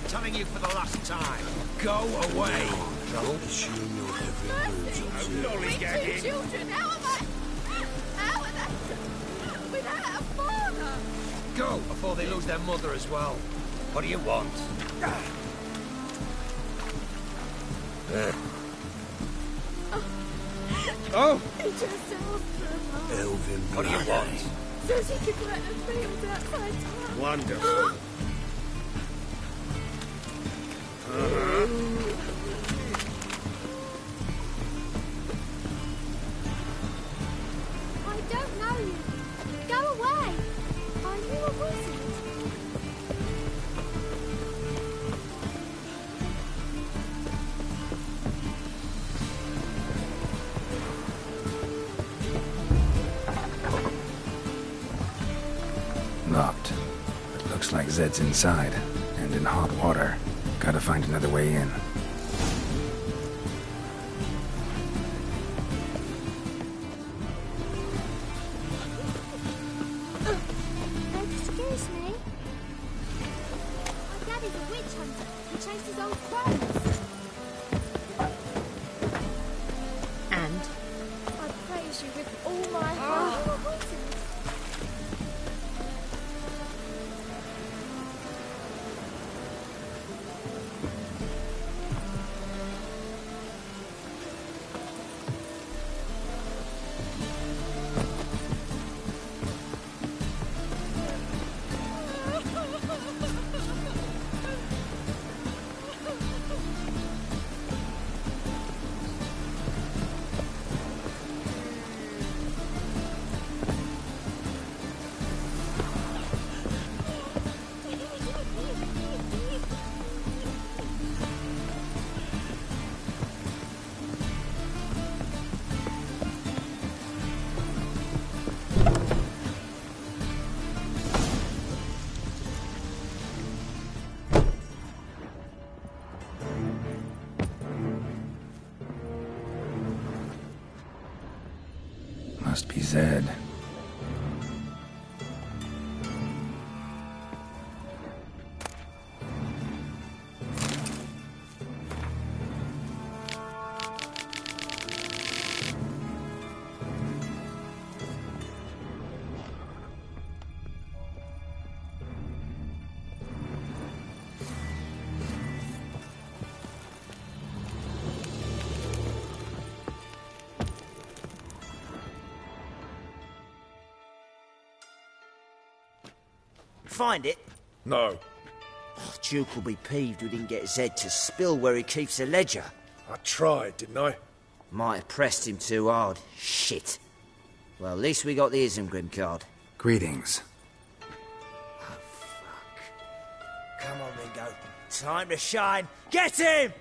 Telling you for the last time. Go away. Don't assume you're having words. Two children, how are they without a father? Go before they lose their mother as well. What do you want? Oh! He just asked for Elvin, what do you want? Says he can let the fields outside town. Wonderful. I don't know you. Go away. Are you a wizard? Locked. It looks like Zed's inside, and in hot water. Gotta find another way in. Excuse me. My daddy's a witch hunter. He chases old crows. And? I praise you with all my heart. You a wizard. Must be Zed. Find it? No. Oh, Duke will be peeved we didn't get Zed to spill where he keeps the ledger. I tried, didn't I? Might have pressed him too hard. Shit. Well, at least we got the Isengrim card. Greetings. Come on, Ringo. Time to shine. Get him!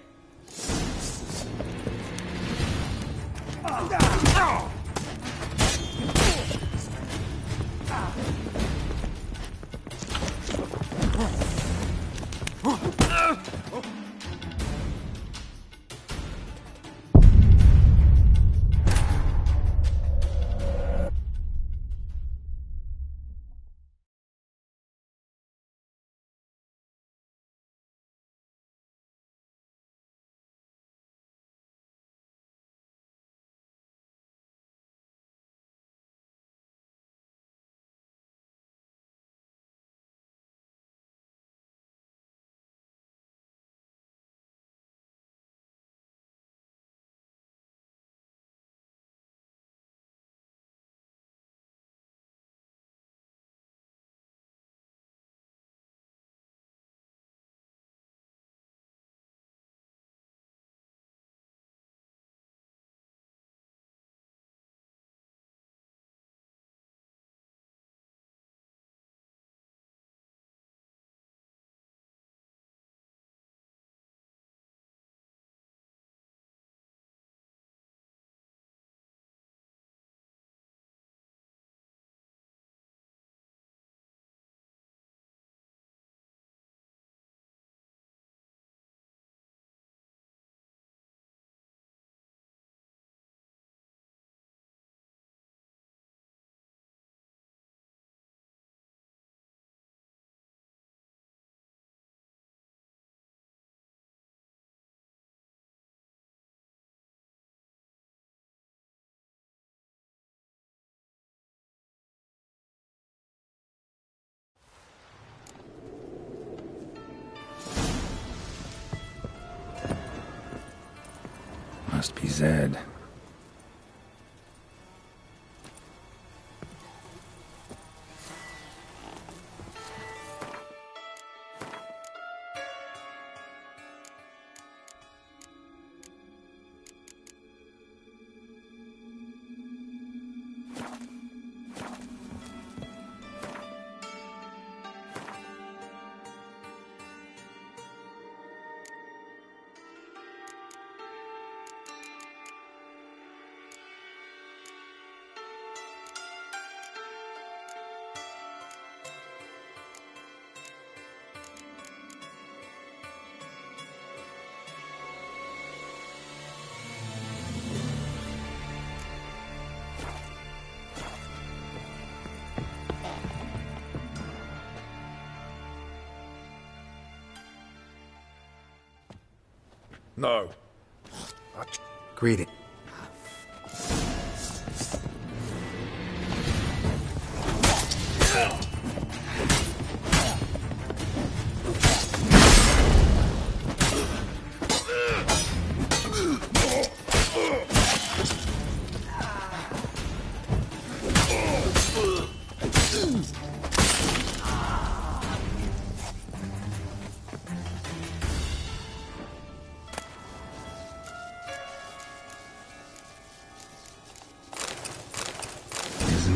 Must be Zed. No. Greeting.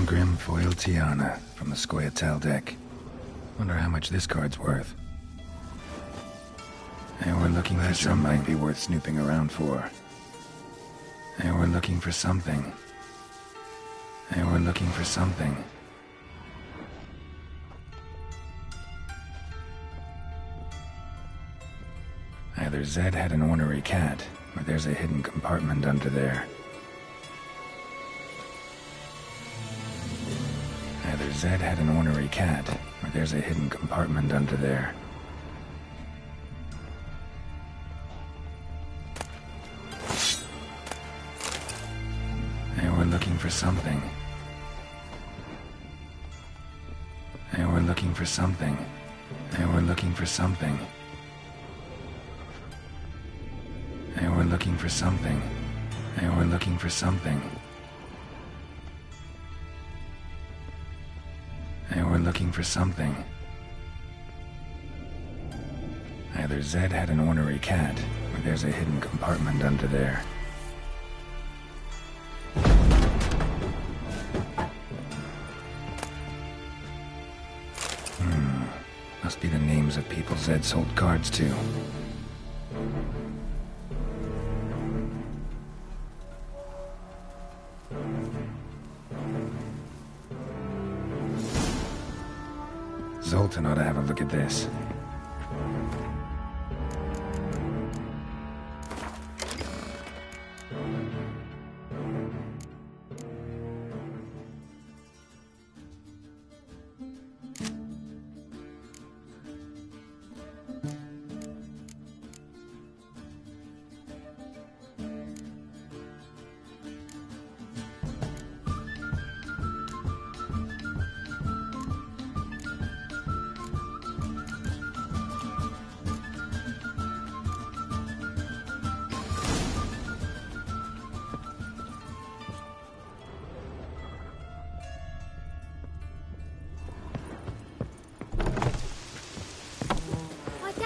Grim foil Tiana from the Scoia'tael deck. Wonder how much this card's worth. And we're looking for something might be worth snooping around for. And we're looking for something. And we're looking for something. Either Zed had an ornery cat, or there's a hidden compartment under there. Either Zed had an ornery cat, or there's a hidden compartment under there. And we're looking for something. And we're looking for something. And we're looking for something. And we're looking for something. And we're looking for something. And we're looking for something. Either Zed had an ornery cat, or there's a hidden compartment under there. Must be the names of people Zed sold cards to. Zoltan ought to have a look at this.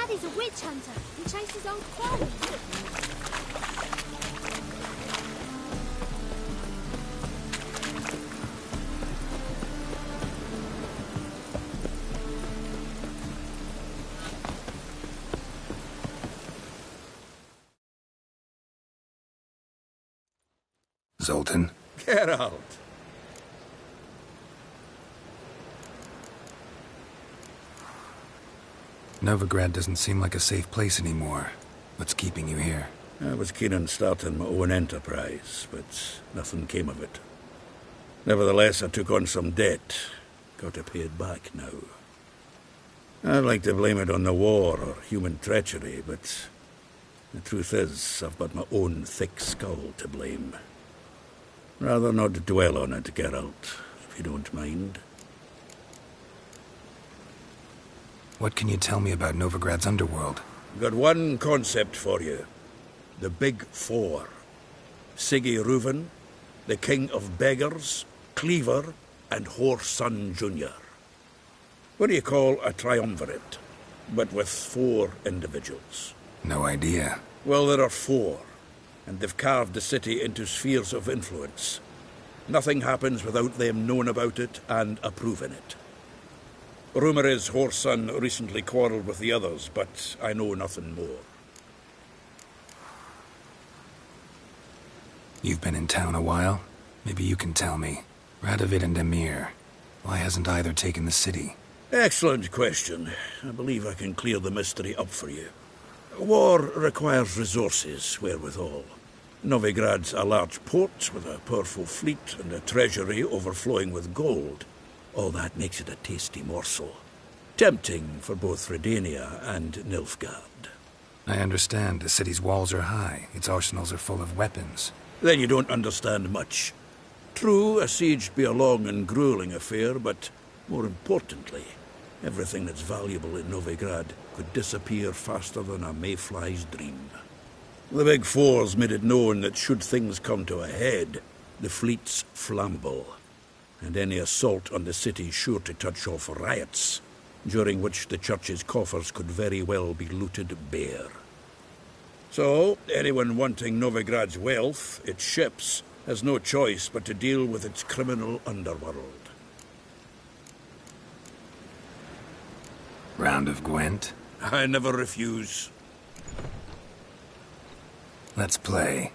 He's a witch hunter. He chases old crows. Zoltan? Get out. Novigrad doesn't seem like a safe place anymore. What's keeping you here? I was keen on starting my own enterprise, but nothing came of it. Nevertheless, I took on some debt. Got to pay it back now. I'd like to blame it on the war or human treachery, but the truth is, I've got my own thick skull to blame. Rather not dwell on it, Geralt, if you don't mind. What can you tell me about Novigrad's underworld? Got one concept for you. The Big Four. Siggy Reuven, the King of Beggars, Cleaver, and Whoreson Jr. What do you call a triumvirate, but with 4 individuals? No idea. Well, there are 4, and they've carved the city into spheres of influence. Nothing happens without them knowing about it and approving it. Rumour is Whoreson recently quarrelled with the others, but I know nothing more. You've been in town a while? Maybe you can tell me. Radovid and Emir. Why hasn't either taken the city? Excellent question. I believe I can clear the mystery up for you. War requires resources, wherewithal. Novigrad's a large port with a powerful fleet and a treasury overflowing with gold. All that makes it a tasty morsel. Tempting for both Redania and Nilfgaard. I understand. The city's walls are high. Its arsenals are full of weapons. Then you don't understand much. True, a siege'd be a long and grueling affair, but more importantly, everything that's valuable in Novigrad could disappear faster than a mayfly's dream. The Big Four's made it known that should things come to a head, the fleet's flammable, and any assault on the city's sure to touch off riots, during which the church's coffers could very well be looted bare. So, anyone wanting Novigrad's wealth, its ships, has no choice but to deal with its criminal underworld. Round of Gwent? I never refuse. Let's play.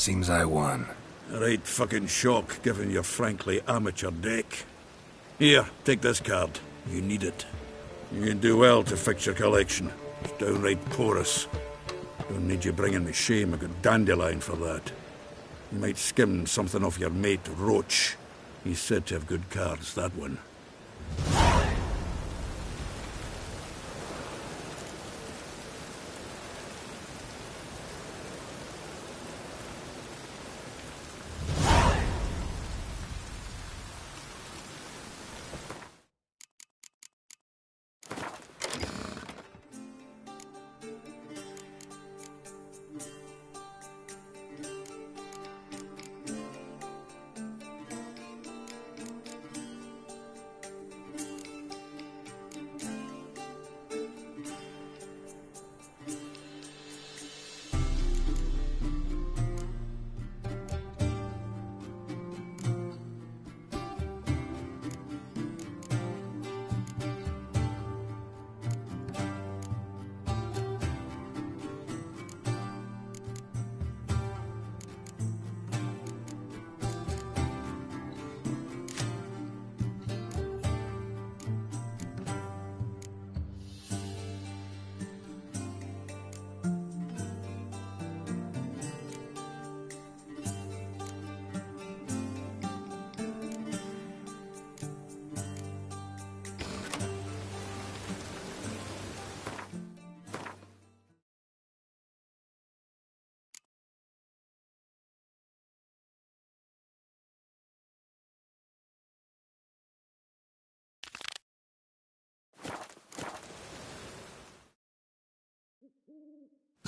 Seems I won. A right fucking shock, given your frankly amateur deck. Here, take this card. You need it. You can do well to fix your collection. It's downright porous. Don't need you bringing me shame. I got dandelion for that. You might skim something off your mate, Roach. He's said to have good cards, that one.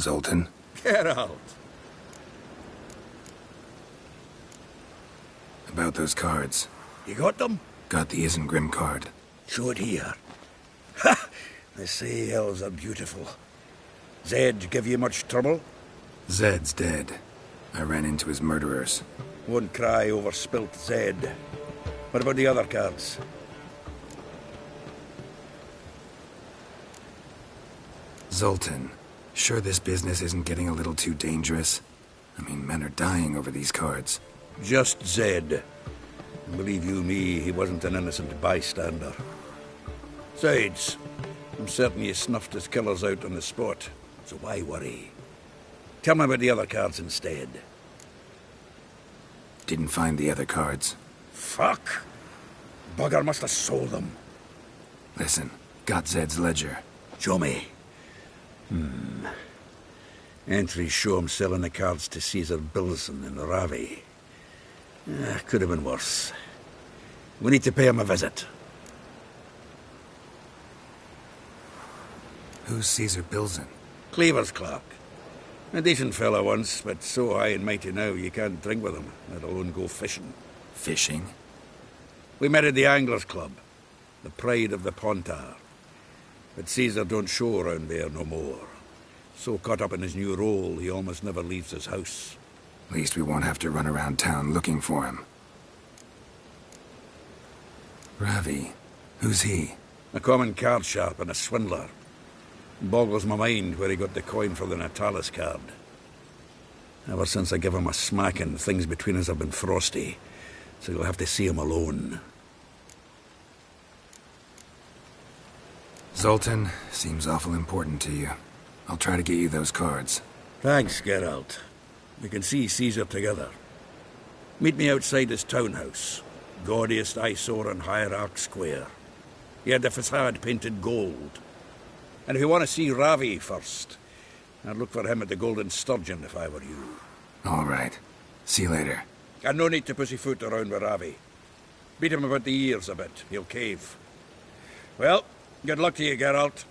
Zoltan? Get out! About those cards. You got them? Got the Isengrim card. Show it here. Ha! They say elves are beautiful. Zed give you much trouble? Zed's dead. I ran into his murderers. Won't cry over spilt Zed. What about the other cards? Zoltan, sure this business isn't getting a little too dangerous? I mean, men are dying over these cards. Just Zed. Believe you me, he wasn't an innocent bystander. Besides, I'm certain you snuffed his killers out on the spot, so why worry? Tell me about the other cards instead. Didn't find the other cards. Fuck! Bugger must have sold them. Listen, got Zed's ledger. Show me. Entries show him selling the cards to Caesar Bilson in Ravi. Could have been worse. We need to pay him a visit. Who's Caesar Bilson? Cleaver's clerk. A decent fellow once, but so high and mighty now you can't drink with him, let alone go fishing. Fishing? We met at the Anglers Club, the pride of the Pontar. But Caesar don't show around there no more. So caught up in his new role, he almost never leaves his house. At least we won't have to run around town looking for him. Ravi, who's he? A common card sharp and a swindler. Boggles my mind where he got the coin for the Natalis card. Ever since I gave him a smacking, things between us have been frosty, so you'll have to see him alone. Zoltan, seems awful important to you. I'll try to get you those cards. Thanks, Geralt. We can see Caesar together. Meet me outside his townhouse. Gaudiest eyesore on Hierarch Square. He had the facade painted gold. And if you want to see Ravi first, I'd look for him at the Golden Sturgeon if I were you. All right. See you later. And no need to pussyfoot around with Ravi. Beat him about the ears a bit. He'll cave. Well, good luck to you, Geralt.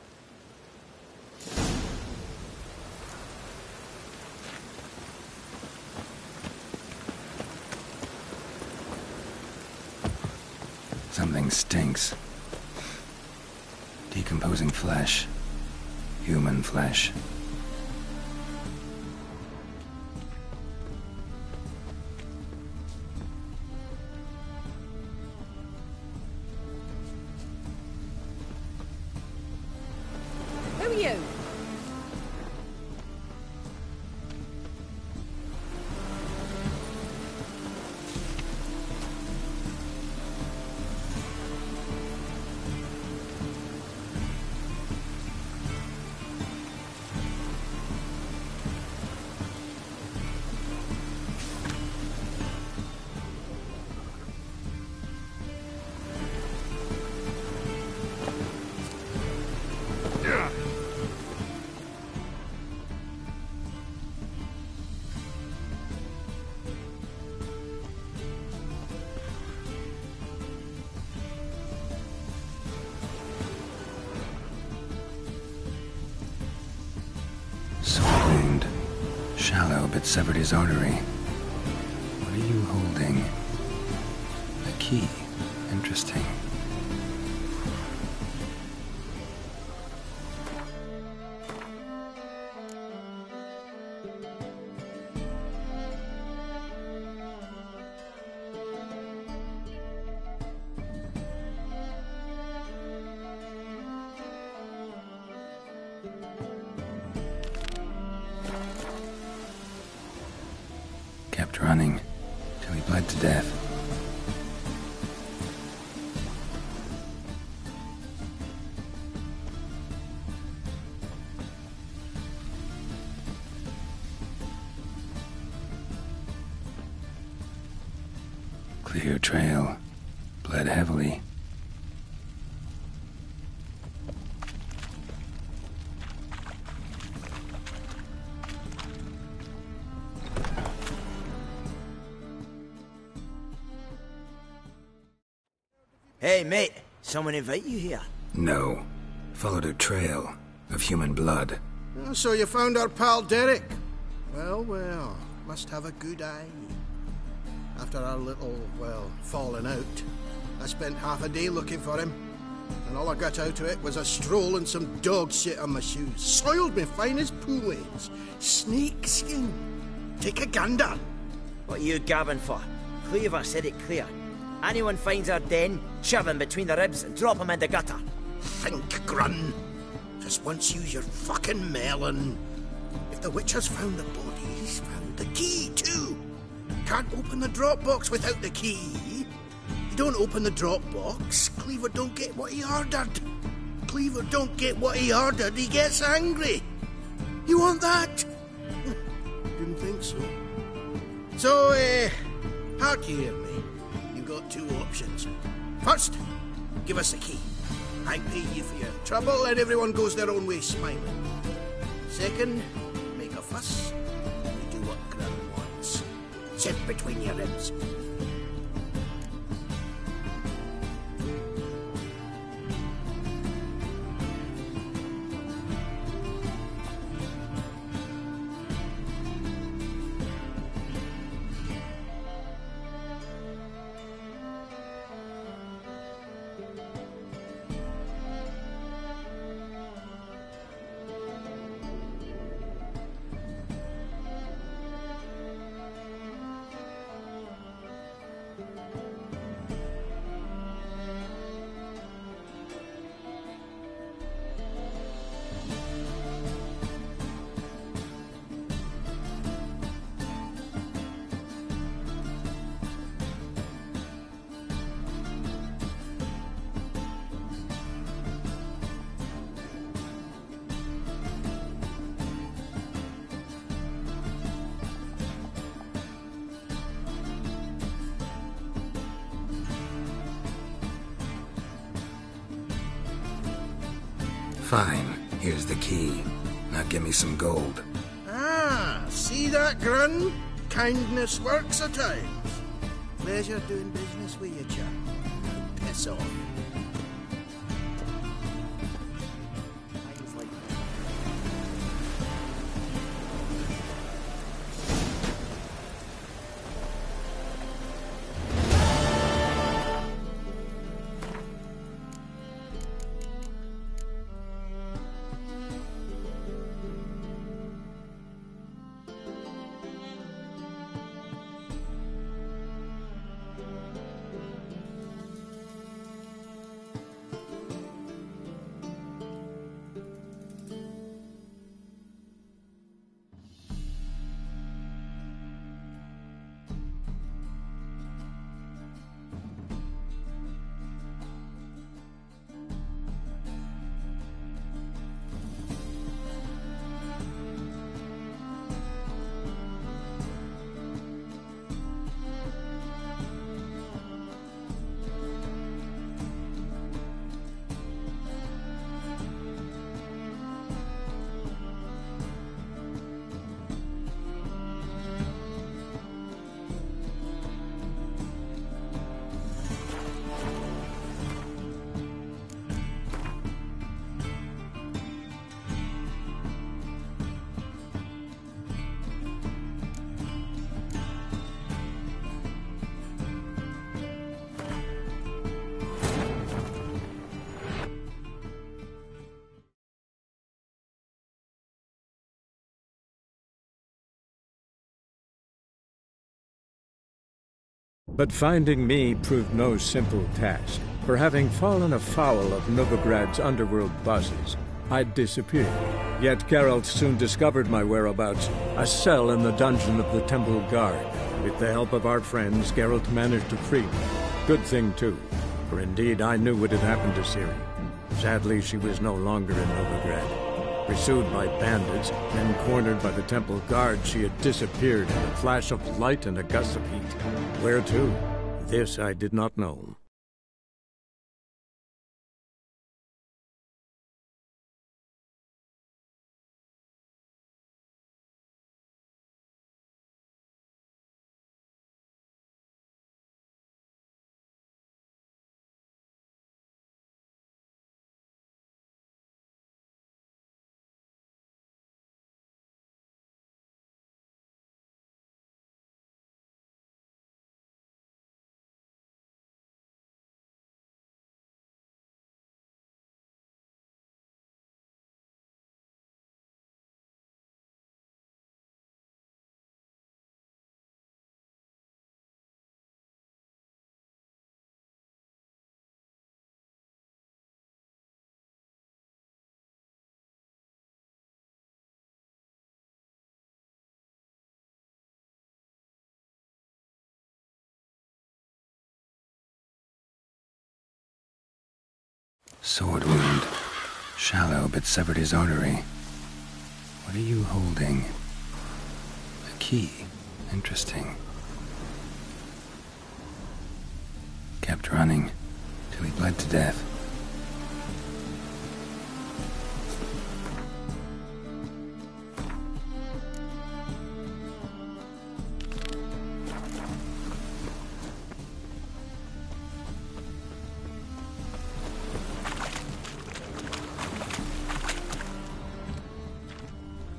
Something stinks. Decomposing flesh. Human flesh. Who are you? severed his artery. What are you holding? A key. Interesting. Kept running till he bled to death. Clear trail. Bled heavily. Hey, mate. Someone invite you here? No. Followed a trail of human blood. Oh, so you found our pal Derek? Well, well, must have a good eye. After our little, well, falling out, I spent half a day looking for him. And all I got out of it was a stroll and some dog shit on my shoes. Soiled me fine as poolades. Snake skin. Take a gander. What are you gabbing for? Cleaver said it clear. Anyone finds our den, shove him between the ribs and drop him in the gutter. Think, Grun. Just once use your fucking melon. If the Witcher's found the body, he's found the key too. Can't open the drop box without the key. You don't open the drop box, Cleaver don't get what he ordered. Cleaver don't get what he ordered, he gets angry. You want that? Didn't think so. So, heart here, mate. You've got two options. First, give us the key. I pay you for your trouble and everyone goes their own way smiling. Second, make a fuss. You do what Grun wants. Sit between your ribs. Fine. Here's the key. Now give me some gold. Ah, see that, Grun? Kindness works at times. Pleasure doing business with you, chap. Now piss off. But finding me proved no simple task, for having fallen afoul of Novigrad's underworld bosses, I'd disappeared. Yet Geralt soon discovered my whereabouts, a cell in the dungeon of the Temple Guard. With the help of our friends, Geralt managed to free me. Good thing, too, for indeed I knew what had happened to Ciri. Sadly, she was no longer in Novigrad. Pursued by bandits, then cornered by the Temple Guard, she had disappeared in a flash of light and a gust of heat. Where to? This I did not know. Sword wound. Shallow, but severed his artery. What are you holding? A key. Interesting. Kept running till he bled to death.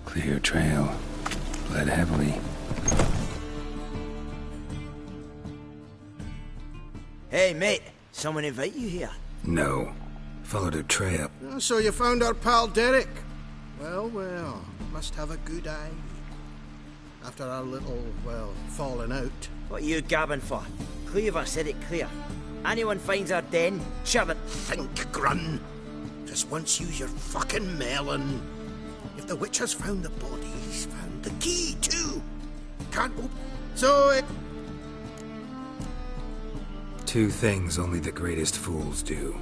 Clear trail. Bled heavily. Hey, mate. Someone invite you here? No. Followed a trail. So you found our pal Derek? Well, well. Must have a good eye. After our little, well, falling out. What are you gabbing for? Cleaver said it clear. Anyone finds our den, shove it. Think, Grun. Just once use your fucking melon. If the witch has found the body, he's found the key, too. Can't go... So it... Two things only the greatest fools do.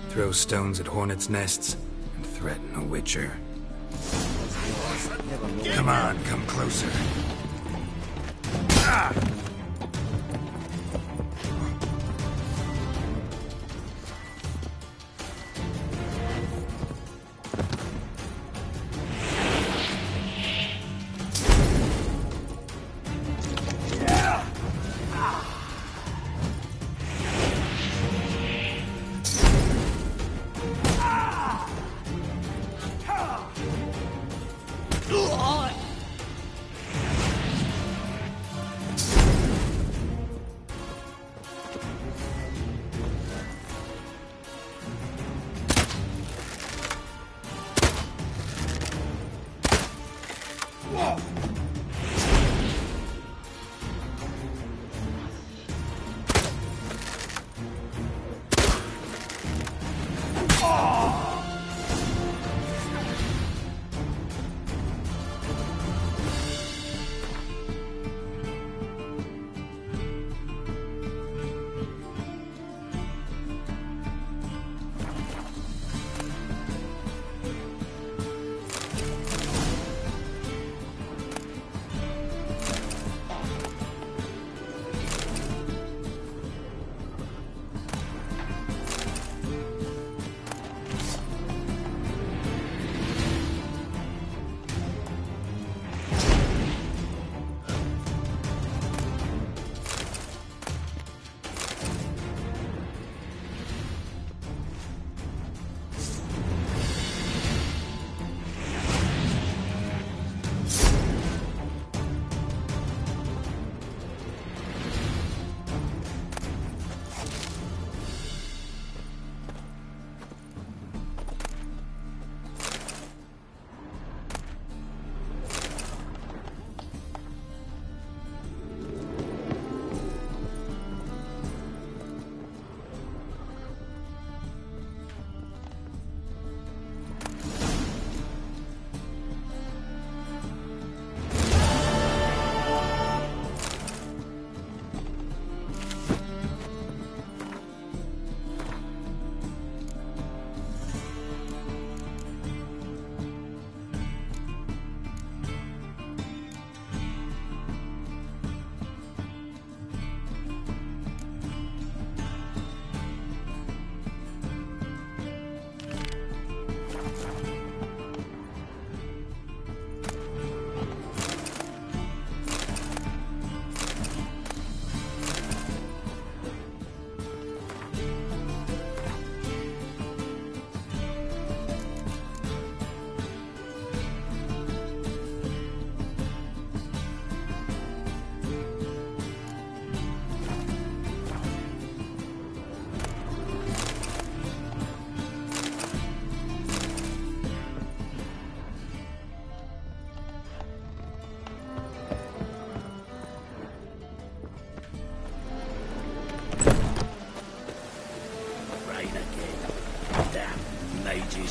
Throw stones at hornets' nests and threaten a witcher. Come on, come closer. Ah!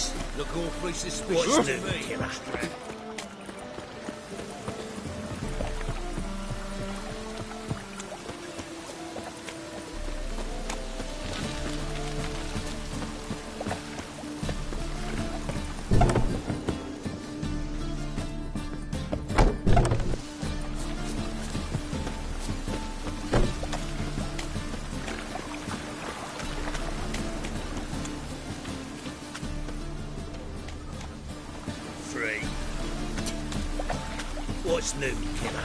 boys look awfully suspicious to me. Killer? What's new, killer?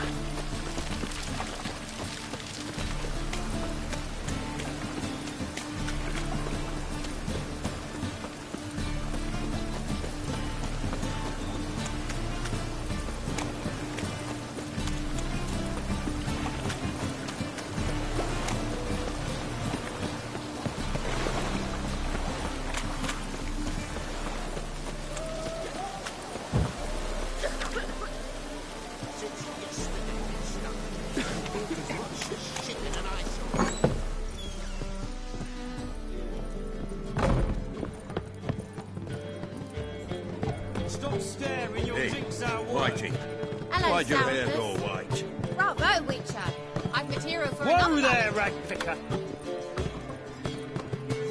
Stop staring, your Hey, drinks out Whitey. Hello, Why'd your hair Sounders. go white? Bravo, Whitcher. I've material for Whoa another there, one. ragpicker.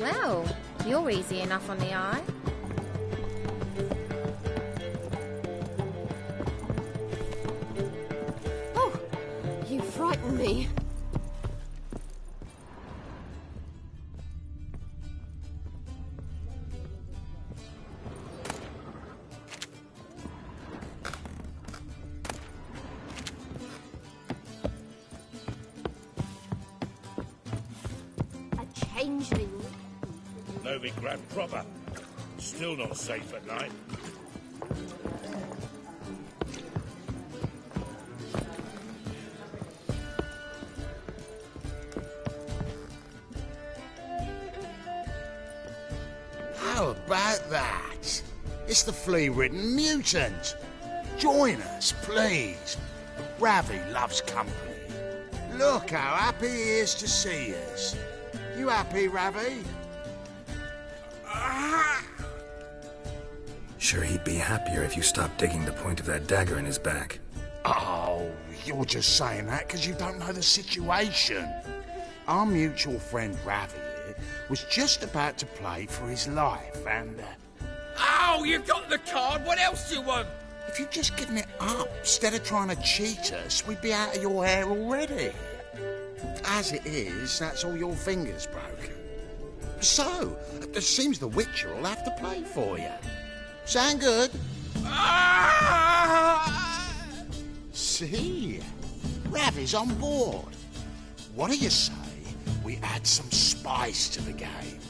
Well, you're easy enough on the eye. Oh, you frightened me. A changeling. No big grand proper. Still not safe at night. How about that? It's the flea-ridden mutant. Join us, please. Ravi loves company. Look how happy he is to see us. You happy, Ravi? Sure, he'd be happier if you stopped digging the point of that dagger in his back. Oh, you're just saying that because you don't know the situation. Our mutual friend Ravi here was just about to play for his life and... Oh, you've got the card. What else do you want? If you'd just given it up instead of trying to cheat us, we'd be out of your hair already. As it is, that's all your fingers broken. So, it seems the Whitcher will have to play for you. Sound good? See? Ravi's on board. What do you say we add some spice to the game?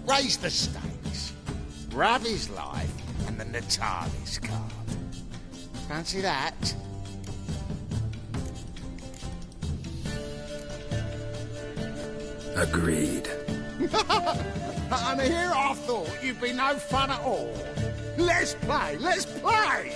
Raise the stakes. Ravi's life and the Natalis card. Fancy that? Agreed. And here I thought you'd be no fun at all. Let's play, let's play!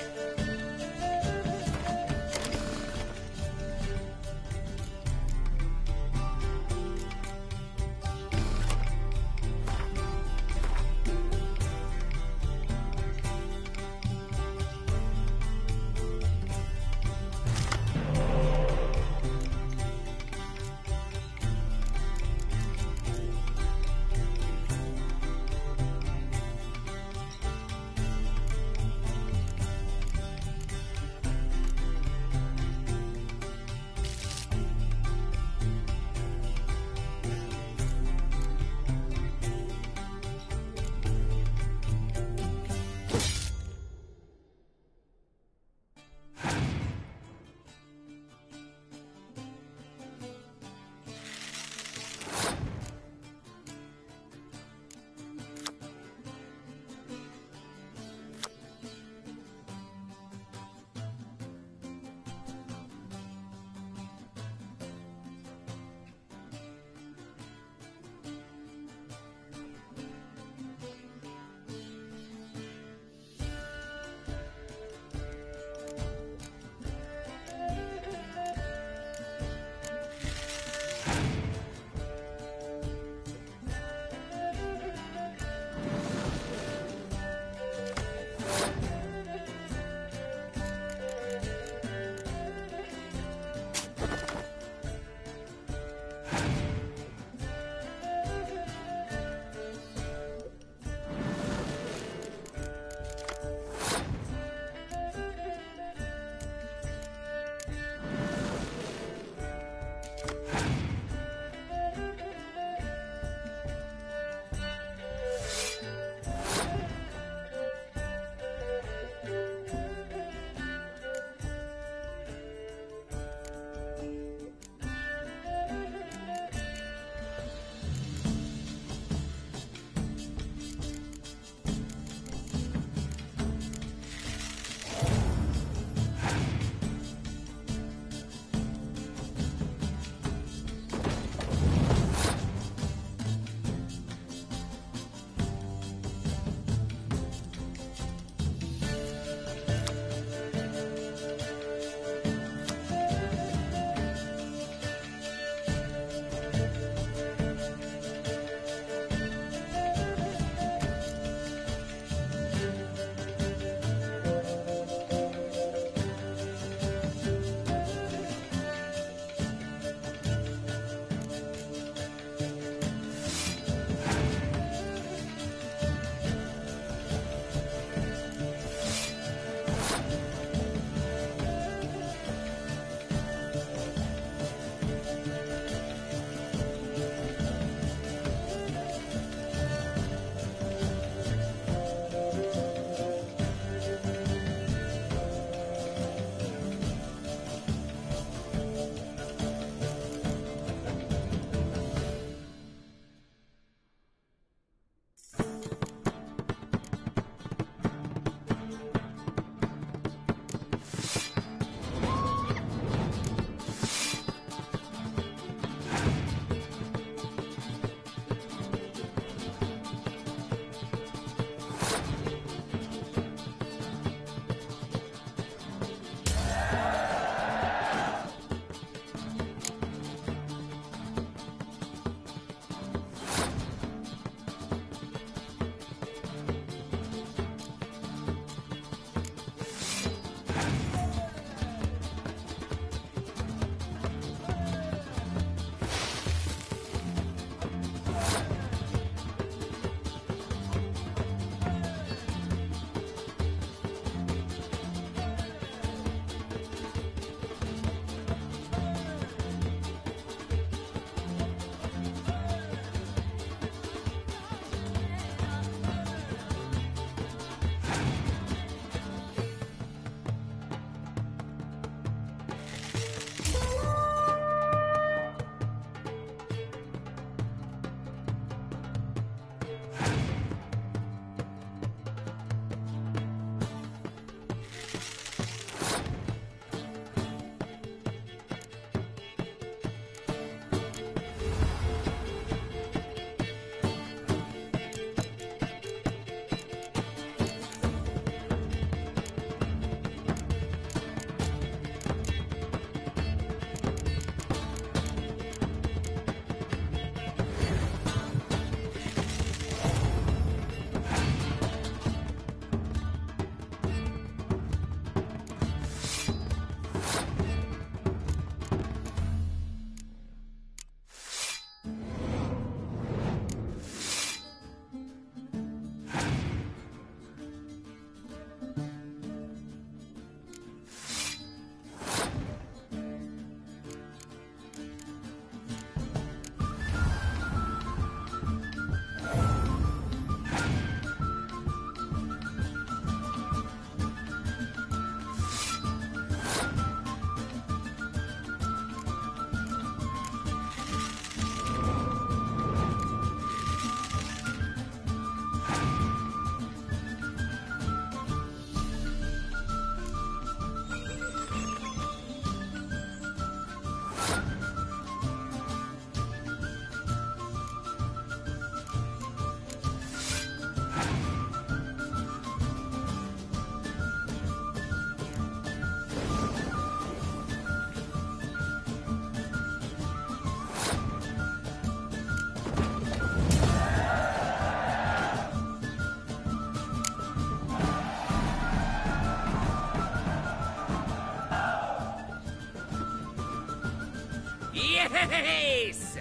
Yes!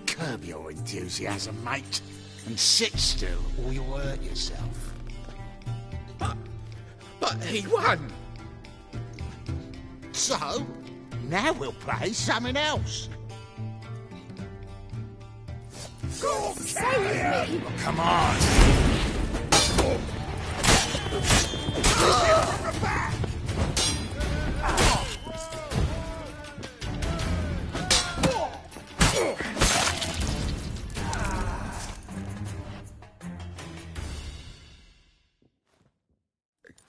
Curb your enthusiasm, mate, and sit still or you'll hurt yourself. But he won! So, now we'll play something else. Go Save me! Come on! From the back!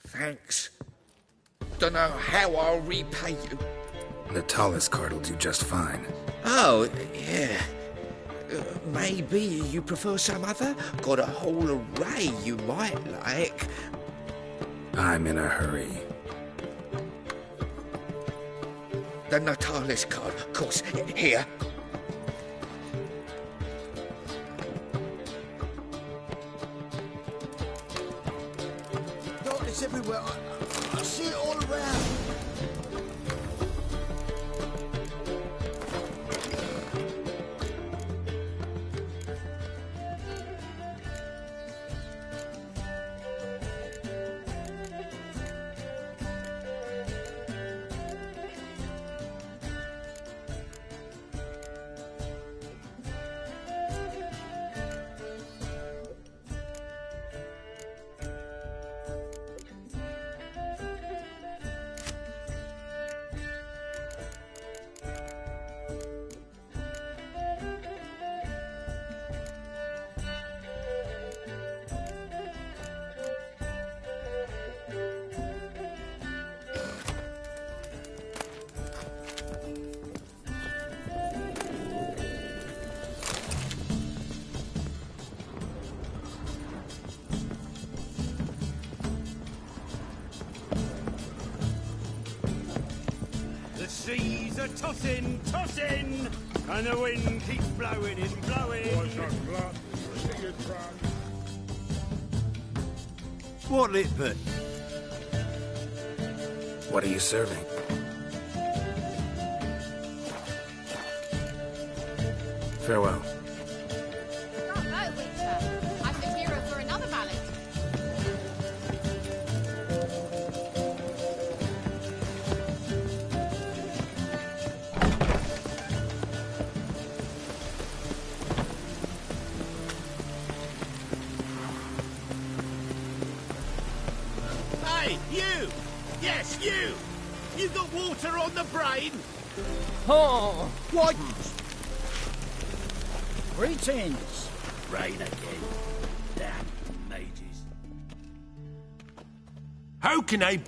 Thanks. Don't know how I'll repay you. The tallest card will do just fine. Oh, yeah. Maybe you prefer some other? Got a whole array you might like. I'm in a hurry. The Natalis card, of course. Here. Darkness everywhere. I see it all around. Seas are tossing, tossing, and the wind keeps blowing and blowing. What Litbert? What are you serving? Farewell. Oh, no, Whitcher. I'm the hero for another ballad. Hey, you! Yes, you! You got water on the brain? Oh! What? Greetings! rain again. Damn mages. How can I...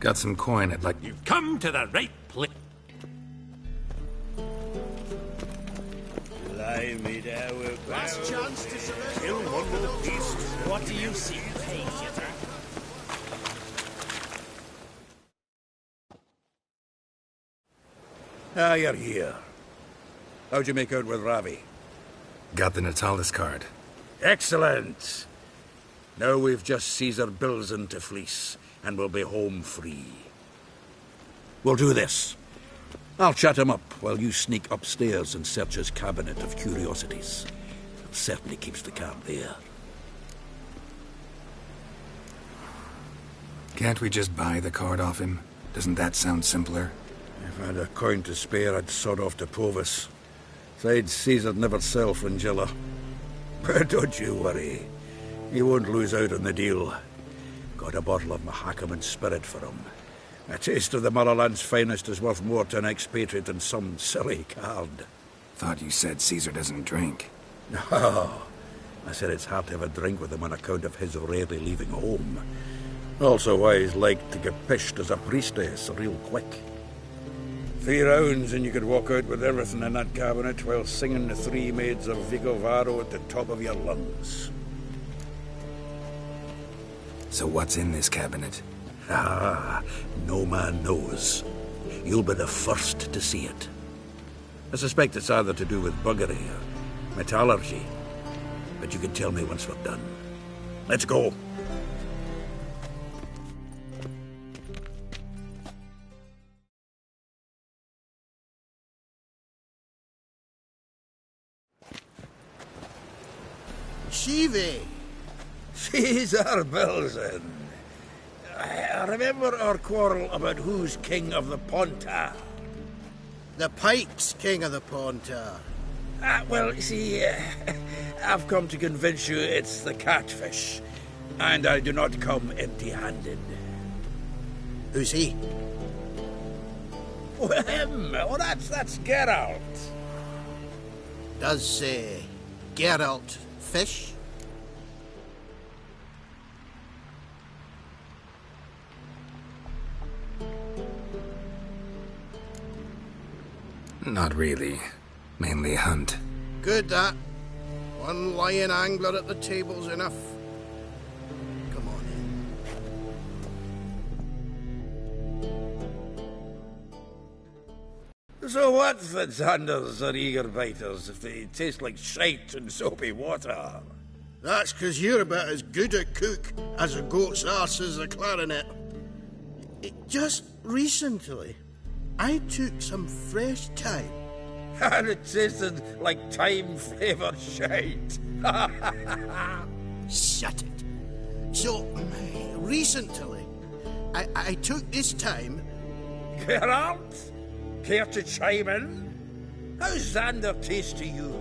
Got some coin I'd like... You've come to the right place. Blimey, there we're Last chance to surrender. Kill one more beast. What do you see, Pageter? Ah, you're here. How'd you make out with Ravi? Got the Natalis card. Excellent! Now we've just Caesar Bilzen to fleece, and we'll be home free. We'll do this. I'll chat him up while you sneak upstairs and search his cabinet of curiosities. It certainly keeps the card there. Can't we just buy the card off him? Doesn't that sound simpler? If I had a coin to spare, I'd sod off to Provis. Besides, Caesar'd never sell Fringilla. But don't you worry. He won't lose out on the deal. Got a bottle of Mahakaman spirit for him. A taste of the motherland's finest is worth more to an expatriate than some silly card. Thought you said Caesar doesn't drink. No. I said it's hard to have a drink with him on account of his rarely leaving home. Also why he's like to get pished as a priestess real quick. 3 rounds and you could walk out with everything in that cabinet while singing the 3 maids of Vigo Varo at the top of your lungs. So what's in this cabinet? Ah, no man knows. You'll be the first to see it. I suspect it's either to do with buggery or metallurgy. But you can tell me once we're done. Let's go. Shive! Caesar Bilzen. I remember our quarrel about who's king of the Pontar. The Pike's king of the Pontar. Well, see, I've come to convince you it's the catfish. And I do not come empty-handed. Who's he? Well, him. Oh, that's Geralt. Does, Geralt fish? Not really. Mainly hunt. Good, that. One lion angler at the table's enough. Come on in. So what, Fitzanders or eager biters, if they taste like shite and soapy water? That's 'cause you're about as good a cook as a goat's arse is a clarinet. Just recently, I took some fresh thyme. And it tasted like thyme-flavoured shite. Shut it. So, recently, I took this thyme... Geralt? Care to chime in? How's Xander taste to you?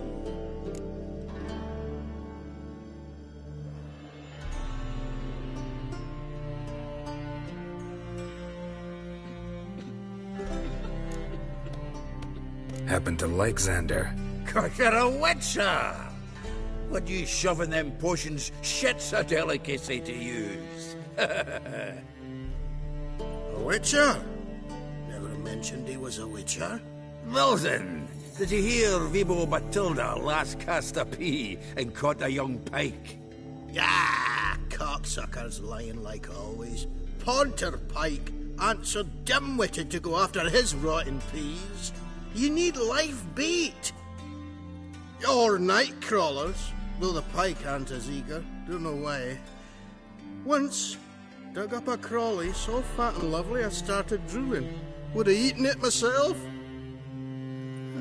Happen to like Xander. 'Cause you're a Whitcher! What you shoving them potions? Shit's a delicacy to use. A Whitcher? Never mentioned he was a Whitcher. Bilzen, did you hear Vibo Matilda last cast a pea and caught a young pike? Ah, cocksuckers lying like always. Pontar Pike aren't so dim-witted to go after his rotten peas. You need live bait. Or night crawlers, though the pike aren't as eager. Don't know why. Once, dug up a crawly so fat and lovely I started drooling. Would have eaten it myself.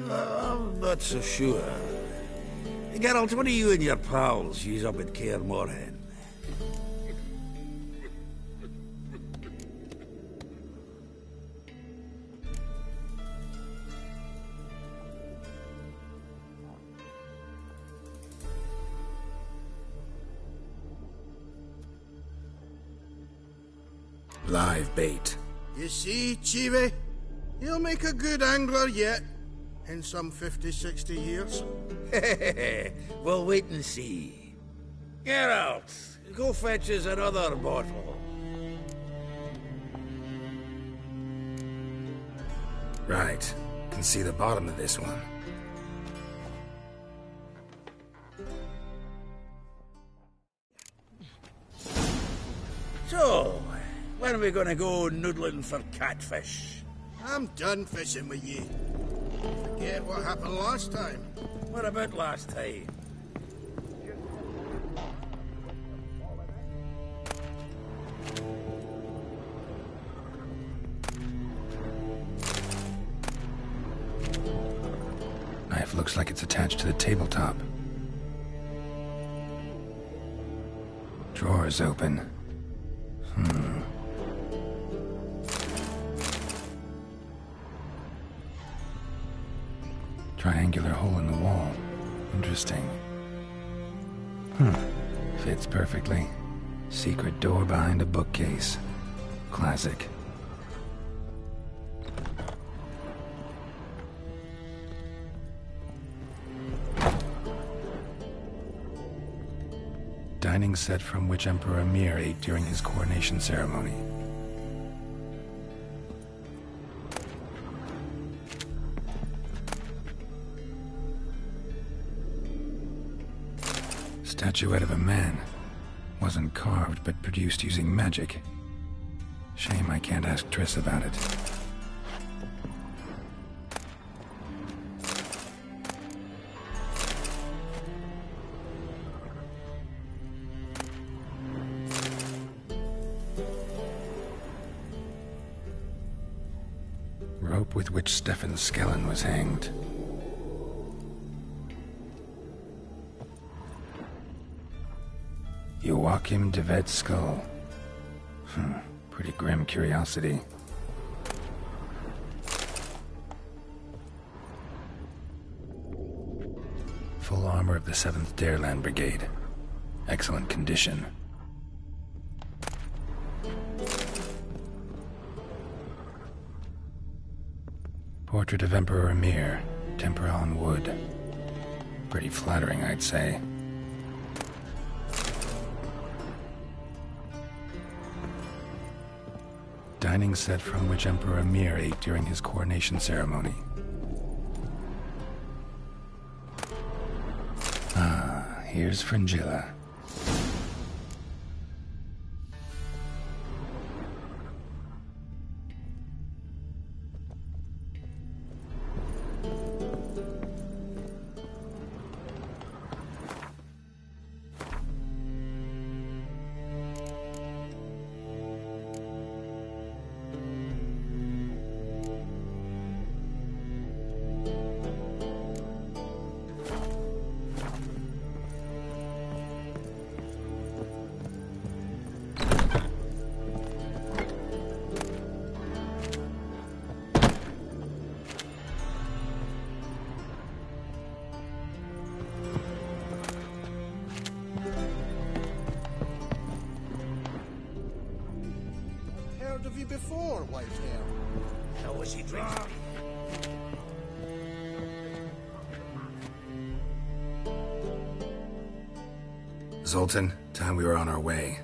I'm not so sure. Geralt, what do you and your pals use up at Kaer Morhen? Live bait. You see, Chive? He'll make a good angler yet. In some 50, 60 years? We'll wait and see. Geralt, go fetch us another bottle. Right. Can see the bottom of this one. So, when are we gonna go noodling for catfish? I'm done fishing with ye. Forget what happened last time. What about last time? Knife looks like it's attached to the tabletop. Drawer's open. Triangular hole in the wall. Interesting. Fits perfectly. Secret door behind a bookcase. Classic. Dining set from which Emperor Emir ate during his coronation ceremony. Statuette of a man. Wasn't carved, but produced using magic. Shame I can't ask Triss about it. Rope with which Stefan Skellen was hanged. Joachim de Ved's skull. Pretty grim curiosity. Full armor of the 7th Dareland Brigade. Excellent condition. Portrait of Emperor Emir, tempera on wood. Pretty flattering, I'd say. Dining set from which Emperor Emir ate during his coronation ceremony. Ah, here's Fringilla. Heard of you before, Whitehair? How was he drinking? Zoltan, time we were on our way.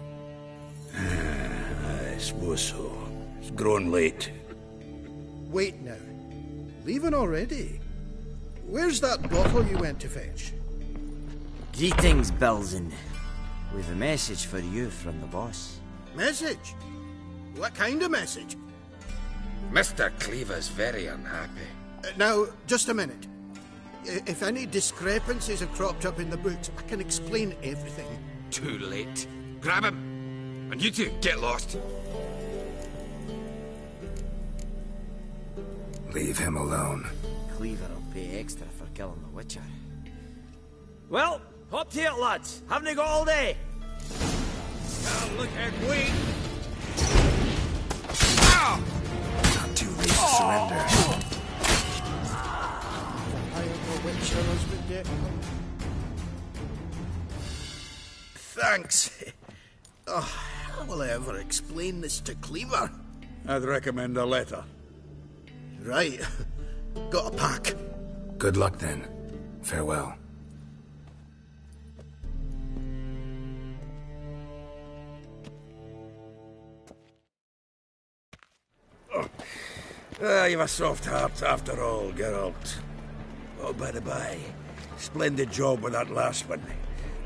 I suppose so. It's grown late. Wait now. Leaving already? Where's that bottle you went to fetch? Greetings, Belzen. We've a message for you from the boss. Message? What kind of message? Mr. Cleaver's very unhappy. Now, just a minute. If any discrepancies have cropped up in the books, I can explain everything. Too late. Grab him. And you two, get lost. Leave him alone. Cleaver will pay extra for killing the Witcher. Well, hop to it, lads. Haven't you got all day? Now look at we. Not too late to surrender. I am the Whitcher husband yet. Thanks. Oh, how will I ever explain this to Cleaver? I'd recommend a letter. Right. Got a pack. Good luck then. Farewell. You've a soft heart after all, Geralt. Oh, by the by, splendid job with that last one.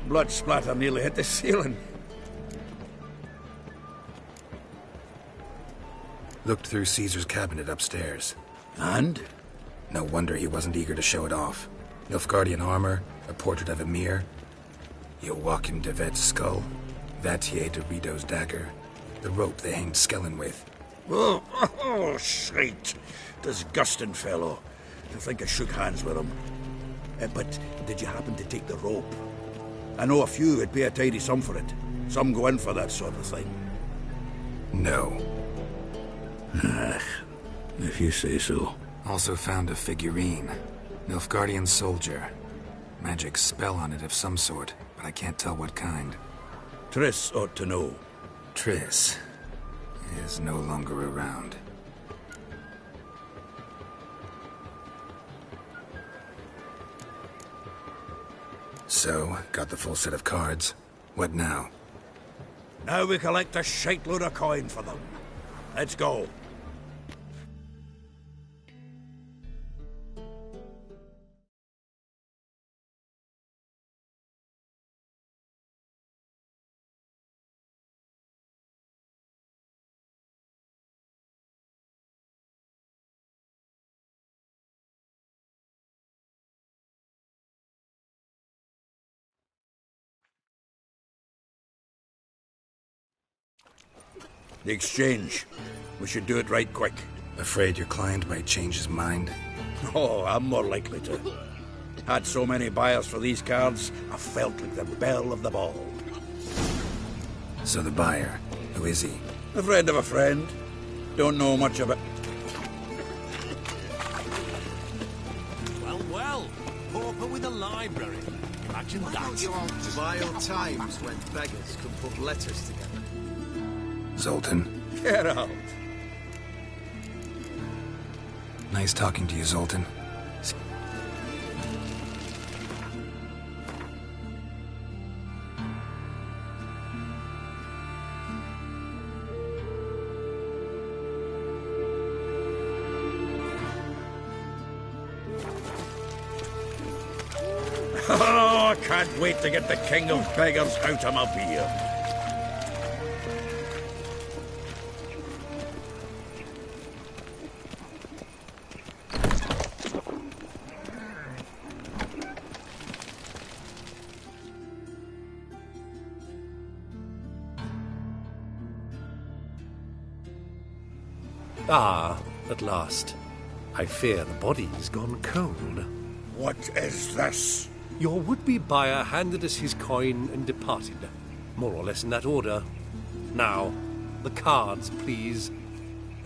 Blood splatter nearly hit the ceiling. Looked through Caesar's cabinet upstairs. And? No wonder he wasn't eager to show it off. Nilfgaardian armor, a portrait of Emir, Joachim de Vet's skull, Vatier de Rideau's dagger, the rope they hanged Skellen with. Oh, shite. Disgusting fellow. To think I shook hands with him. But did you happen to take the rope? I know a few would pay a tidy sum for it. Some go in for that sort of thing. No. If you say so. Also found a figurine. Nilfgaardian soldier. Magic spell on it of some sort, but I can't tell what kind. Triss ought to know. Triss is no longer around. So, got the full set of cards. What now? Now we collect a shitload of coin for them. Let's go. The exchange. We should do it right quick. Afraid your client might change his mind? Oh, I'm more likely to. Had so many buyers for these cards, I felt like the belle of the ball. So the buyer, who is he? A friend of a friend. Don't know much about... Well, pauper with a library. Imagine that. Vile times when beggars can put letters together. Zoltan. Get out. Nice talking to you, Zoltan. Oh, I can't wait to get the king of beggars out of my beer. Ah, at last. I fear the body's gone cold. What is this? Your would-be buyer handed us his coin and departed. More or less in that order. Now, the cards, please.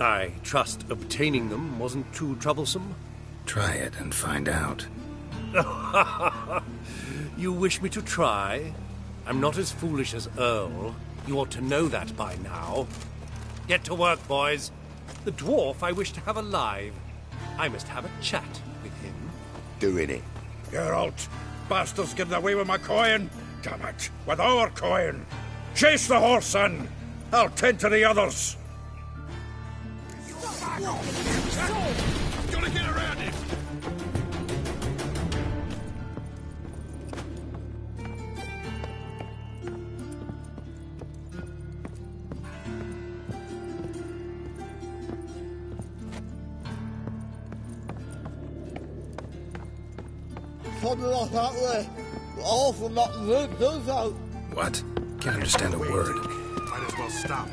I trust obtaining them wasn't too troublesome? Try it and find out. You wish me to try? I'm not as foolish as Earl. You ought to know that by now. Get to work, boys. The dwarf I wish to have alive. I must have a chat with him. Doing it. Geralt, bastards getting away with my coin. Damn it, with our coin. Chase the horse, son. I'll tend to the others. I've got to get around him. Something like that way. All from that root does out. What? Can't understand a word. Might as well stop.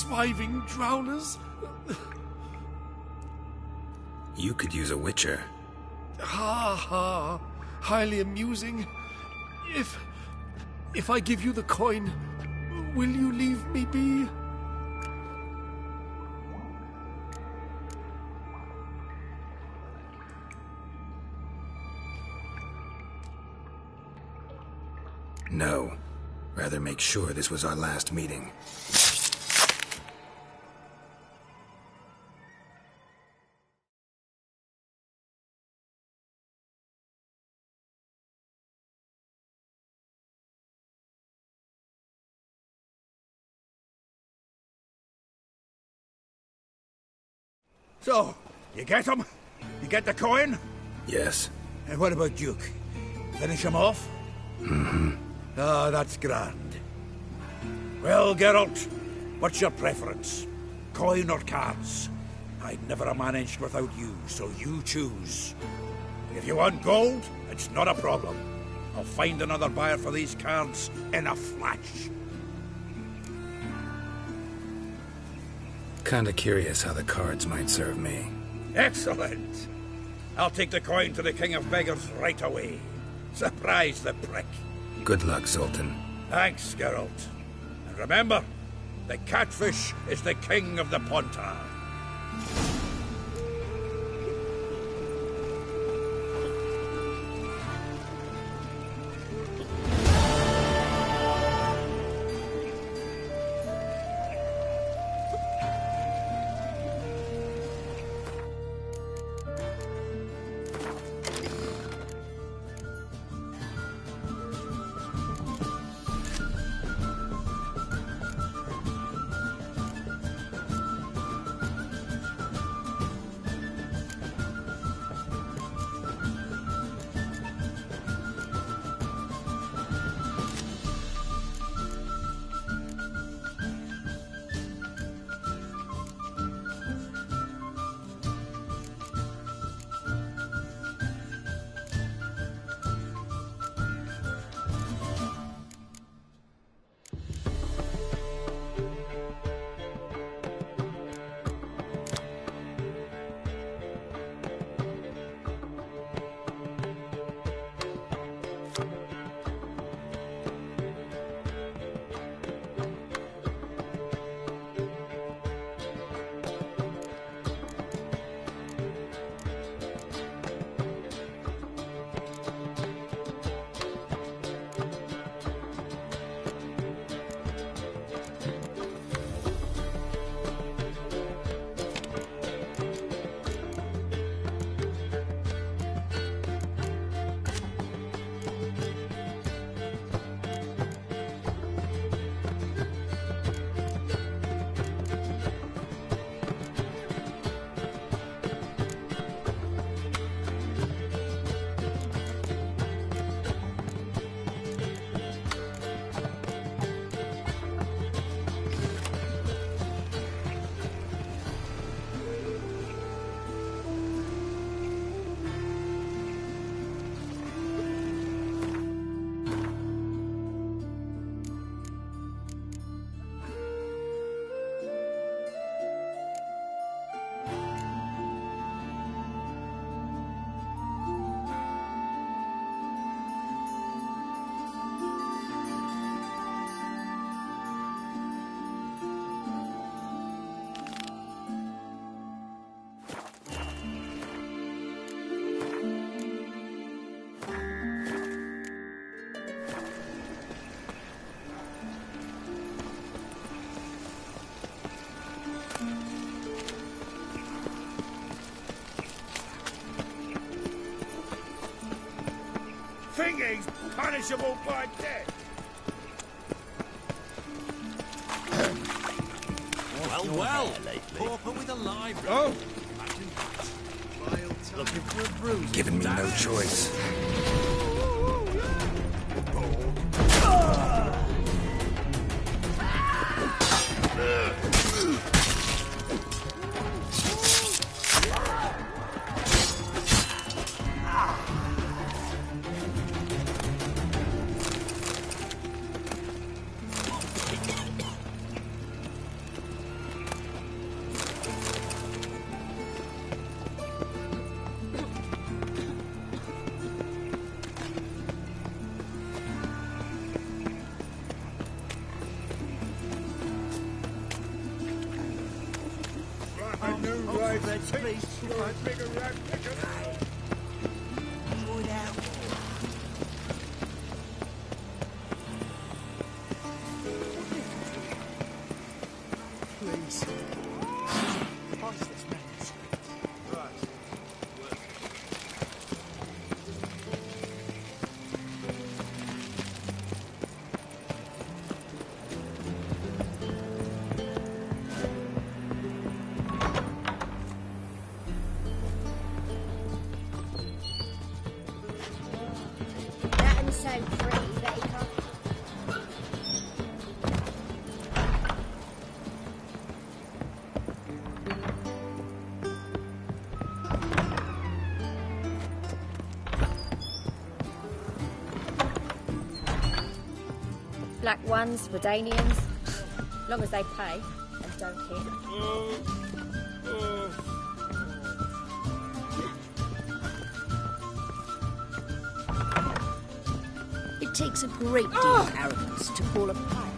swiving drowners. You could use a Whitcher. Ha ha. Highly amusing. If I give you the coin, will you leave me be? No. Rather make sure this was our last meeting. So, you get him? You get the coin? Yes. And what about Duke? Finish him off? Mm-hmm. Ah, that's grand. Well, Geralt, what's your preference? Coin or cards? I'd never have managed without you, so you choose. If you want gold, it's not a problem. I'll find another buyer for these cards in a flash. Kinda curious how the cards might serve me. Excellent! I'll take the coin to the King of Beggars right away. Surprise the prick. Good luck, Sultan. Thanks, Geralt. And remember, the catfish is the king of the Pontar. Thingy's punishable by death. Well, pauper with a library. Oh! Looking for a bruise. Giving me no choice. right, please. I'd make a rat picker. Enjoy that. Please. Priceless manuscript. Right. That and so pretty that he can't. Black ones, Redanians, long as they pay and don't hit. It takes a great deal of arrogance to call a pirate.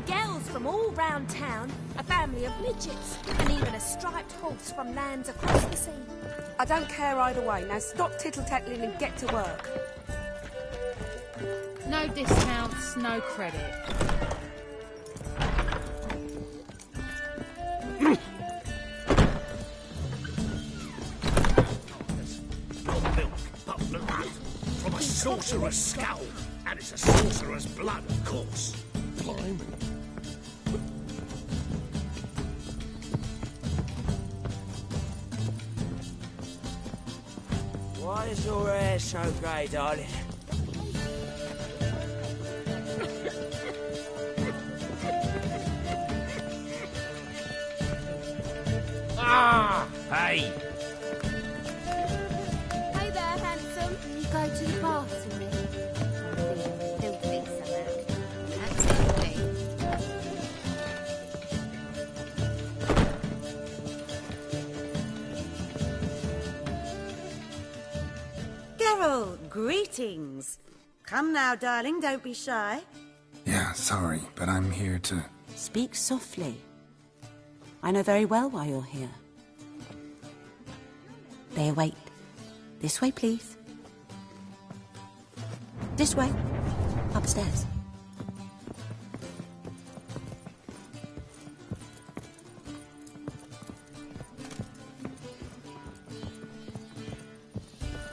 Girls from all round town, a family of midgets, and even a striped horse from lands across the sea. I don't care either way. Now stop tittle-tattling and get to work. No discounts, no credit. Not milk, but blood. From a sorcerer's skull. And it's a sorcerer's blood, of course. Blimey. Why is your hair so grey, darling? Hey! Hey there, handsome. You go to the bath with me. Filthy somehow. Absolutely. Geralt, greetings. Come now, darling, don't be shy. Yeah, sorry, but I'm here to... Speak softly. I know very well why you're here. They await. This way, please. This way. Upstairs.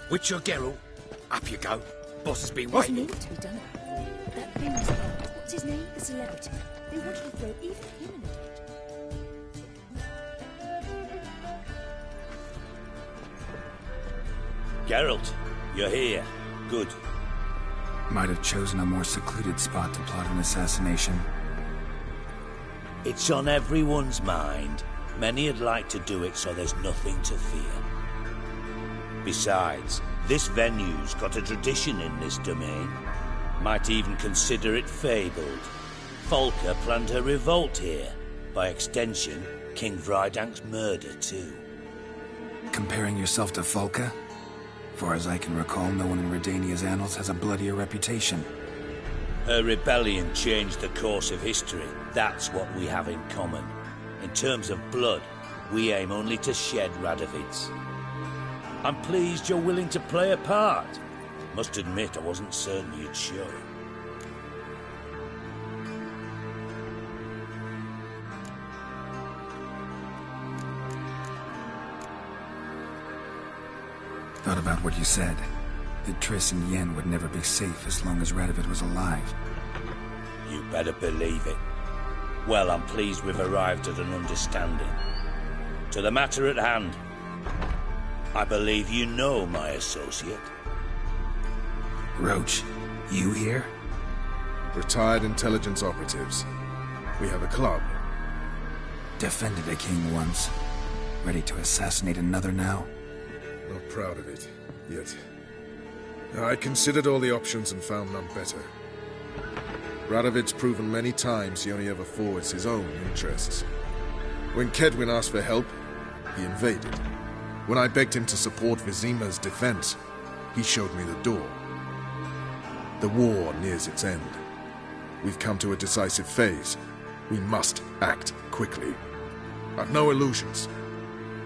Whitcher Geralt, up you go. Boss has been There's waiting. more to be done about it. That thing's there. What's his name? The celebrity. They wanted to throw even him in the ditch. Geralt, you're here. Good. Might have chosen a more secluded spot to plot an assassination. It's on everyone's mind. Many would like to do it, so there's nothing to fear. Besides, this venue's got a tradition in this domain. Might even consider it fabled. Folka planned her revolt here. By extension, King Vrydank's murder, too. Comparing yourself to Folka? Far as I can recall, no one in Redania's annals has a bloodier reputation. Her rebellion changed the course of history. That's what we have in common. In terms of blood, we aim only to shed Radovid's. I'm pleased you're willing to play a part. Must admit, I wasn't certain you'd show. Thought about what you said. That Triss and Yen would never be safe as long as Radovid was alive. You better believe it. Well, I'm pleased we've arrived at an understanding. To the matter at hand. I believe you know my associate. Roach, you here? Retired intelligence operatives. We have a club. Defended a king once. Ready to assassinate another now? Not proud of it, yet. I considered all the options and found none better. Radovid's proven many times he only ever forwards his own interests. When Kedwin asked for help, he invaded. When I begged him to support Vizima's defense, He showed me the door. The war nears its end. We've come to a decisive phase. We must act quickly. I've no illusions.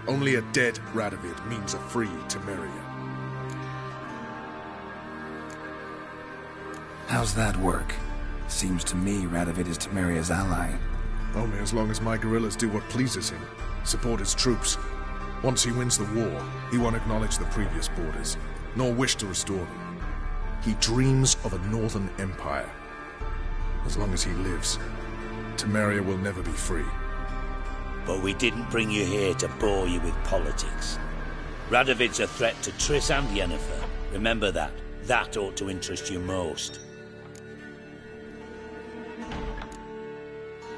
Only a dead Radovid means a free Temeria. How's that work? Seems to me Radovid is Temeria's ally. Only as long as my guerrillas do what pleases him. Support his troops. Once he wins the war, he won't acknowledge the previous borders, nor wish to restore them. He dreams of a northern empire. As long as he lives, Temeria will never be free. But we didn't bring you here to bore you with politics. Radovid's a threat to Triss and Yennefer. Remember that. That ought to interest you most.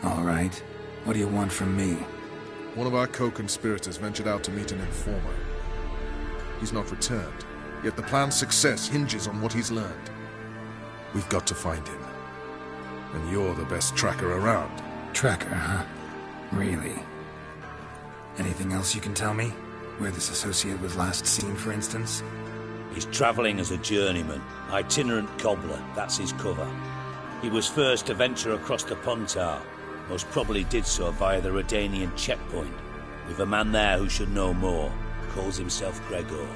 All right. What do you want from me? One of our co-conspirators ventured out to meet an informer. He's not returned, yet the plan's success hinges on what he's learned. We've got to find him. And you're the best tracker around. Tracker, huh? Really? Anything else you can tell me? Where this associate was last seen, for instance? He's travelling as a journeyman. Itinerant cobbler, that's his cover. He was first to venture across the Pontar. Most probably did so via the Redanian checkpoint. We've a man there who should know more. Calls himself Gregor.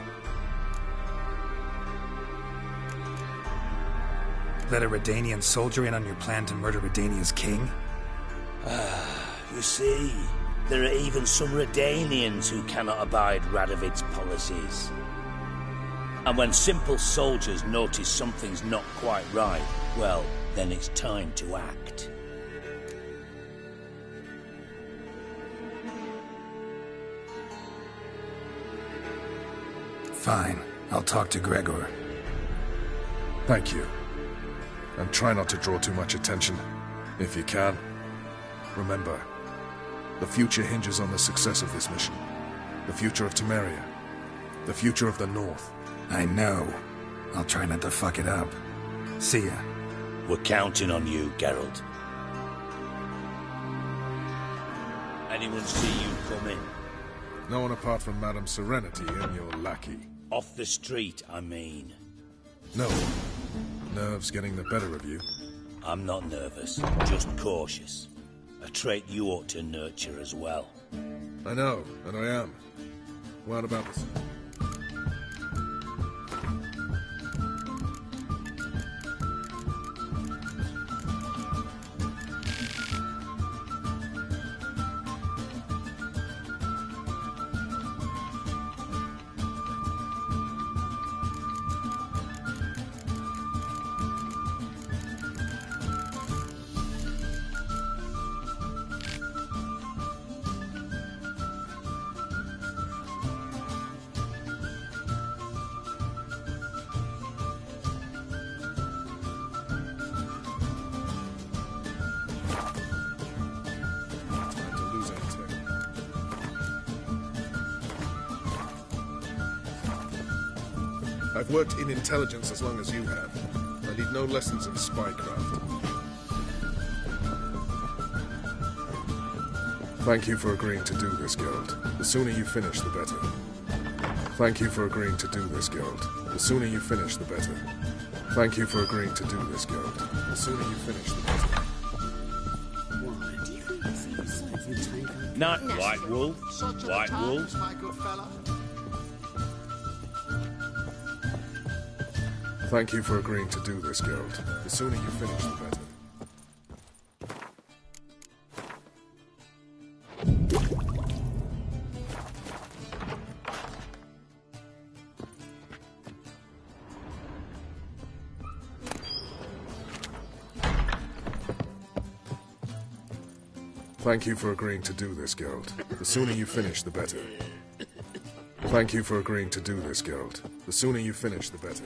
Let a Redanian soldier in on your plan to murder Redania's king? You see, there are even some Redanians who cannot abide Radovid's policies. And when simple soldiers notice something's not quite right, well, then it's time to act. Fine. I'll talk to Gregor. Thank you. And try not to draw too much attention, if you can. Remember, the future hinges on the success of this mission. The future of Temeria. The future of the North. I know. I'll try not to fuck it up. See ya. We're counting on you, Geralt. Anyone see you coming? No one apart from Madame Serenity and your lackey. Off the street, I mean. No. Nerves getting the better of you. I'm not nervous, just cautious. A trait you ought to nurture as well. I know, and I am. What about this? I've worked in intelligence as long as you have. I need no lessons in spycraft. Thank you for agreeing to do this, Geralt. The sooner you finish, the better. Thank you for agreeing to do this, Geralt. The sooner you finish, the better. Thank you for agreeing to do this, Geralt. The sooner you finish, the better. Why, do you think this is the size of the tank? Not White Wolf. White Wolf. My good fella. Thank you for agreeing to do this, Geralt. The sooner you finish, the better. Thank you for agreeing to do this, Geralt. The sooner you finish, the better. Thank you for agreeing to do this, Geralt. The sooner you finish, the better.